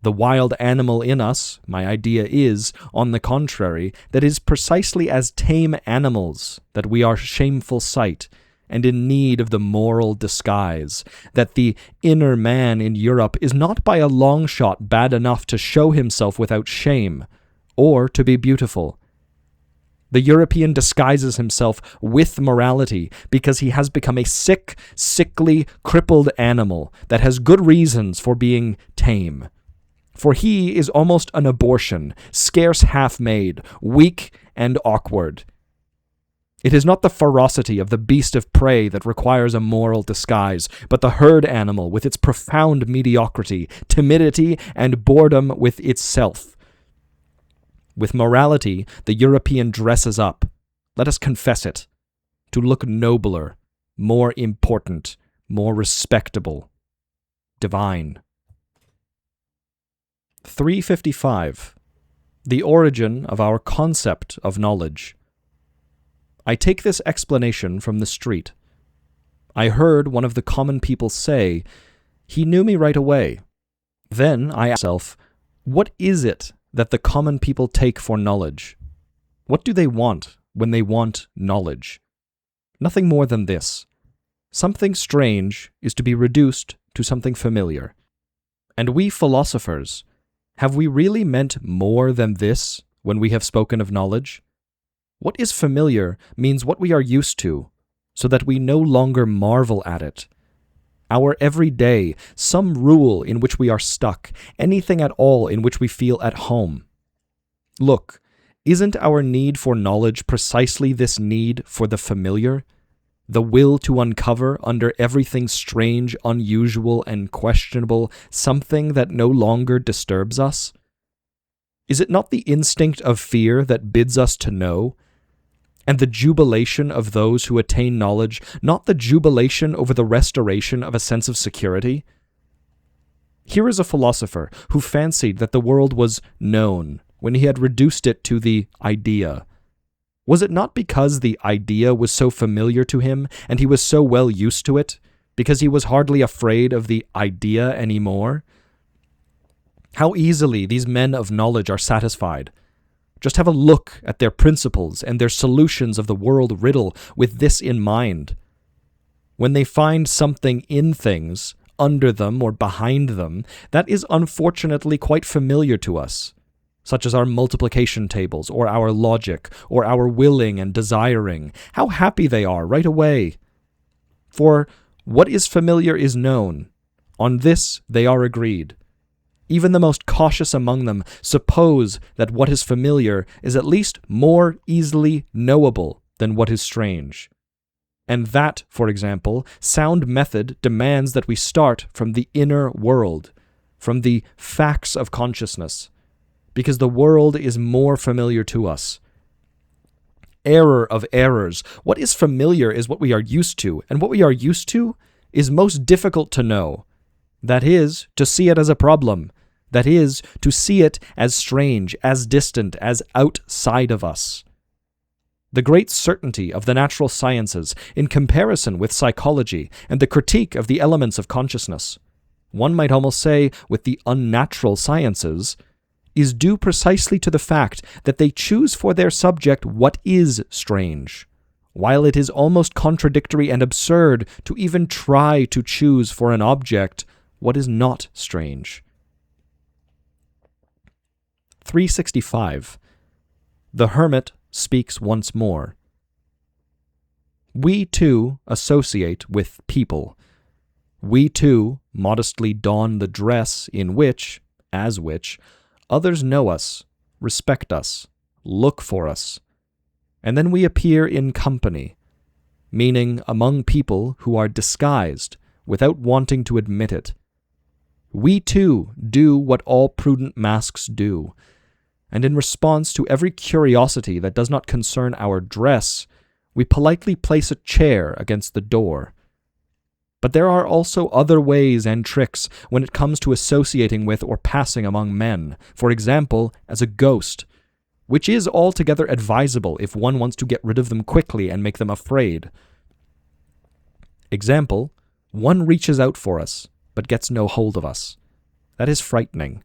[SPEAKER 1] The wild animal in us, my idea is, on the contrary, that is precisely as tame animals that we are shameful sight, and in need of the moral disguise, that the inner man in Europe is not by a long shot bad enough to show himself without shame, or to be beautiful. The European disguises himself with morality because he has become a sick, sickly, crippled animal that has good reasons for being tame. For he is almost an abortion, scarce half-made, weak and awkward. It is not the ferocity of the beast of prey that requires a moral disguise, but the herd animal with its profound mediocrity, timidity, and boredom with itself. With morality, the European dresses up, let us confess it, to look nobler, more important, more respectable, divine. 355. The origin of our concept of knowledge. I take this explanation from the street. I heard one of the common people say, "He knew me right away." Then I asked myself, what is it that the common people take for knowledge? What do they want when they want knowledge? Nothing more than this. Something strange is to be reduced to something familiar. And we philosophers, have we really meant more than this when we have spoken of knowledge? What is familiar means what we are used to, so that we no longer marvel at it. Our everyday, some rule in which we are stuck, anything at all in which we feel at home. Look, isn't our need for knowledge precisely this need for the familiar? The will to uncover under everything strange, unusual, and questionable something that no longer disturbs us? Is it not the instinct of fear that bids us to know? And the jubilation of those who attain knowledge, not the jubilation over the restoration of a sense of security? Here is a philosopher who fancied that the world was known when he had reduced it to the idea. Was it not because the idea was so familiar to him, and he was so well used to it, because he was hardly afraid of the idea any more? How easily these men of knowledge are satisfied. Just have a look at their principles and their solutions of the world riddle with this in mind. When they find something in things, under them or behind them, that is unfortunately quite familiar to us, such as our multiplication tables, or our logic, or our willing and desiring. How happy they are right away! For what is familiar is known. On this they are agreed. Even the most cautious among them suppose that what is familiar is at least more easily knowable than what is strange. And that, for example, sound method demands that we start from the inner world, from the facts of consciousness, because the world is more familiar to us. Error of errors. What is familiar is what we are used to, and what we are used to is most difficult to know. That is, to see it as a problem. That is, to see it as strange, as distant, as outside of us. The great certainty of the natural sciences in comparison with psychology and the critique of the elements of consciousness, one might almost say with the unnatural sciences, is due precisely to the fact that they choose for their subject what is strange, while it is almost contradictory and absurd to even try to choose for an object what is not strange. 365. The hermit speaks once more. We too associate with people. We too modestly don the dress in which, as which, others know us, respect us, look for us, and then we appear in company, meaning among people who are disguised without wanting to admit it. We too do what all prudent masks do, and in response to every curiosity that does not concern our dress, we politely place a chair against the door. But there are also other ways and tricks when it comes to associating with or passing among men, for example, as a ghost, which is altogether advisable if one wants to get rid of them quickly and make them afraid. Example, one reaches out for us, but gets no hold of us. That is frightening.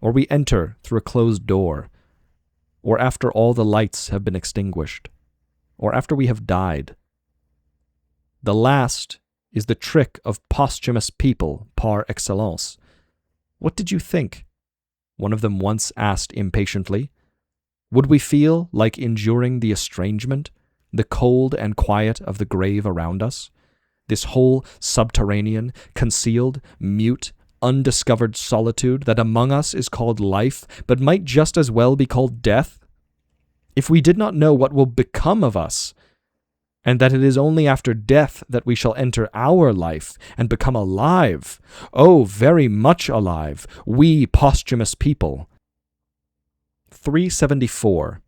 [SPEAKER 1] Or we enter through a closed door, or after all the lights have been extinguished, or after we have died. The last is the trick of posthumous people par excellence. What did you think? One of them once asked impatiently. Would we feel like enduring the estrangement, the cold and quiet of the grave around us? This whole subterranean, concealed, mute, undiscovered solitude that among us is called life, but might just as well be called death? If we did not know what will become of us, and that it is only after death that we shall enter our life and become alive, oh, very much alive, we posthumous people. 374.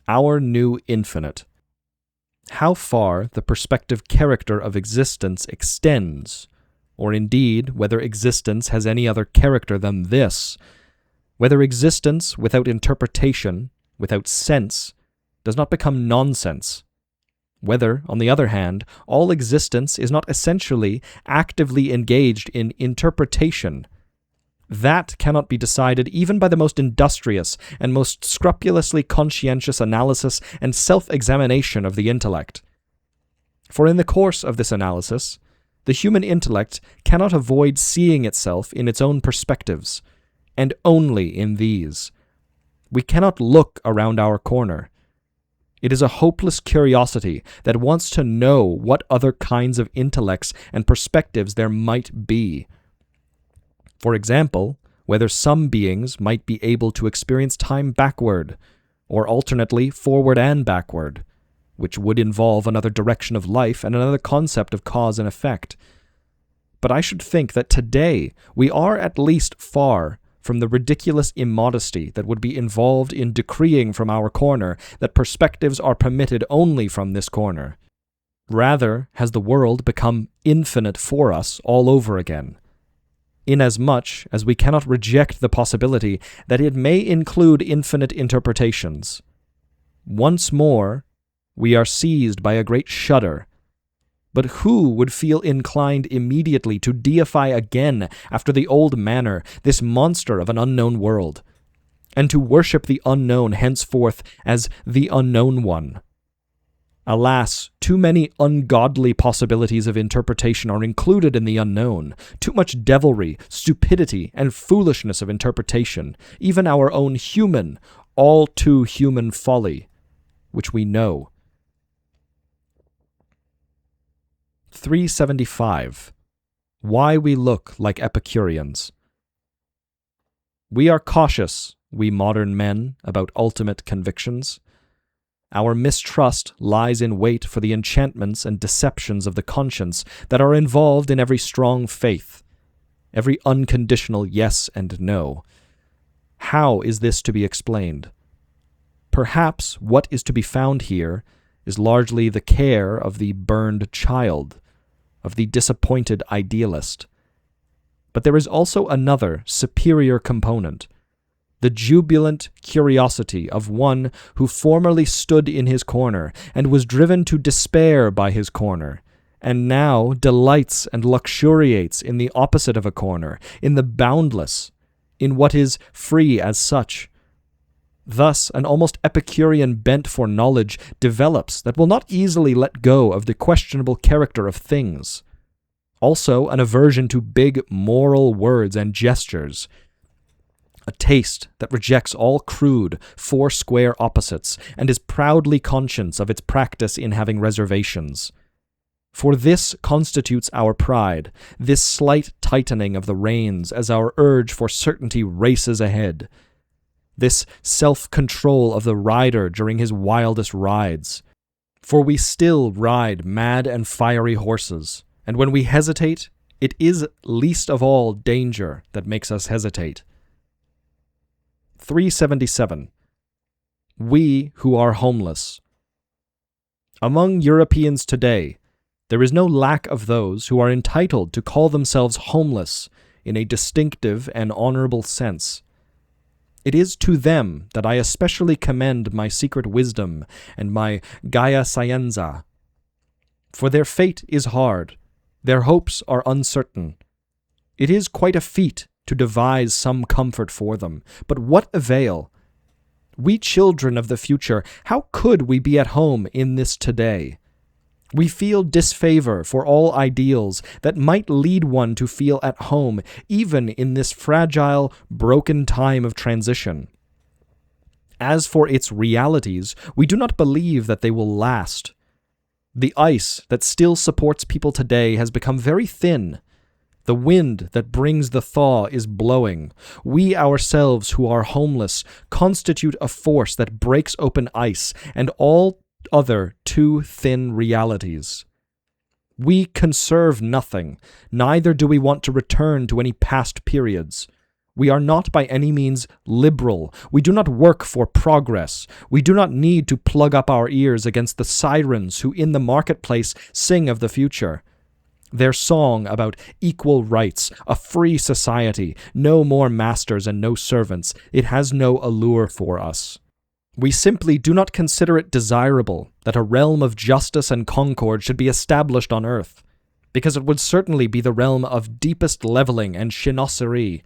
[SPEAKER 1] Our new infinite. How far the perspective character of existence extends, or indeed whether existence has any other character than this, whether existence without interpretation, without sense, does not become nonsense, whether, on the other hand, all existence is not essentially actively engaged in interpretation. That cannot be decided even by the most industrious and most scrupulously conscientious analysis and self-examination of the intellect. For in the course of this analysis, the human intellect cannot avoid seeing itself in its own perspectives, and only in these. We cannot look around our corner. It is a hopeless curiosity that wants to know what other kinds of intellects and perspectives there might be. For example, whether some beings might be able to experience time backward, or alternately forward and backward, which would involve another direction of life and another concept of cause and effect. But I should think that today we are at least far from the ridiculous immodesty that would be involved in decreeing from our corner that perspectives are permitted only from this corner. Rather has the world become infinite for us all over again, inasmuch as we cannot reject the possibility that it may include infinite interpretations. Once more, we are seized by a great shudder. But who would feel inclined immediately to deify again, after the old manner, this monster of an unknown world, and to worship the unknown henceforth as the unknown one? Alas, too many ungodly possibilities of interpretation are included in the unknown, too much devilry, stupidity, and foolishness of interpretation, even our own human, all too human folly, which we know. 375. Why we look like Epicureans. We are cautious, we modern men, about ultimate convictions. Our mistrust lies in wait for the enchantments and deceptions of the conscience that are involved in every strong faith, every unconditional yes and no. How is this to be explained? Perhaps what is to be found here is largely the care of the burned child, of the disappointed idealist. But there is also another, superior component, the jubilant curiosity of one who formerly stood in his corner and was driven to despair by his corner, and now delights and luxuriates in the opposite of a corner, in the boundless, in what is free as such. Thus, an almost Epicurean bent for knowledge develops that will not easily let go of the questionable character of things. Also, an aversion to big moral words and gestures, a taste that rejects all crude, four-square opposites, and is proudly conscious of its practice in having reservations. For this constitutes our pride, this slight tightening of the reins as our urge for certainty races ahead, this self-control of the rider during his wildest rides. For we still ride mad and fiery horses, and when we hesitate, it is least of all danger that makes us hesitate. 377. We who are homeless. Among Europeans today, there is no lack of those who are entitled to call themselves homeless in a distinctive and honorable sense. It is to them that I especially commend my secret wisdom and my Gaia Scienza. For their fate is hard, their hopes are uncertain. It is quite a feat to devise some comfort for them, but what avail? We children of the future, how could we be at home in this today? We feel disfavor for all ideals that might lead one to feel at home, even in this fragile, broken time of transition. As for its realities, we do not believe that they will last. The ice that still supports people today has become very thin. The wind that brings the thaw is blowing. We ourselves who are homeless constitute a force that breaks open ice and all other too thin realities. We conserve nothing, neither do we want to return to any past periods. We are not by any means liberal. We do not work for progress. We do not need to plug up our ears against the sirens who in the marketplace sing of the future. Their song about equal rights, a free society, no more masters and no servants, it has no allure for us. We simply do not consider it desirable that a realm of justice and concord should be established on earth, because it would certainly be the realm of deepest leveling and chinoiserie.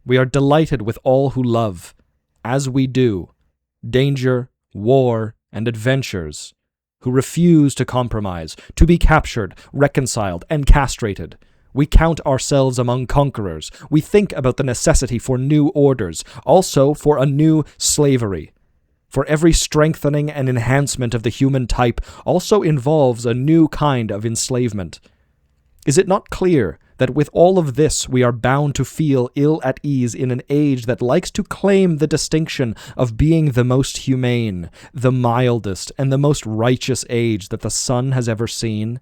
[SPEAKER 1] We are delighted with all who love, as we do, danger, war, and adventures, who refuse to compromise, to be captured, reconciled, and castrated. We count ourselves among conquerors. We think about the necessity for new orders, also for a new slavery. For every strengthening and enhancement of the human type also involves a new kind of enslavement. Is it not clear that with all of this we are bound to feel ill at ease in an age that likes to claim the distinction of being the most humane, the mildest, and the most righteous age that the sun has ever seen?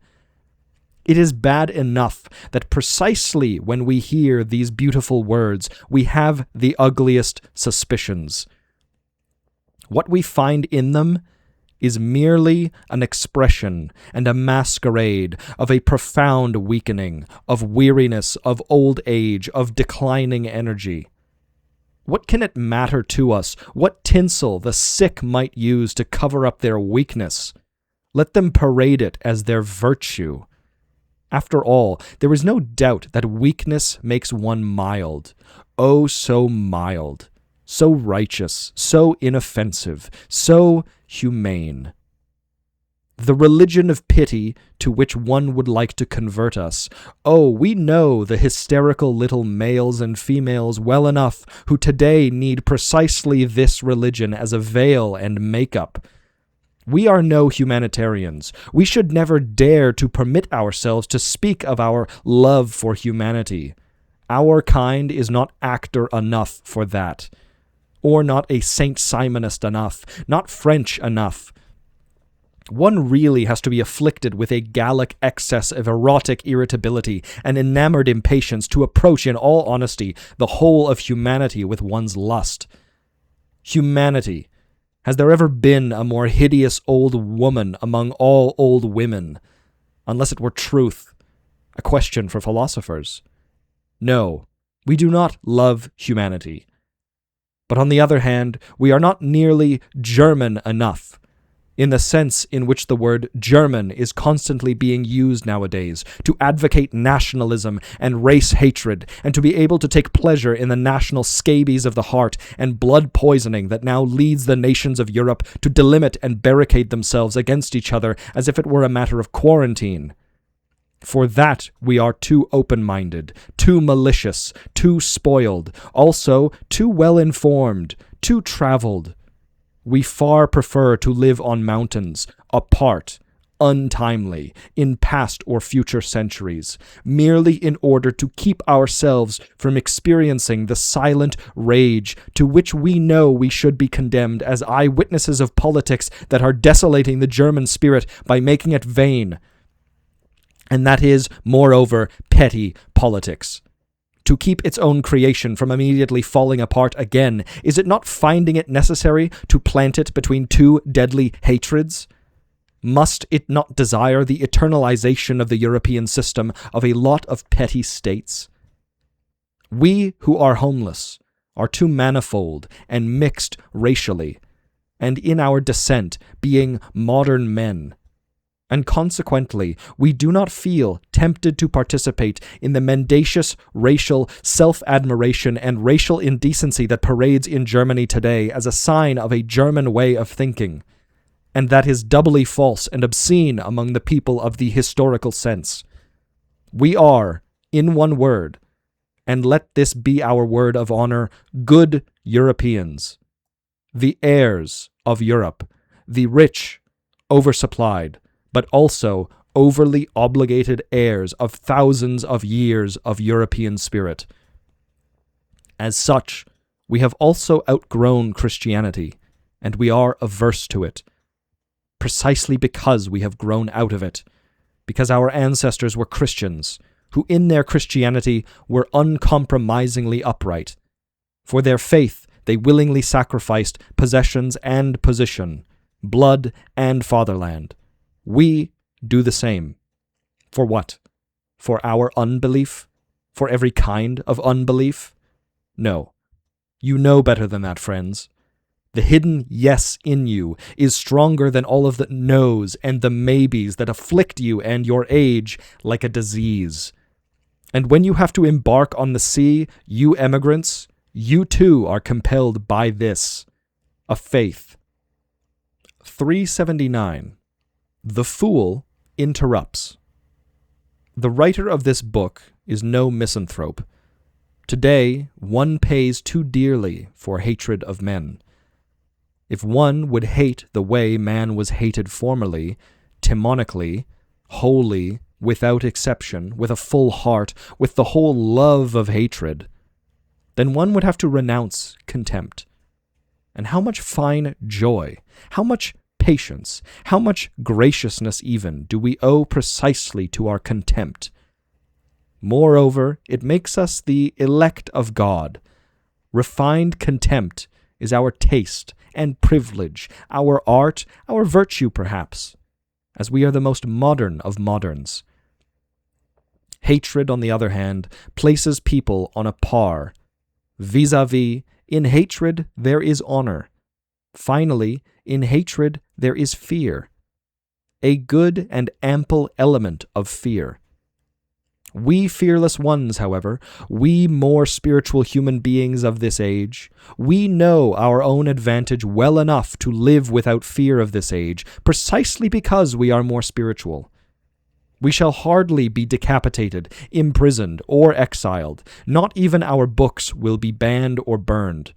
[SPEAKER 1] It is bad enough that precisely when we hear these beautiful words, we have the ugliest suspicions. What we find in them is merely an expression and a masquerade of a profound weakening, of weariness, of old age, of declining energy. What can it matter to us what tinsel the sick might use to cover up their weakness? Let them parade it as their virtue. After all, there is no doubt that weakness makes one mild. Oh, so mild, so righteous, so inoffensive, so humane. the religion of pity to which one would like to convert us. Oh, we know the hysterical little males and females well enough who today need precisely this religion as a veil and makeup. We are no humanitarians. We should never dare to permit ourselves to speak of our love for humanity. Our kind is not actor enough for that, or not a Saint Simonist enough, not French enough. One really has to be afflicted with a Gallic excess of erotic irritability and enamored impatience to approach in all honesty the whole of humanity with one's lust. Humanity. Has there ever been a more hideous old woman among all old women? Unless it were truth. A question for philosophers. No, we do not love humanity. But on the other hand, we are not nearly German enough, in the sense in which the word German is constantly being used nowadays, to advocate nationalism and race hatred, and to be able to take pleasure in the national scabies of the heart and blood poisoning that now leads the nations of Europe to delimit and barricade themselves against each other as if it were a matter of quarantine. For that we are too open-minded, too malicious, too spoiled, also too well-informed, too traveled. We far prefer to live on mountains, apart, untimely, in past or future centuries, merely in order to keep ourselves from experiencing the silent rage to which we know we should be condemned as eyewitnesses of politics that are desolating the German spirit by making it vain. And that is, moreover, petty politics. To keep its own creation from immediately falling apart again, is it not finding it necessary to plant it between two deadly hatreds? Must it not desire the eternalization of the European system of a lot of petty states? We who are homeless are too manifold and mixed racially, and in our descent being modern men, and consequently, we do not feel tempted to participate in the mendacious racial self-admiration and racial indecency that parades in Germany today as a sign of a German way of thinking, and that is doubly false and obscene among the people of the historical sense. We are, in one word, and let this be our word of honor, good Europeans, the heirs of Europe, the rich, oversupplied, but also overly obligated heirs of thousands of years of European spirit. As such, we have also outgrown Christianity, and we are averse to it, precisely because we have grown out of it, because our ancestors were Christians, who in their Christianity were uncompromisingly upright. For their faith they willingly sacrificed possessions and position, blood and fatherland. We do the same. For what? For our unbelief? For every kind of unbelief? No. You know better than that, friends. The hidden yes in you is stronger than all of the no's and the maybes that afflict you and your age like a disease. And when you have to embark on the sea, you emigrants, you too are compelled by this, a faith. 379. The Fool Interrupts. The writer of this book is no misanthrope. Today, one pays too dearly for hatred of men. If one would hate the way man was hated formerly, timonically, wholly, without exception, with a full heart, with the whole love of hatred, then one would have to renounce contempt. And how much fine joy, how much patience, how much graciousness even do we owe precisely to our contempt? Moreover, it makes us the elect of God. Refined contempt is our taste and privilege, our art, our virtue perhaps, as we are the most modern of moderns. Hatred, on the other hand, places people on a par. Vis-a-vis, in hatred there is honor. Finally, in hatred there is fear, a good and ample element of fear. We fearless ones, however, we more spiritual human beings of this age, we know our own advantage well enough to live without fear of this age, precisely because we are more spiritual. We shall hardly be decapitated, imprisoned, or exiled. Not even our books will be banned or burned.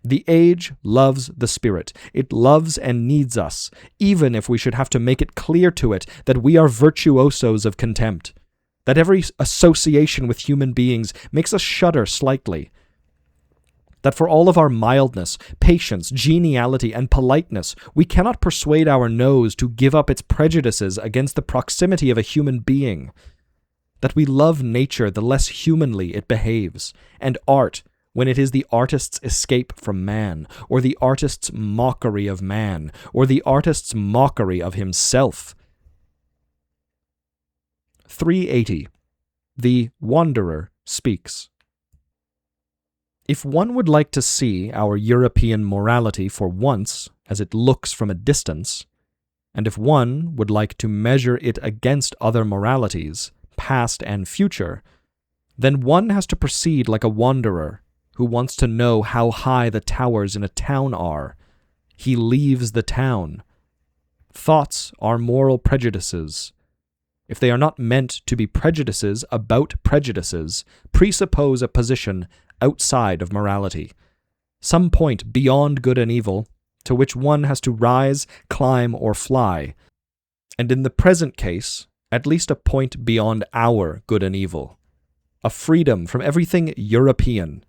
[SPEAKER 1] The age loves the spirit. It loves and needs us, even if we should have to make it clear to it that we are virtuosos of contempt, that every association with human beings makes us shudder slightly, that for all of our mildness, patience, geniality, and politeness, we cannot persuade our nose to give up its prejudices against the proximity of a human being, that we love nature the less humanly it behaves, and art when it is the artist's escape from man, or the artist's mockery of man, or the artist's mockery of himself. 380. The Wanderer Speaks. If one would like to see our European morality for once as it looks from a distance, and if one would like to measure it against other moralities, past and future, then one has to proceed like a wanderer who wants to know how high the towers in a town are. He leaves the town. Thoughts are moral prejudices. If they are not meant to be prejudices about prejudices, presuppose a position outside of morality, some point beyond good and evil, to which one has to rise, climb, or fly, and in the present case, at least a point beyond our good and evil, a freedom from everything European,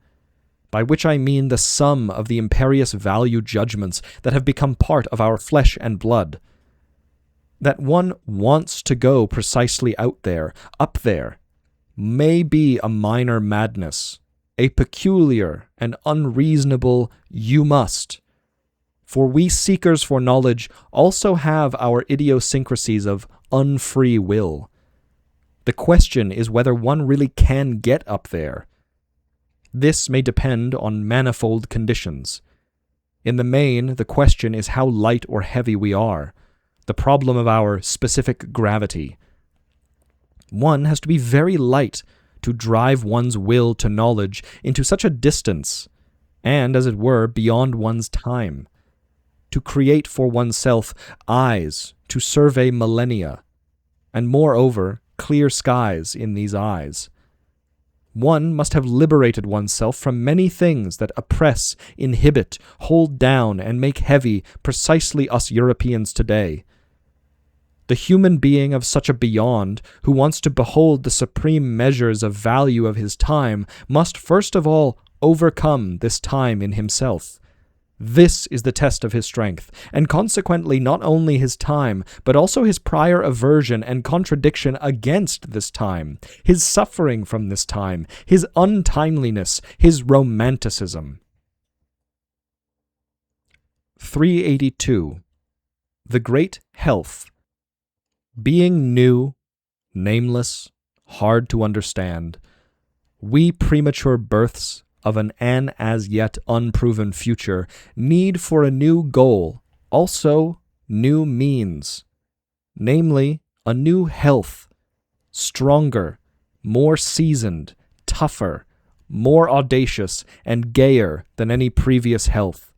[SPEAKER 1] by which I mean the sum of the imperious value judgments that have become part of our flesh and blood. That one wants to go precisely out there, up there, may be a minor madness, a peculiar and unreasonable "you must," for we seekers for knowledge also have our idiosyncrasies of unfree will. The question is whether one really can get up there. This may depend on manifold conditions. In the main, the question is how light or heavy we are, the problem of our specific gravity. One has to be very light to drive one's will to knowledge into such a distance, and, as it were, beyond one's time, to create for oneself eyes to survey millennia, and moreover, clear skies in these eyes. One must have liberated oneself from many things that oppress, inhibit, hold down, and make heavy precisely us Europeans today. The human being of such a beyond, who wants to behold the supreme measures of value of his time, must first of all overcome this time in himself. This is the test of his strength, and consequently not only his time, but also his prior aversion and contradiction against this time, his suffering from this time, his untimeliness, his romanticism. 382. The Great Health. Being new, nameless, hard to understand, we premature births of an as yet unproven future need for a new goal, also new means, namely a new health, stronger, more seasoned, tougher, more audacious, and gayer than any previous health.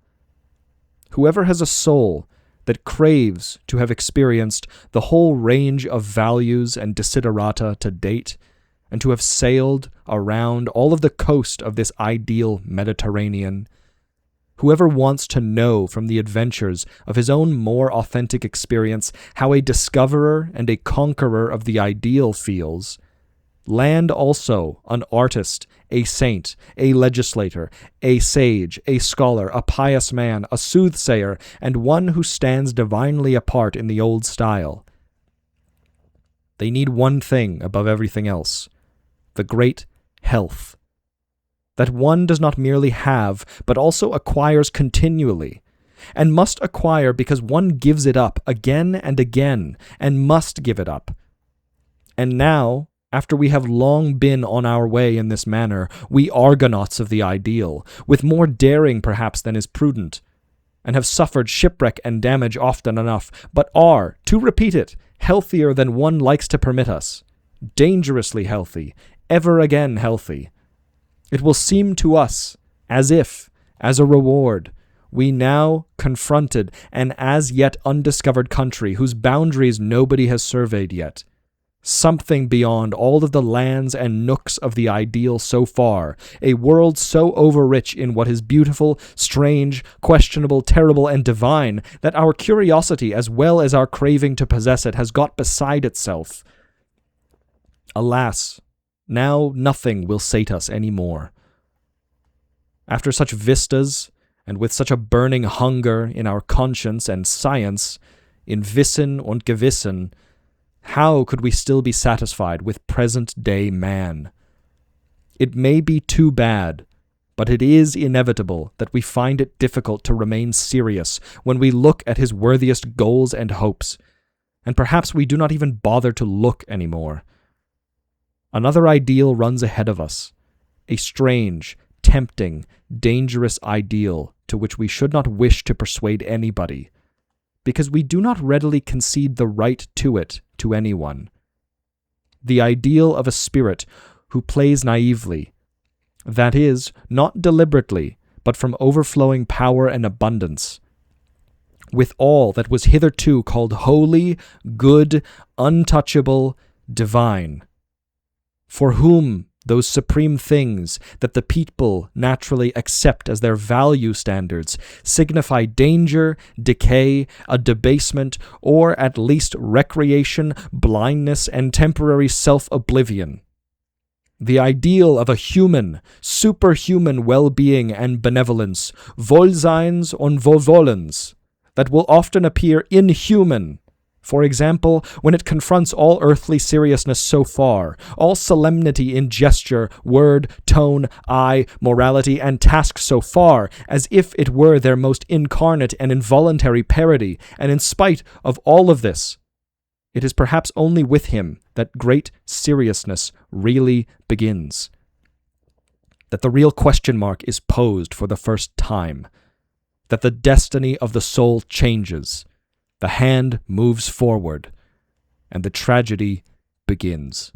[SPEAKER 1] Whoever has a soul that craves to have experienced the whole range of values and desiderata to date, and to have sailed around all of the coast of this ideal Mediterranean, whoever wants to know from the adventures of his own more authentic experience how a discoverer and a conqueror of the ideal feels, land also an artist, a saint, a legislator, a sage, a scholar, a pious man, a soothsayer, and one who stands divinely apart in the old style. They need one thing above everything else: the great health. That one does not merely have, but also acquires continually, and must acquire because one gives it up again and again, and must give it up. And now, after we have long been on our way in this manner, we Argonauts of the ideal, with more daring perhaps than is prudent, and have suffered shipwreck and damage often enough, but are, to repeat it, healthier than one likes to permit us. dangerously healthy, ever again healthy. It will seem to us as if, as a reward, we now confronted an as yet undiscovered country whose boundaries nobody has surveyed yet. Something beyond all of the lands and nooks of the ideal so far, a world so overrich in what is beautiful, strange, questionable, terrible, and divine, that our curiosity as well as our craving to possess it has got beside itself. Alas, now nothing will sate us any more. After such vistas, and with such a burning hunger in our conscience and science, in Wissen und Gewissen, how could we still be satisfied with present-day man? It may be too bad, but it is inevitable that we find it difficult to remain serious when we look at his worthiest goals and hopes, and perhaps we do not even bother to look anymore. Another ideal runs ahead of us, a strange, tempting, dangerous ideal to which we should not wish to persuade anybody, because we do not readily concede the right to it to anyone. The ideal of a spirit who plays naively, that is, not deliberately, but from overflowing power and abundance, with all that was hitherto called holy, good, untouchable, divine, for whom those supreme things that the people naturally accept as their value standards signify danger, decay, a debasement, or at least recreation, blindness, and temporary self-oblivion. The ideal of a human, superhuman well-being and benevolence, Wohlseins und Wohlwollens, that will often appear inhuman. For example, when it confronts all earthly seriousness so far, all solemnity in gesture, word, tone, eye, morality, and task so far, as if it were their most incarnate and involuntary parody, and in spite of all of this, it is perhaps only with him that great seriousness really begins. That the real question mark is posed for the first time. That the destiny of the soul changes. The hand moves forward, and the tragedy begins.